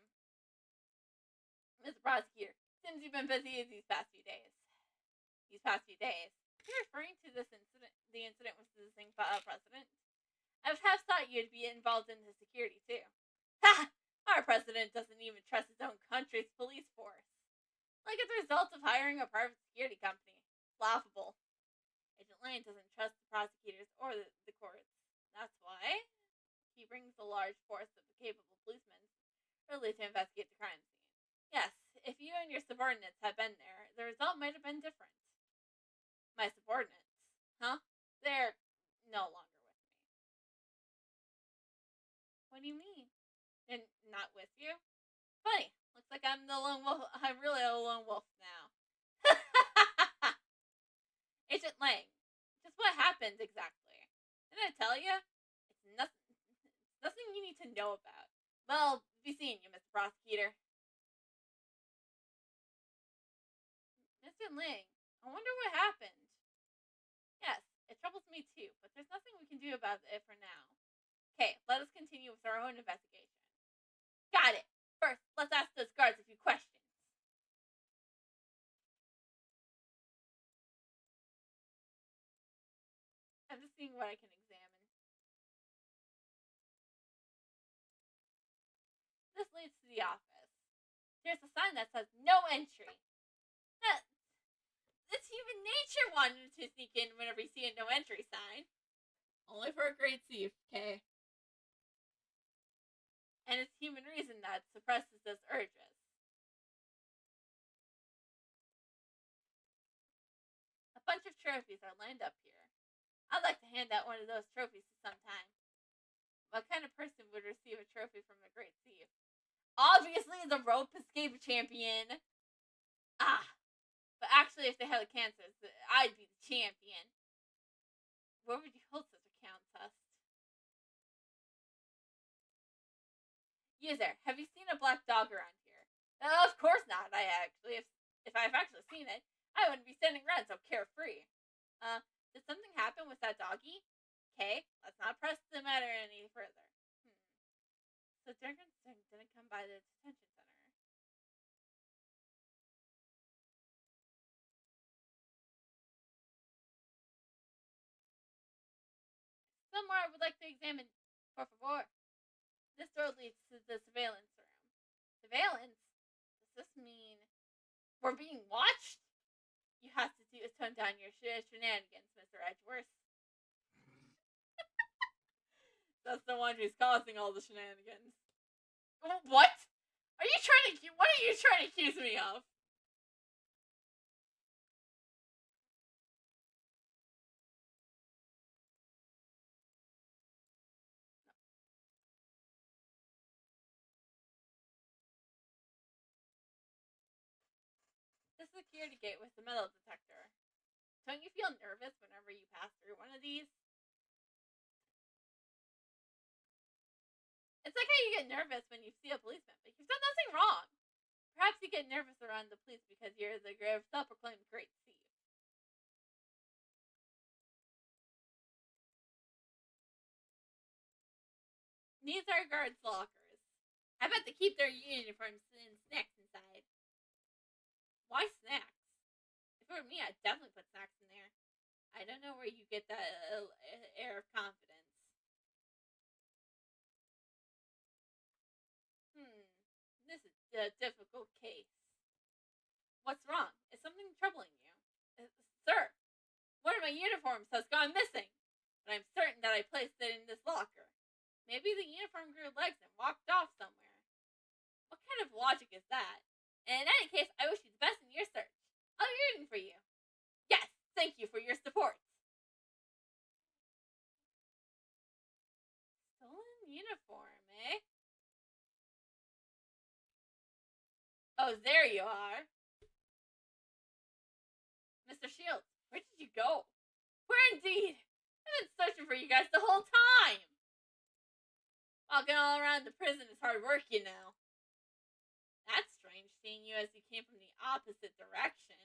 Mr. Prosecutor, seems you've been busy these past few days. You're referring to this incident, the incident with the Zhengfa president? I would have thought you'd be involved in the security too. Ha! Our president doesn't even trust his own country's police force. Like it's a result of hiring a private security company. Laughable. Agent Lane doesn't trust the prosecutors or the courts. That's why he brings a large force of capable policemen early to investigate the crime scene. Yes, if you and your subordinates had been there, the result might have been different. My subordinates? Huh? They're no longer with me. What do you mean? They're not with you? Funny. Looks like I'm the lone wolf. I'm really a lone wolf now. Agent Lang, just what happened exactly? Didn't I tell you? It's nothing you need to know about. Well, be seeing you, Mr. Prosecutor. Mr. Lang, I wonder what happened. Yes, it troubles me too, but there's nothing we can do about it for now. Okay, let us continue with our own investigation. Got it. First, let's ask those guards a few questions. I'm just seeing what I can examine. This leads to the office. There's a sign that says no entry. It's human nature wanting to sneak in whenever you see a no entry sign. Only for a great thief, okay? And it's human reason that suppresses those urges. A bunch of trophies are lined up here. I'd like to hand out one of those trophies to some time. What kind of person would receive a trophy from a great thief? Obviously, the rope escape champion. But actually, if they had a contest, I'd be the champion. Where would you hold such a contest? User, have you seen a black dog around here? Of course not. If I've actually seen it, I wouldn't be standing around so carefree. Did something happen with that doggy? Okay, let's not press the matter any further. So Jurgensen didn't come by the detention center. Somewhere I would like to examine. Por favor. This door leads to the surveillance room. Surveillance? Does this mean we're being watched? You have to tone down your shenanigans, Mr. Edgeworth. That's the one who's causing all the shenanigans. What? What are you trying to accuse me of? security gate with the metal detector. Don't you feel nervous whenever you pass through one of these? It's like how you get nervous when you see a policeman, but you've done nothing wrong. Perhaps you get nervous around the police because you're the self-proclaimed great thief. These are guards' lockers. I bet they keep their uniforms and snacks inside. Why snacks? If it were me, I'd definitely put snacks in there. I don't know where you get that air of confidence. This is a difficult case. What's wrong? Is something troubling you? Sir, one of my uniforms has gone missing, but I'm certain that I placed it in this locker. Maybe the uniform grew legs and walked off somewhere. What kind of logic is that? And in any case, I wish you the best in your search. I'll be rooting for you. Yes, thank you for your support. Stolen uniform, eh? Oh, there you are. Mr. Shields, where did you go? Where indeed? I've been searching for you guys the whole time. Walking all around the prison is hard work, you know. That's strange, seeing you as you came from the opposite direction.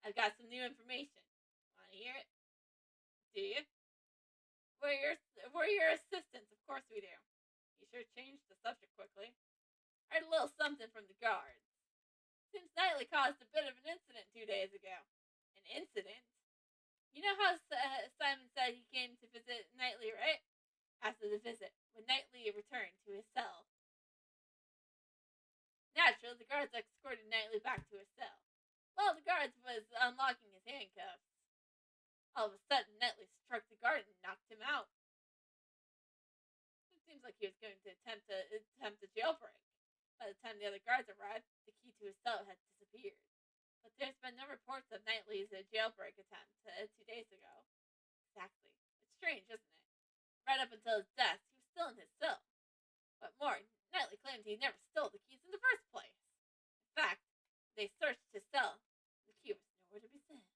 I've got some new information. Want to hear it? Do you? We're your assistants, of course we do. You sure changed the subject quickly. I heard a little something from the guards. Seems Knightley caused a bit of an incident 2 days ago. An incident? You know how Simon said he came to visit Knightley, right? After the visit, when Knightley returned to his cell. Naturally, the guards escorted Knightley back to his cell. While the guards was unlocking his handcuffs, all of a sudden Knightley struck the guard and knocked him out. It seems like he was going to attempt a jailbreak. By the time the other guards arrived, the key to his cell had disappeared. But there's been no reports of Knightley's jailbreak attempt 2 days ago. Exactly. It's strange, isn't it? Right up until his death, he was still in his cell. But more, Knightley claimed he never stole the keys in the first place. In fact, they searched his cell. The key was nowhere to be seen.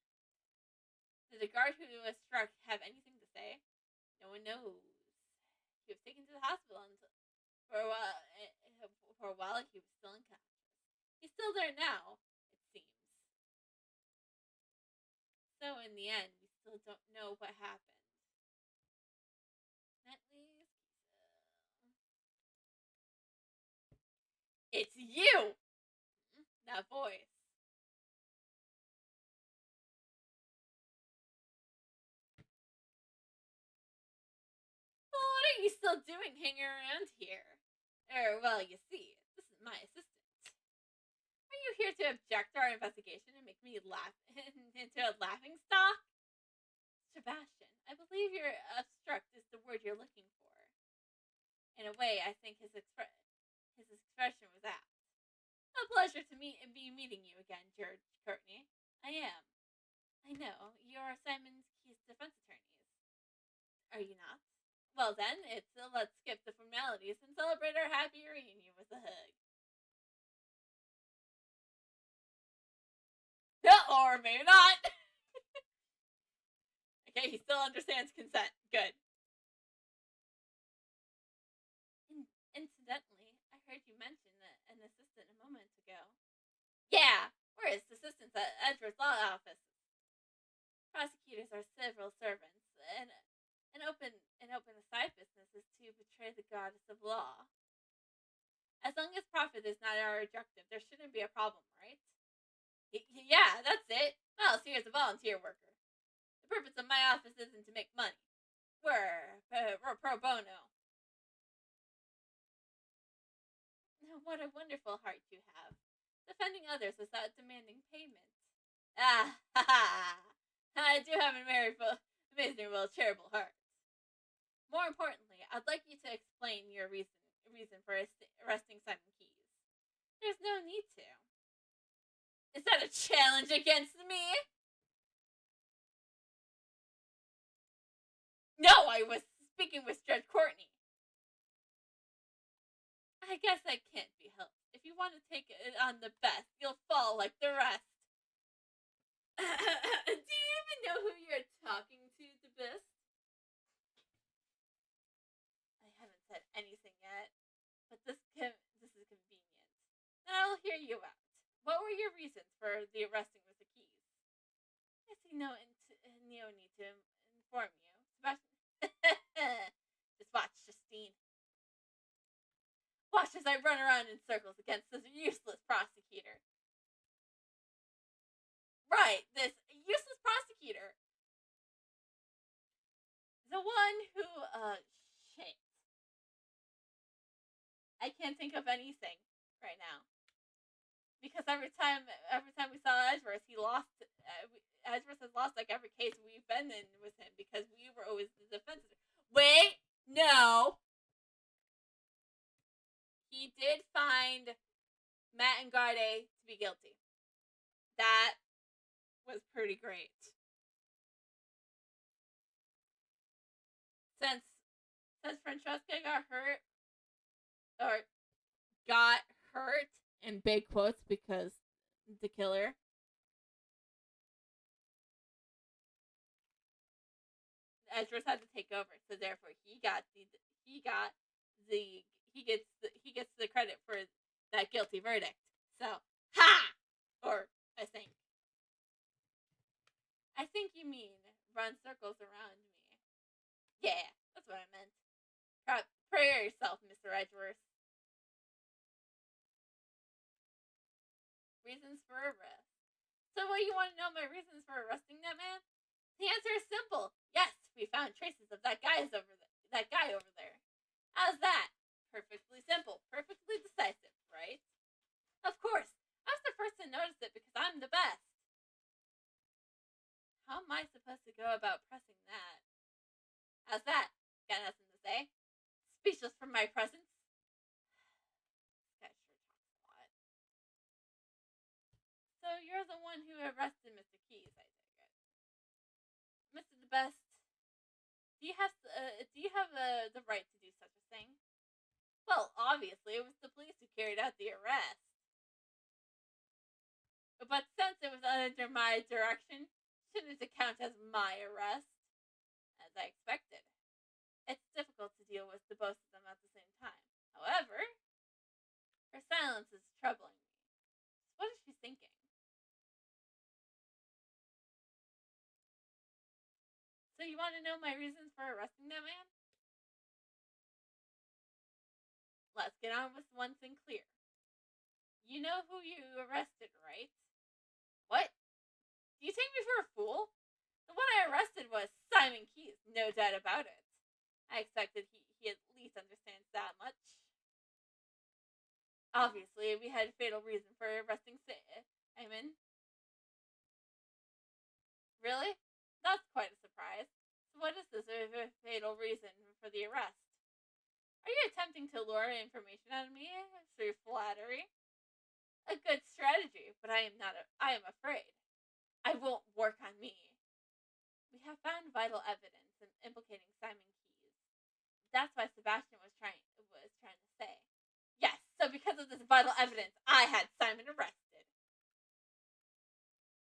Did the guard who was struck have anything to say? No one knows. He was taken to the hospital for a while he was still unconscious. He's still there now, it seems. So in the end, we still don't know what happened. Knightley's It's you! That voice. Well, what are you still doing hanging around here? Well, you see, this is my assistant. Are you here to object to our investigation and make me laugh into a laughing stock? Sebastian, I believe your obstruct is the word you're looking for. In a way, I think his expression was apt. A pleasure to be meeting you again, George Courtney. I am. I know, you are Simon Key's defense attorneys. Are you not? Well then, let's skip the formalities and celebrate our happy reunion with a hug. Or maybe not. Okay, he still understands consent. Good. Incidentally, I heard you mention an assistant a moment ago. Yeah, we're his assistants at Edward's law office. Prosecutors are civil servants, and an open side business is to betray the goddess of law. As long as profit is not our objective, there shouldn't be a problem, right? Yeah, that's it. Well, see, here's a volunteer worker. The purpose of my office isn't to make money. We're pro bono. What a wonderful heart you have. Defending others without demanding payment. Ah, ha ha! I do have a very amazing, charitable heart. More importantly, I'd like you to explain your reason for arresting Simon Keys. There's no need to. Is that a challenge against me? No, I was speaking with Judge Courtney. I guess that can't be helped. want to take it on the best, you'll fall like the rest. Do you even know who you're talking to, the best? I haven't said anything yet, but this is convenient. Then I'll hear you out. What were your reasons for the arresting with the keys? I see no need to inform you. Sebastian. Just watch, Justine. Watch as I run around in circles against this useless prosecutor. Right, this useless prosecutor. The one who, shit. I can't think of anything right now. Because every time we saw Edgeworth, he lost. Edgeworth has lost like every case we've been in with him because we were always the defense. Wait, no. He did find Matt and Garde to be guilty. That was pretty great. Since Francesca got hurt, or got hurt in big quotes because the killer. Edgeworth had to take over, so therefore he gets the credit for that guilty verdict. So ha! Or I think you mean run circles around me. Yeah, that's what I meant. Prepare yourself, Mr. Edgeworth. Reasons for arrest. So what, you want to know my reasons for arresting that man? The answer is simple. Yes, we found traces of that guy over there. How's that? Perfectly simple. Perfectly decisive, right? Of course. I was the first to notice it because I'm the best. How am I supposed to go about pressing that? How's that? Got nothing to say? Speechless from my presence? This guy sure talks a lot. So you're the one who arrested Mr. Keys, I take it. Mr. the Best, do you have the right to do such a thing? Well, obviously, it was the police who carried out the arrest. But since it was under my direction, shouldn't it count as my arrest? As I expected. It's difficult to deal with the both of them at the same time. However, her silence is troubling me. So what is she thinking? So you want to know my reasons for arresting that man? Let's get on with one thing clear. You know who you arrested, right? What? Do you take me for a fool? The one I arrested was Simon Keys, no doubt about it. I expected he at least understands that much. Obviously, we had a fatal reason for arresting Simon. Really? That's quite a surprise. So what is this fatal reason for the arrest? Are you attempting to lure information out of me through flattery? A good strategy, but I am afraid. I won't work on me. We have found vital evidence implicating Simon Keys. That's why Sebastian was trying to say. Yes, so because of this vital evidence, I had Simon arrested.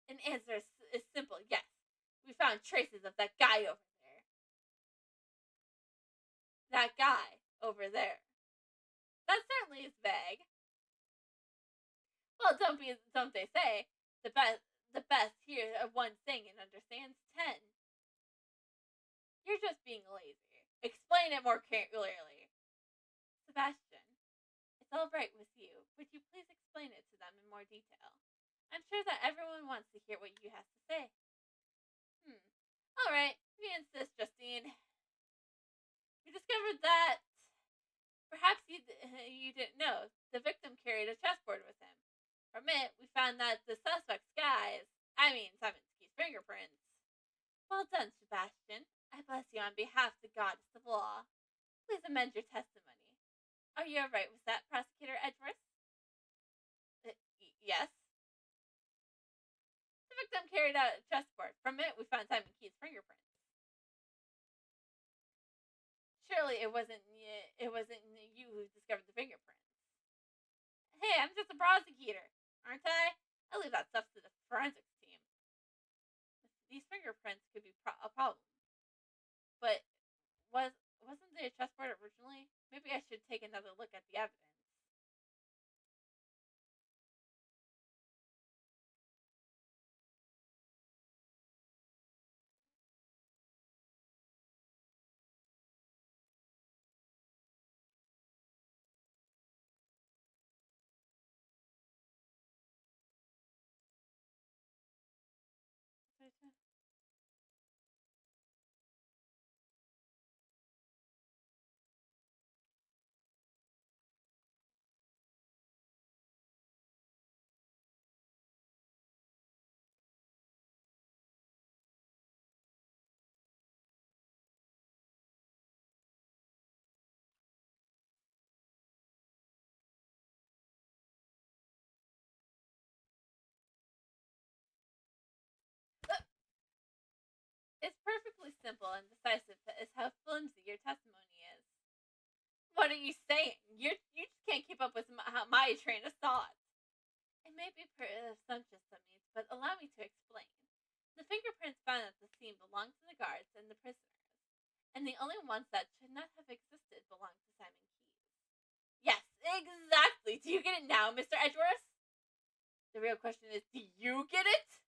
An answer is simple, yes. We found traces of that guy over there. That guy over there. That certainly is vague. Well, don't they say the best hears one thing and understands 10. You're just being lazy. Explain it more clearly. Sebastian, it's all right with you. Would you please explain it to them in more detail? I'm sure that everyone wants to hear what you have to say. All right, we insist, Justine. We discovered that perhaps you didn't know the victim carried a chessboard with him. From it, we found that the suspect's Simon Keys' fingerprints. Well done, Sebastian. I bless you on behalf of the goddess of law. Please amend your testimony. Are you alright with that, Prosecutor Edgeworth? Yes. The victim carried out a chessboard. From it, we found Simon Keys' fingerprints. Surely it wasn't you who discovered the fingerprints. Hey, I'm just a prosecutor, aren't I? I leave that stuff to the forensics team. These fingerprints could be a problem. But was wasn't there a chessboard originally? Maybe I should take another look at the evidence. It's perfectly simple and decisive as how flimsy your testimony is. What are you saying? You just can't keep up with my train of thought. It may be presumptuous of me, but allow me to explain. The fingerprints found at the scene belong to the guards and the prisoners, and the only ones that should not have existed belong to Simon Keyes. Yes, exactly. Do you get it now, Mr. Edgeworth? The real question is, do you get it?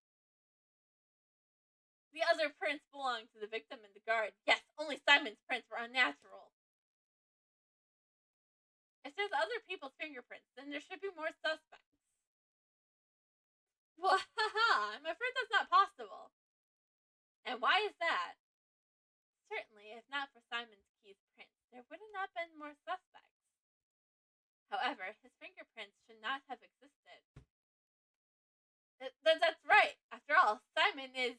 The other prints belong to the victim and the guard. Yes, only Simon's prints were unnatural. If there's other people's fingerprints, then there should be more suspects. Well, haha, I'm afraid that's not possible. And why is that? Certainly, if not for Simon Keyes' prints, there would have not been more suspects. However, his fingerprints should not have existed. That's right. After all, Simon is...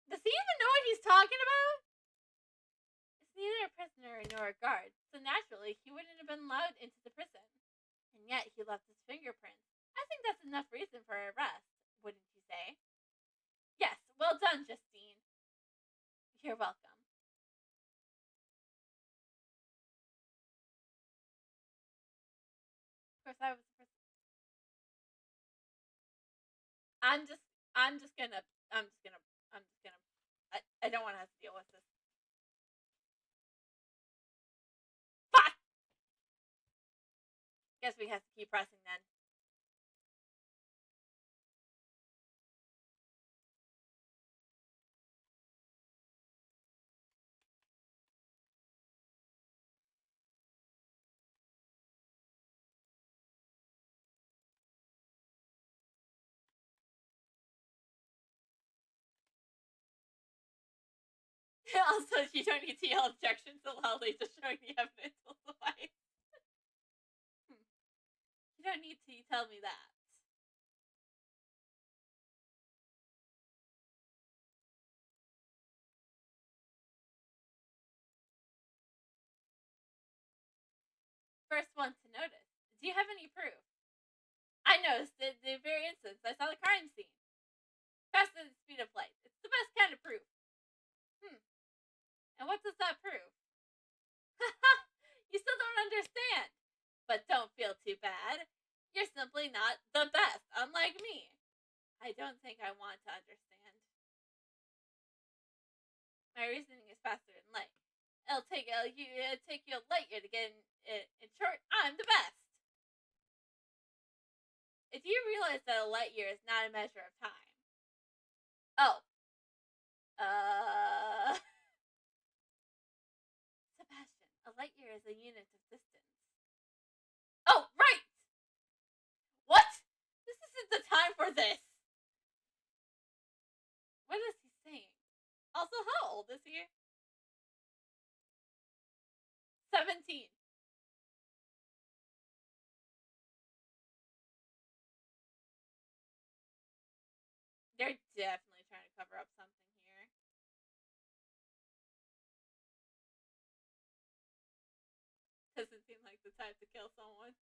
Does he even know what he's talking about? He's neither a prisoner nor a guard, so naturally he wouldn't have been allowed into the prison. And yet he left his fingerprints. I think that's enough reason for arrest, wouldn't you say? Yes, well done, Justine. You're welcome. Of course, I was a prisoner. I'm just, I'm just gonna, I'm just gonna, I'm just gonna. I don't want to have to deal with this. Fuck! Guess we have to keep pressing then. Also, you don't need to yell objections so loudly to showing the evidence otherwise. You don't need to tell me that. First one to notice. Do you have any proof? I noticed the very instance I saw the crime scene. Faster than the speed of light. It's the best kind of proof. And what does that prove? You still don't understand. But don't feel too bad. You're simply not the best, unlike me. I don't think I want to understand. My reasoning is faster than light. It'll take you a light year to get in short, I'm the best. If you realize that a light year is not a measure of time. Oh. Sebastian, a light year is a unit of distance. Oh, right! What? This isn't the time for this! What is he saying? Also, how old is he? 17. They're definitely trying to cover up something here. Doesn't seem like the type to kill someone.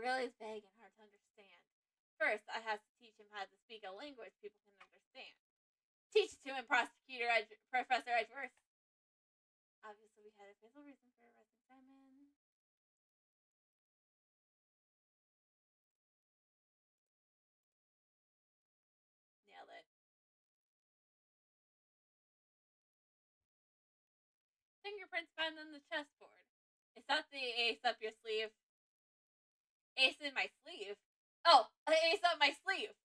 really is vague and hard to understand. First, I have to teach him how to speak a language people can understand. Teach it to him, Professor Edgeworth. Obviously, we had a faithful reason for arresting Simon. Nailed it. Fingerprints found on the chessboard. Is that the ace up your sleeve? Ace in my sleeve? Oh, an ace up my sleeve!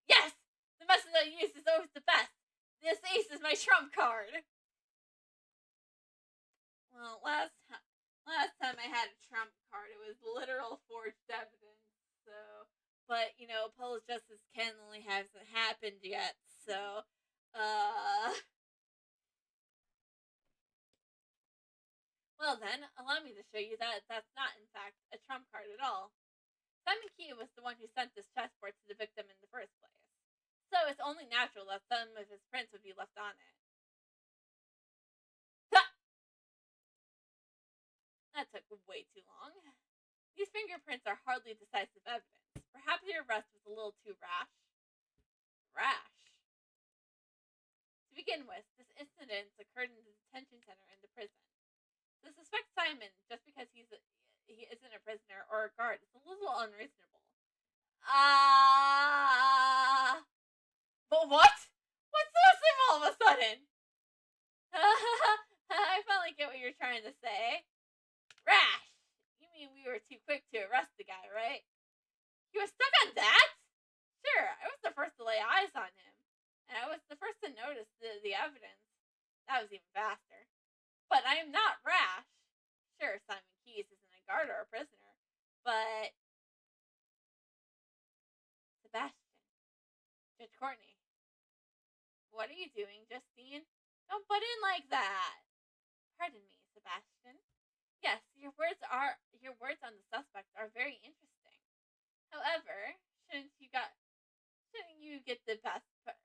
Yes! The method I use is always the best. This ace is my trump card. Well, last time I had a trump card, it was literal forged evidence. So, but Polish justice canonically hasn't happened yet. So, well then, allow me to show you that that's not in fact a trump card at all. Simon Key was the one who sent this chessboard to the victim in the first place. So it's only natural that some of his prints would be left on it. That took way too long. These fingerprints are hardly decisive evidence. Perhaps your arrest was a little too rash. Rash? To begin with, this incident occurred in the detention center in the prison. To suspect Simon just because he isn't a prisoner or a guard is a little unreasonable. But what? What's so simple all of a sudden? I finally get what you're trying to say. Rash! You mean we were too quick to arrest the guy, right? He was stuck on that? Sure, I was the first to lay eyes on him. And I was the first to notice the evidence. That was even faster. But I am not rash. Sure, Simon Keyes isn't a guard or a prisoner. But... Sebastian. Judge Courtney. What are you doing, Justine? Don't butt in like that. Pardon me, Sebastian. Yes, your words on the suspect are very interesting. However, shouldn't you get to the best part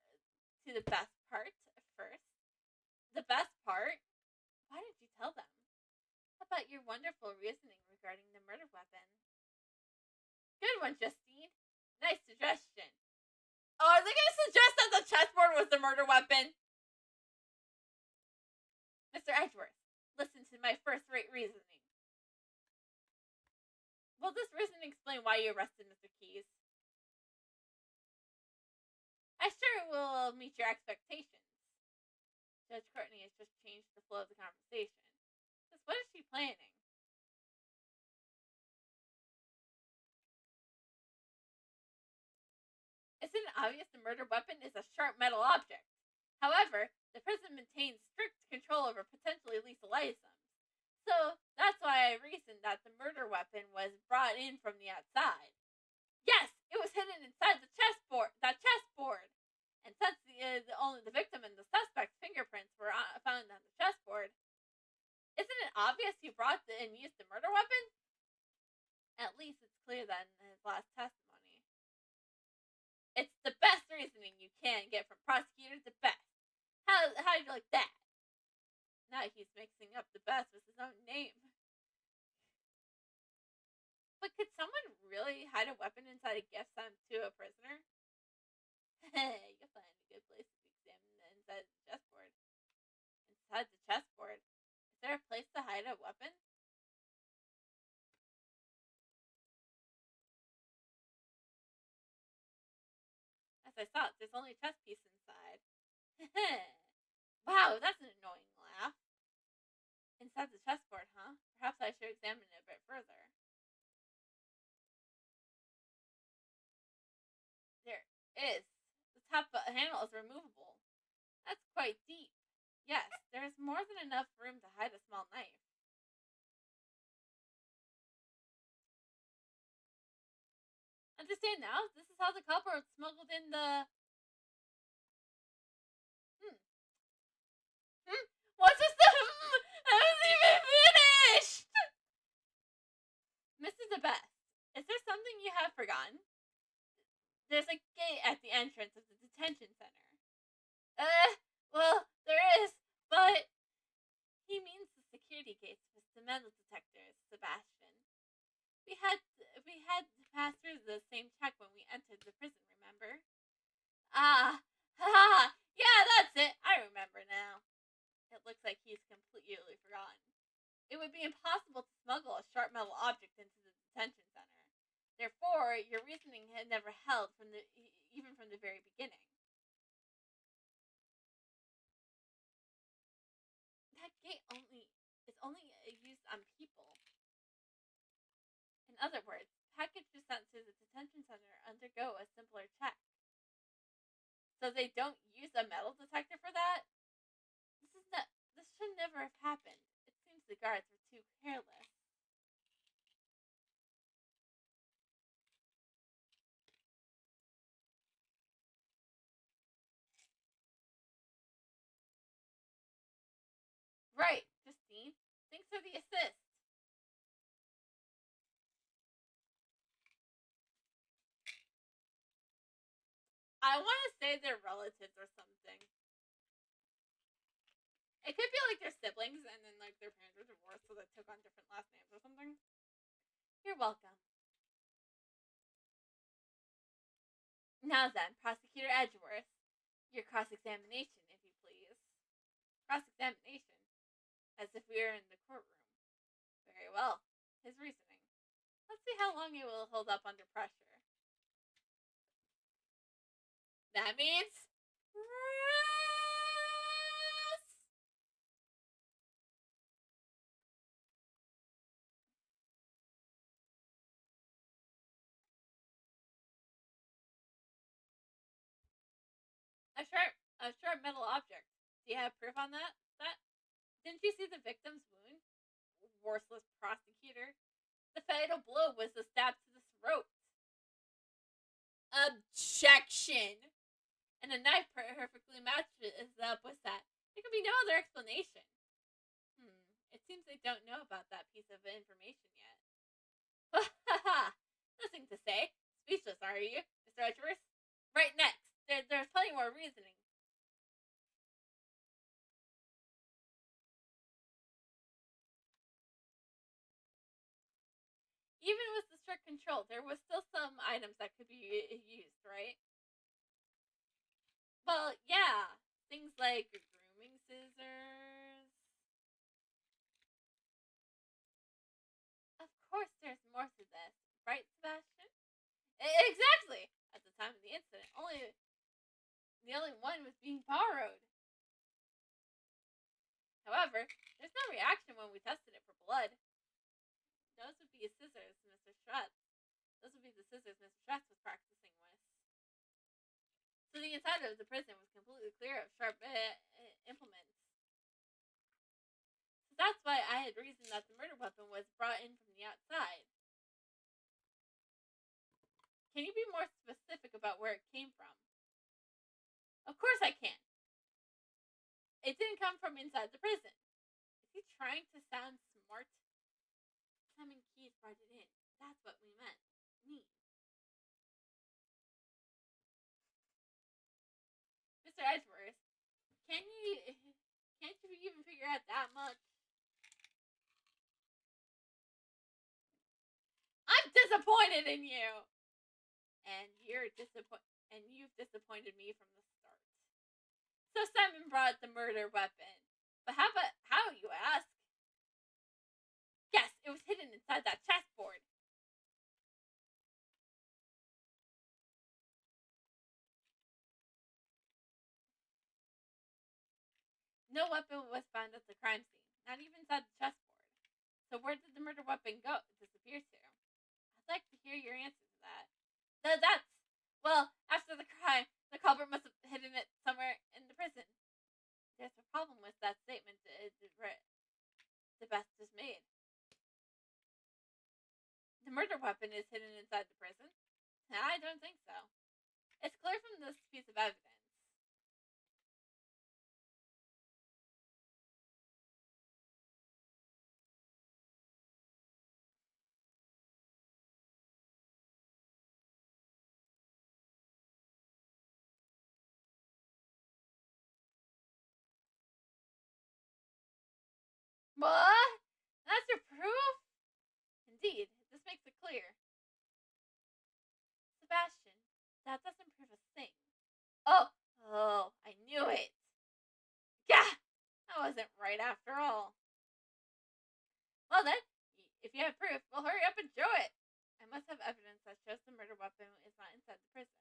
first? The best part? Why didn't you tell them? How about your wonderful reasoning regarding the murder weapon? Good one, Justine. Nice suggestion. Oh, are they going to suggest that the chessboard was the murder weapon? Mr. Edgeworth, listen to my first-rate reasoning. Will this reasoning explain why you arrested Mr. Keyes? I sure it will meet your expectations. Judge Courtney has just changed the flow of the conversation. Just what is she planning? Isn't it obvious the murder weapon is a sharp metal object? However, the prison maintains strict control over potentially lethal items. So that's why I reasoned that the murder weapon was brought in from the outside. Yes, it was hidden inside that chessboard. And since only the victim and the suspect's fingerprints were found on the chessboard, isn't it obvious he brought and used the murder weapon? At least it's clear that in his last testimony. It's the best reasoning you can get from prosecutors, the best. How do you like that? Now he's mixing up the best with his own name. But could someone really hide a weapon inside a gift sent to a prisoner? You'll find a good place to examine the inside of the chessboard. Inside the chessboard? Is there a place to hide a weapon? As I thought, there's only a chess piece inside. Wow, that's an annoying laugh. Inside the chessboard, huh? Perhaps I should examine it a bit further. There is. The top handle is removable. That's quite deep. Yes, there is more than enough room to hide a small knife. Understand now? This is how the culprit smuggled in the... What's this? I wasn't even finished! Mrs. the Best, is there something you have forgotten? There's a gate at the entrance of the detention center. Well, there is, but... He means the security gates with the metal detectors, Sebastian. We had we had to pass through the same check when we entered the prison. Remember? Ah, ha! Yeah, that's it. I remember now. It looks like he's completely forgotten. It would be impossible to smuggle a sharp metal object into the detention center. Therefore, your reasoning had never held from the even from the very beginning. That gate only is only used on people. In other words, packages sent to the detention center undergo a simpler check. So they don't use a metal detector for that? This is not. This should never have happened. It seems the guards were too careless. Right, Justine. Thanks for the assist. I want to say they're relatives or something. It could be like they're siblings and then like their parents were divorced, so they took on different last names or something. You're welcome. Now then, Prosecutor Edgeworth, your cross-examination, if you please. Cross-examination, as if we were in the courtroom. Very well. His reasoning. Let's see how long he will hold up under pressure. That means a sharp metal object. Do you have proof on that? Didn't you see the victim's wound? Worthless prosecutor. The fatal blow was the stab to the throat. Objection. And a knife perfectly matches up with that. There can be no other explanation. It seems they don't know about that piece of information yet. Ha ha! Nothing to say. Speechless, are you, Mr. Edgeworth? Right next. There's plenty more reasoning. Even with the strict control, there was still some items that could be used, right? Well, yeah. Things like grooming scissors. Of course, there's more to this, right, Sebastian? Exactly. At the time of the incident, the only one was being borrowed. However, there's no reaction when we tested it for blood. Those would be scissors, Mr. Stratz. Those would be the scissors Mr. Stratz was practicing with. So the inside of the prison was completely clear of sharp implements. So that's why I had reasoned that the murder weapon was brought in from the outside. Can you be more specific about where it came from? Of course I can. It didn't come from inside the prison. Is he trying to sound smart? Simon Keyes brought it in. That's what we meant. Me. Mr. Edgeworth, can't you even figure out that much? I'm disappointed in you. And you've disappointed me from the start. So Simon brought the murder weapon. But how you ask? Yes, it was hidden inside that chessboard. No weapon was found at the crime scene, not even inside the chessboard. So where did the murder weapon disappear to? I'd like to hear your answer to that. Well, after the crime, the culprit must have hidden it somewhere in the prison. There's a problem with that statement the best is made. The murder weapon is hidden inside the prison? I don't think so. It's clear from this piece of evidence. What? That's your proof? Indeed, this makes it clear. Sebastian, that doesn't prove a thing. Oh, I knew it. Gah! That wasn't right after all. Well then, if you have proof, well hurry up and show it. I must have evidence that shows the murder weapon is not inside the prison.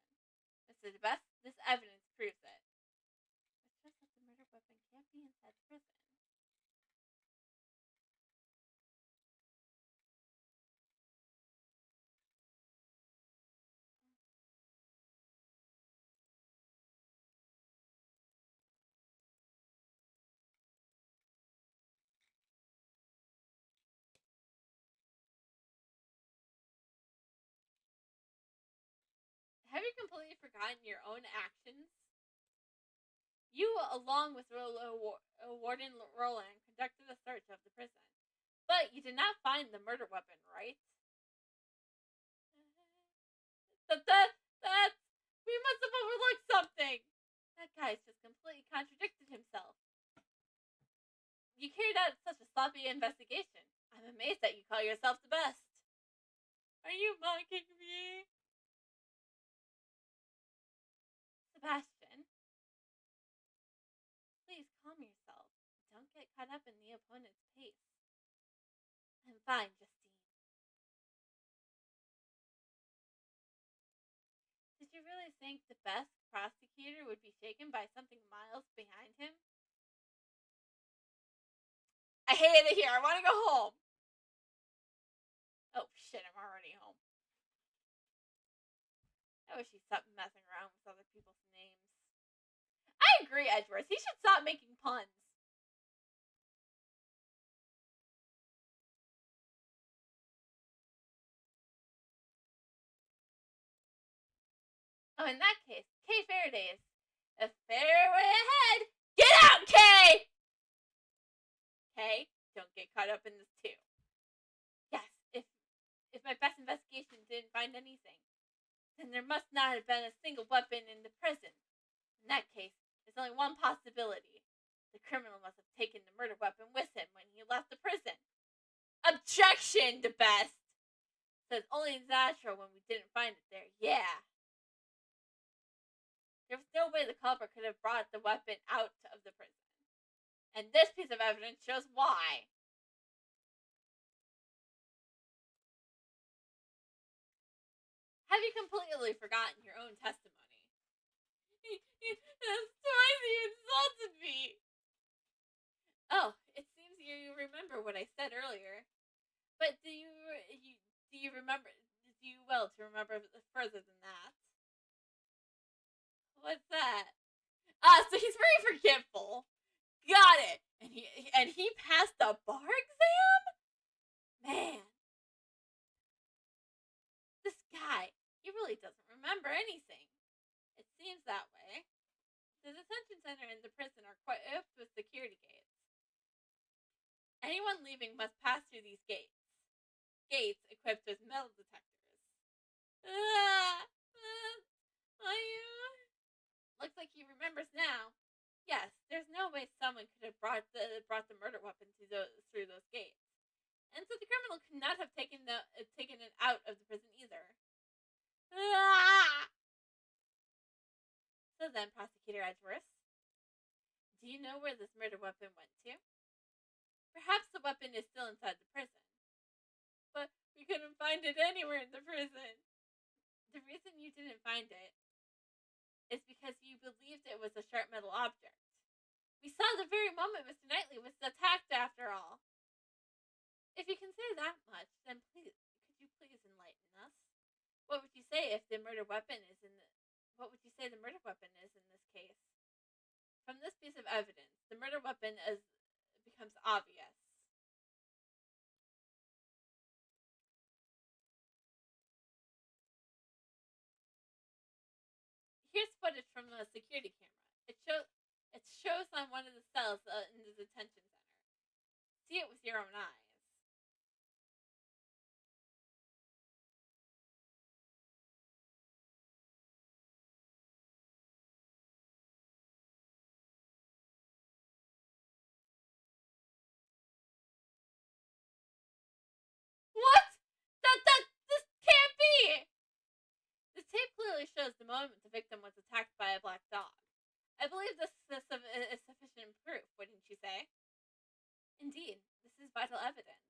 Mr. DeBest, this evidence proves it. It shows that the murder weapon can't be inside the prison. Have you completely forgotten your own actions? You, along with Warden Roland, conducted a search of the prison. But you did not find the murder weapon, right? That's... We must have overlooked something! That guy's just completely contradicted himself. You carried out such a sloppy investigation. I'm amazed that you call yourself the best. Are you mocking me? Sebastian, please calm yourself. Don't get caught up in the opponent's pace. I'm fine, Justine. Did you really think the best prosecutor would be shaken by something miles behind him? I hate it here. I want to go home. Oh shit, I'm already home. I wish he stopped messing around with other people's names. I agree, Edgeworth. He should stop making puns. Oh, in that case, Kay Faraday's a fair way ahead. Get out, Kay! Kay, don't get caught up in this too. Yes, if my best investigation didn't find anything, then there must not have been a single weapon in the prison. In that case, there's only one possibility. The criminal must have taken the murder weapon with him when he left the prison. Objection, the best! So it's only natural when we didn't find it there. Yeah. There was no way the culprit could have brought the weapon out of the prison. And this piece of evidence shows why. Have you completely forgotten your own testimony? That's twice you insulted me. Oh, it seems you remember what I said earlier. But do you remember? Do you well to remember further than that? What's that? So he's very forgetful. Got it. And he passed the bar exam? Man. This guy, he really doesn't remember anything. It seems that way. The detention center and the prison are equipped with security gates. Anyone leaving must pass through these gates. Gates equipped with metal detectors. Looks like he remembers now. Yes, there's no way someone could have brought the murder weapon through those gates, and so the criminal could not have taken it out of the prison either. So then, Prosecutor Edgeworth, do you know where this murder weapon went to? Perhaps the weapon is still inside the prison, but we couldn't find it anywhere in the prison. The reason you didn't find it is because you believed it was a sharp metal object. We saw the very moment Mr. Knightley was attacked, after all. If you can say that much, then could you please enlighten us? What would you say if the murder weapon is what would you say the murder weapon is in this case? From this piece of evidence, the murder weapon becomes obvious. Here's footage from a security camera. It shows on one of the cells in the detention center. See it with your own eyes. What? This clearly shows the moment the victim was attacked by a black dog. I believe this is sufficient proof, wouldn't you say? Indeed, this is vital evidence.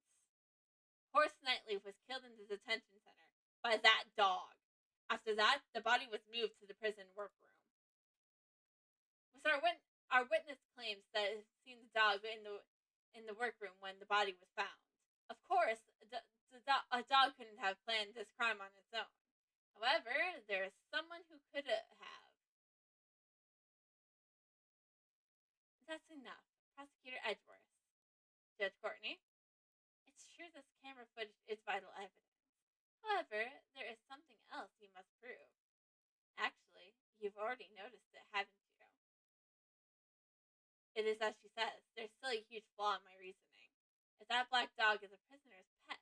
Horace Knightley was killed in the detention center by that dog. After that, the body was moved to the prison workroom. Our witness claims that he had seen the dog in the workroom when the body was found. Of course, a dog couldn't have planned this crime on its own. However, there is someone who could have. That's enough. Prosecutor Edgeworth. Judge Courtney. It's true this camera footage is vital evidence. However, there is something else you must prove. Actually, you've already noticed it, haven't you? It is as she says. There's still a huge flaw in my reasoning. If that black dog is a prisoner's pet,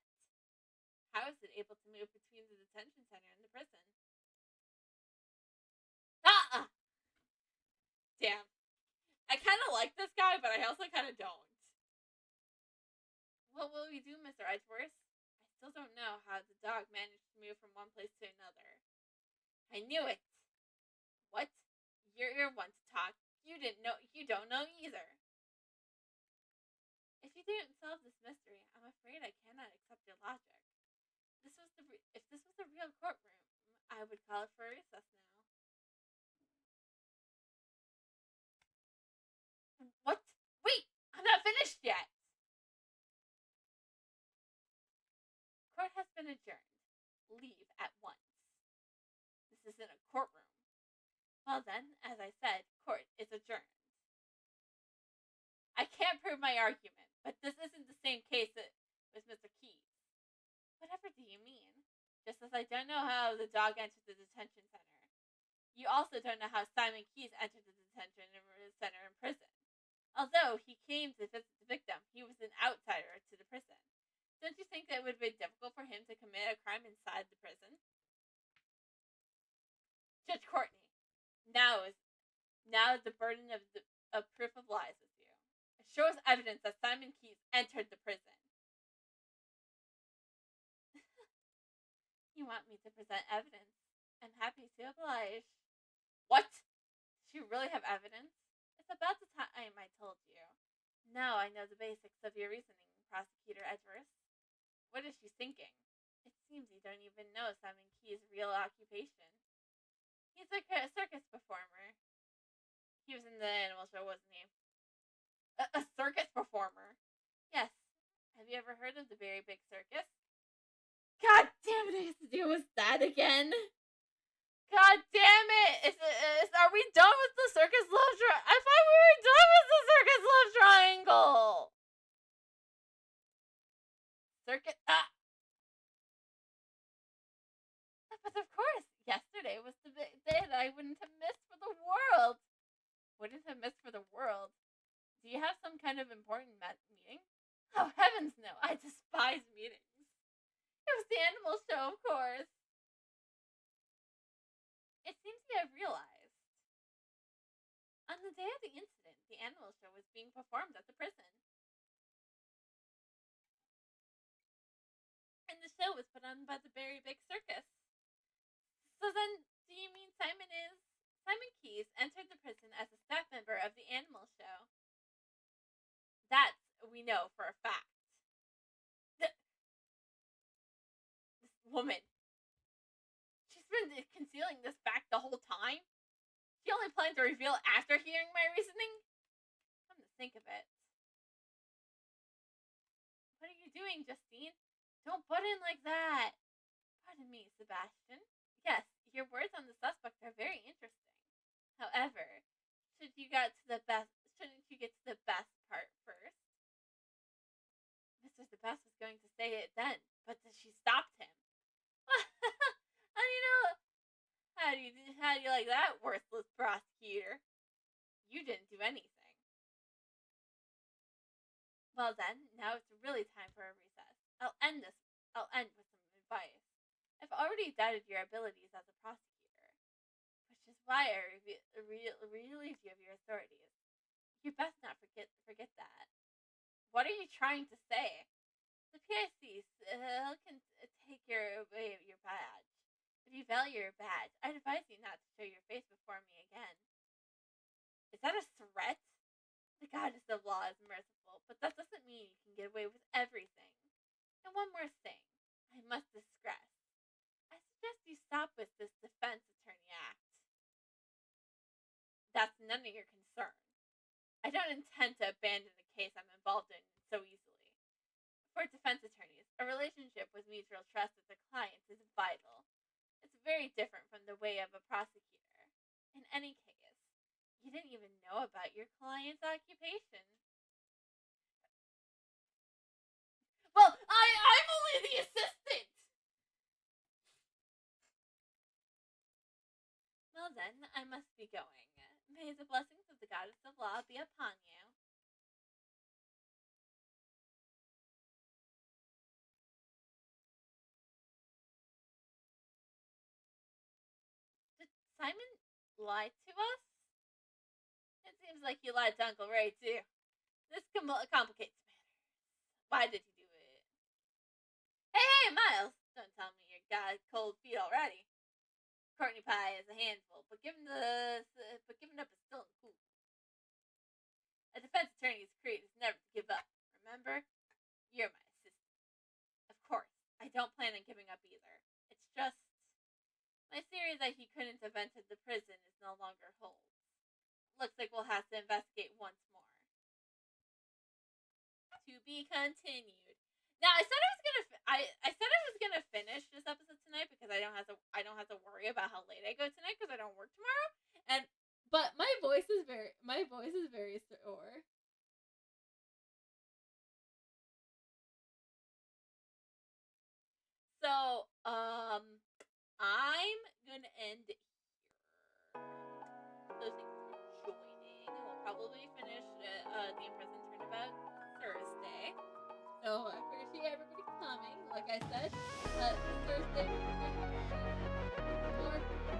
how is it able to move between the detention center and the prison? Ah! Damn. I kind of like this guy, but I also kind of don't. What will we do, Mr. Edgeworth? I still don't know how the dog managed to move from one place to another. I knew it. What? You're one to talk. You don't know either. If you didn't solve this mystery, I'm afraid I cannot accept your logic. If this was a real courtroom, I would call it for a recess now. What? Wait! I'm not finished yet! Court has been adjourned. Leave at once. This isn't a courtroom. Well then, as I said, court is adjourned. I can't prove my argument, but this isn't the same case with Mr. Keyes. Whatever do you mean? Just as I don't know how the dog entered the detention center. You also don't know how Simon Keyes entered the detention center in prison. Although he came to visit the victim, he was an outsider to the prison. Don't you think that it would be difficult for him to commit a crime inside the prison? Judge Courtney, now the burden of proof of lies with you. It shows evidence that Simon Keyes entered the prison. You want me to present evidence? I'm happy to oblige. What? Does she really have evidence? It's about the time I told you. Now I know the basics of your reasoning, Prosecutor Edgeworth. What is she thinking? It seems you don't even know Simon Keyes' real occupation. He's a circus performer. He was in the animal show, wasn't he? A circus performer? Yes. Have you ever heard of the Very Big Circus? God damn it, I have to deal with that again. God damn it! Are we done with the circus love triangle? I thought we were done with the circus love triangle! Circus. But of course, yesterday was the day that I wouldn't have missed for the world. Wouldn't have missed for the world? Do you have some kind of important meeting? Oh, heavens no, I despise meetings. It was the animal show, of course. It seems you have realized. On the day of the incident, the animal show was being performed at the prison. And the show was put on by the Very Big Circus. So then, do you mean Simon Keyes entered the prison as a staff member of the animal show? That we know for a fact. This woman. She's been concealing this fact the whole time? She only planned to reveal after hearing my reasoning? Come to think of it. What are you doing, Justine? Don't butt in like that. Pardon me, Sebastian. Yes, your words on the suspect are very interesting. However, shouldn't you get to the best part first? Mr. Sebastian was going to say it then, but she stopped him. How do you like that, worthless prosecutor? You didn't do anything. Well then, now it's really time for a recess. I'll end with some advice. I've already doubted your abilities as a prosecutor, which is why I relieved you of your authorities. You best not forget that. What are you trying to say? The PIC can take away your badge. If you fail your badge, I'd advise you not to show your face before me again. Is that a threat? The goddess of law is merciful, but that doesn't mean you can get away with everything. And one more thing, I must digress. I suggest you stop with this defense attorney act. That's none of your concern. I don't intend to abandon a case I'm involved in so easily. For defense attorneys, a relationship with mutual trust with their clients is vital. It's very different from the way of a prosecutor. In any case, you didn't even know about your client's occupation. Well, I'm only the assistant! Well then, I must be going. May the blessings of the goddess of law be upon you. Did Simon lie to us? It seems like he lied to Uncle Ray, too. This complicates matters. Why did he do it? Hey, Miles! Don't tell me you got cold feet already. Courtney Pie is a handful, but giving up is still cool. A defense attorney's creed is never to give up. Remember? You're my assistant. Of course, I don't plan on giving up either. It's just my theory that he couldn't have entered the prison is no longer holds. Looks like we'll have to investigate once more. To be continued. Now I said I was gonna finish this episode tonight because I don't have to worry about how late I go tonight because I don't work tomorrow. But my voice is very sore. So I'm gonna end it here. So thanks for joining. We'll probably finish the in-person turnabout Thursday. So I appreciate everybody coming. Like I said, Thursday more should be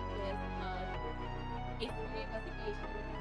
continuing on with a mystery investigation